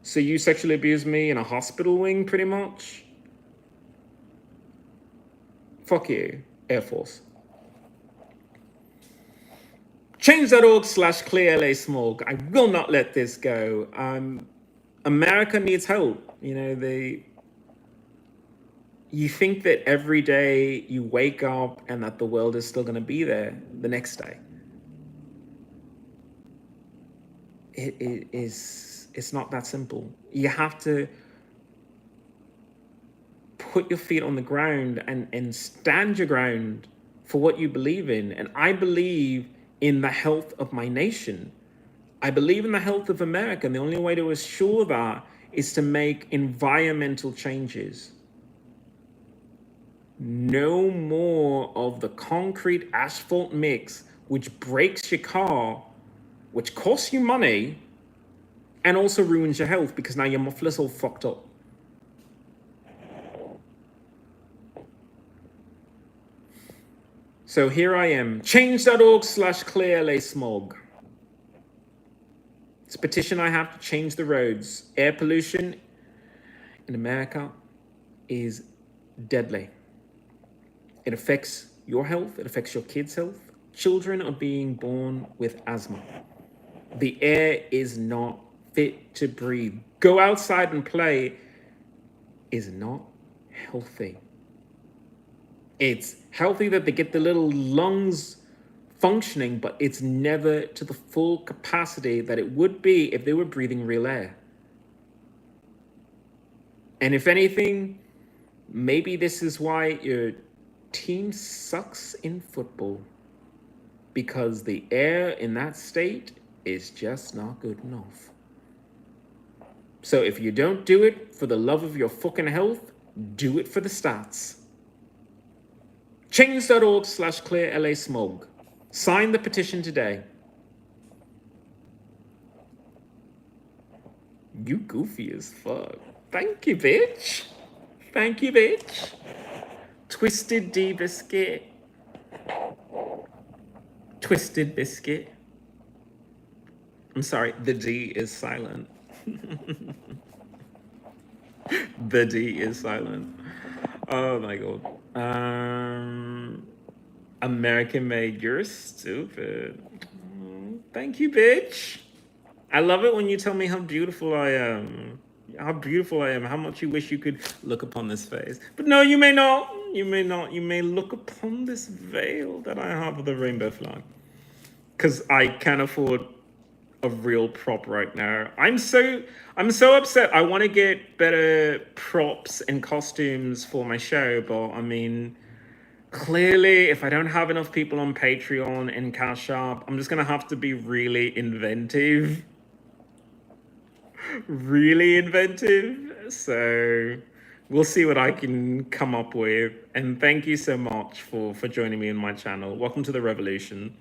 So you sexually abused me in a hospital wing, pretty much? Fuck you, Air Force. Change.org/clear LA smog. I will not let this go. America needs help. You think that every day you wake up and that the world is still going to be there the next day. It's not that simple. You have to put your feet on the ground and stand your ground for what you believe in. And I believe in the health of my nation. I believe in the health of America. And the only way to assure that is to make environmental changes. No more of the concrete asphalt mix, which breaks your car, which costs you money, and also ruins your health because now your muffler's all fucked up. So here I am, change.org/clearlasmog. It's a petition I have to change the roads. Air pollution in America is deadly. It affects your health, it affects your kids' health. Children are being born with asthma. The air is not fit to breathe. Go outside and play is not healthy. It's healthy that they get the little lungs functioning, but it's never to the full capacity that it would be if they were breathing real air. And if anything, maybe this is why your team sucks in football, because the air in that state is just not good enough. So if you don't do it for the love of your fucking health, do it for the stats. Change.org/clearlasmog. Sign the petition today. You goofy as fuck. Thank you, bitch. Thank you, bitch. Twisted D biscuit. Twisted biscuit. I'm sorry, the D is silent. The D is silent. Oh my god. American made, you're stupid. Thank you, bitch. I love it when you tell me how beautiful I am. How beautiful I am. How much you wish you could look upon this face. But no, you may not. You may not. You may look upon this veil that I have with the rainbow flag. Because I can't afford a real prop right now. I'm so upset. I want to get better props and costumes for my show, but I mean, clearly, if I don't have enough people on Patreon and Cash App, I'm just gonna have to be really inventive. Really inventive. So we'll see what I can come up with. And thank you so much for joining me on my channel. Welcome to the revolution.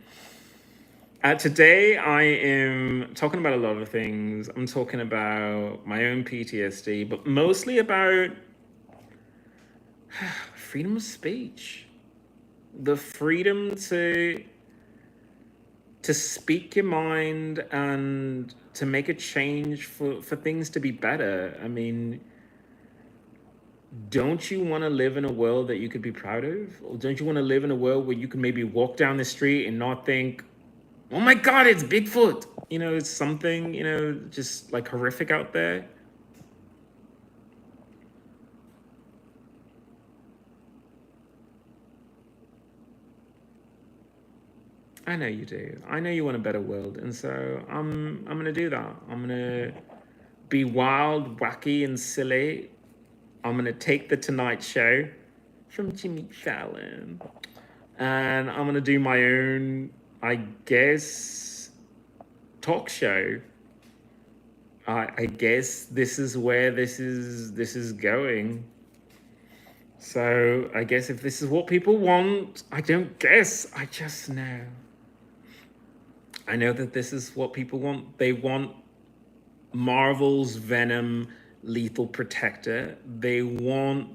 Today, I am talking about a lot of things. I'm talking about my own PTSD, but mostly about freedom of speech. The freedom to speak your mind and to make a change for things to be better. I mean, don't you want to live in a world that you could be proud of? Or don't you want to live in a world where you can maybe walk down the street and not think, oh my God, it's Bigfoot. You know, it's something, you know, just like horrific out there. I know you do. I know you want a better world. And so I'm going to do that. I'm going to be wild, wacky, and silly. I'm going to take the Tonight Show from Jimmy Fallon. And I'm going to do my own, I guess, talk show. I guess this is where this is going. So I guess if this is what people want, I don't guess, I just know. I know that this is what people want. They want Marvel's Venom Lethal Protector. They want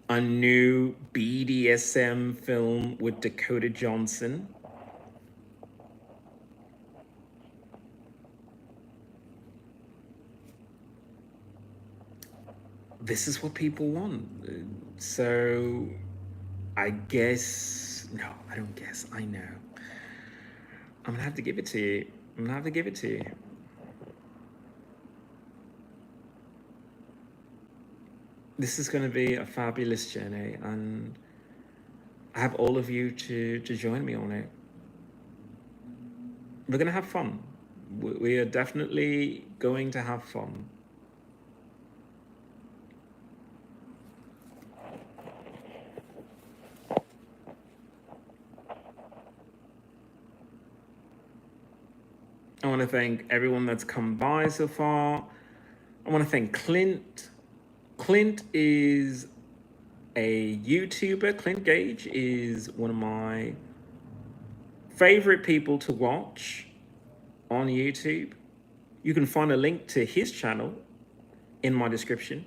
a new BDSM film with Dakota Johnson. This is what people want. So I guess, no, I don't guess, I know. I'm gonna have to give it to you. I'm gonna have to give it to you. This is gonna be a fabulous journey, and I have all of you to join me on it. We're gonna have fun. We are definitely going to have fun. I want to thank everyone that's come by so far. I want to thank Clint. Clint is a YouTuber. Clint Gage is one of my favorite people to watch on YouTube. You can find a link to his channel in my description.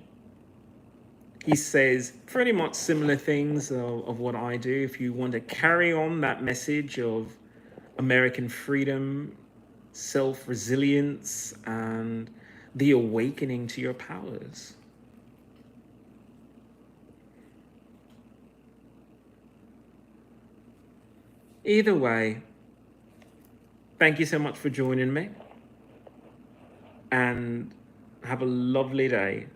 he says pretty much similar things of what I do. If you want to carry on that message of American freedom, self-resilience, and the awakening to your powers. Either way, thank you so much for joining me, and have a lovely day.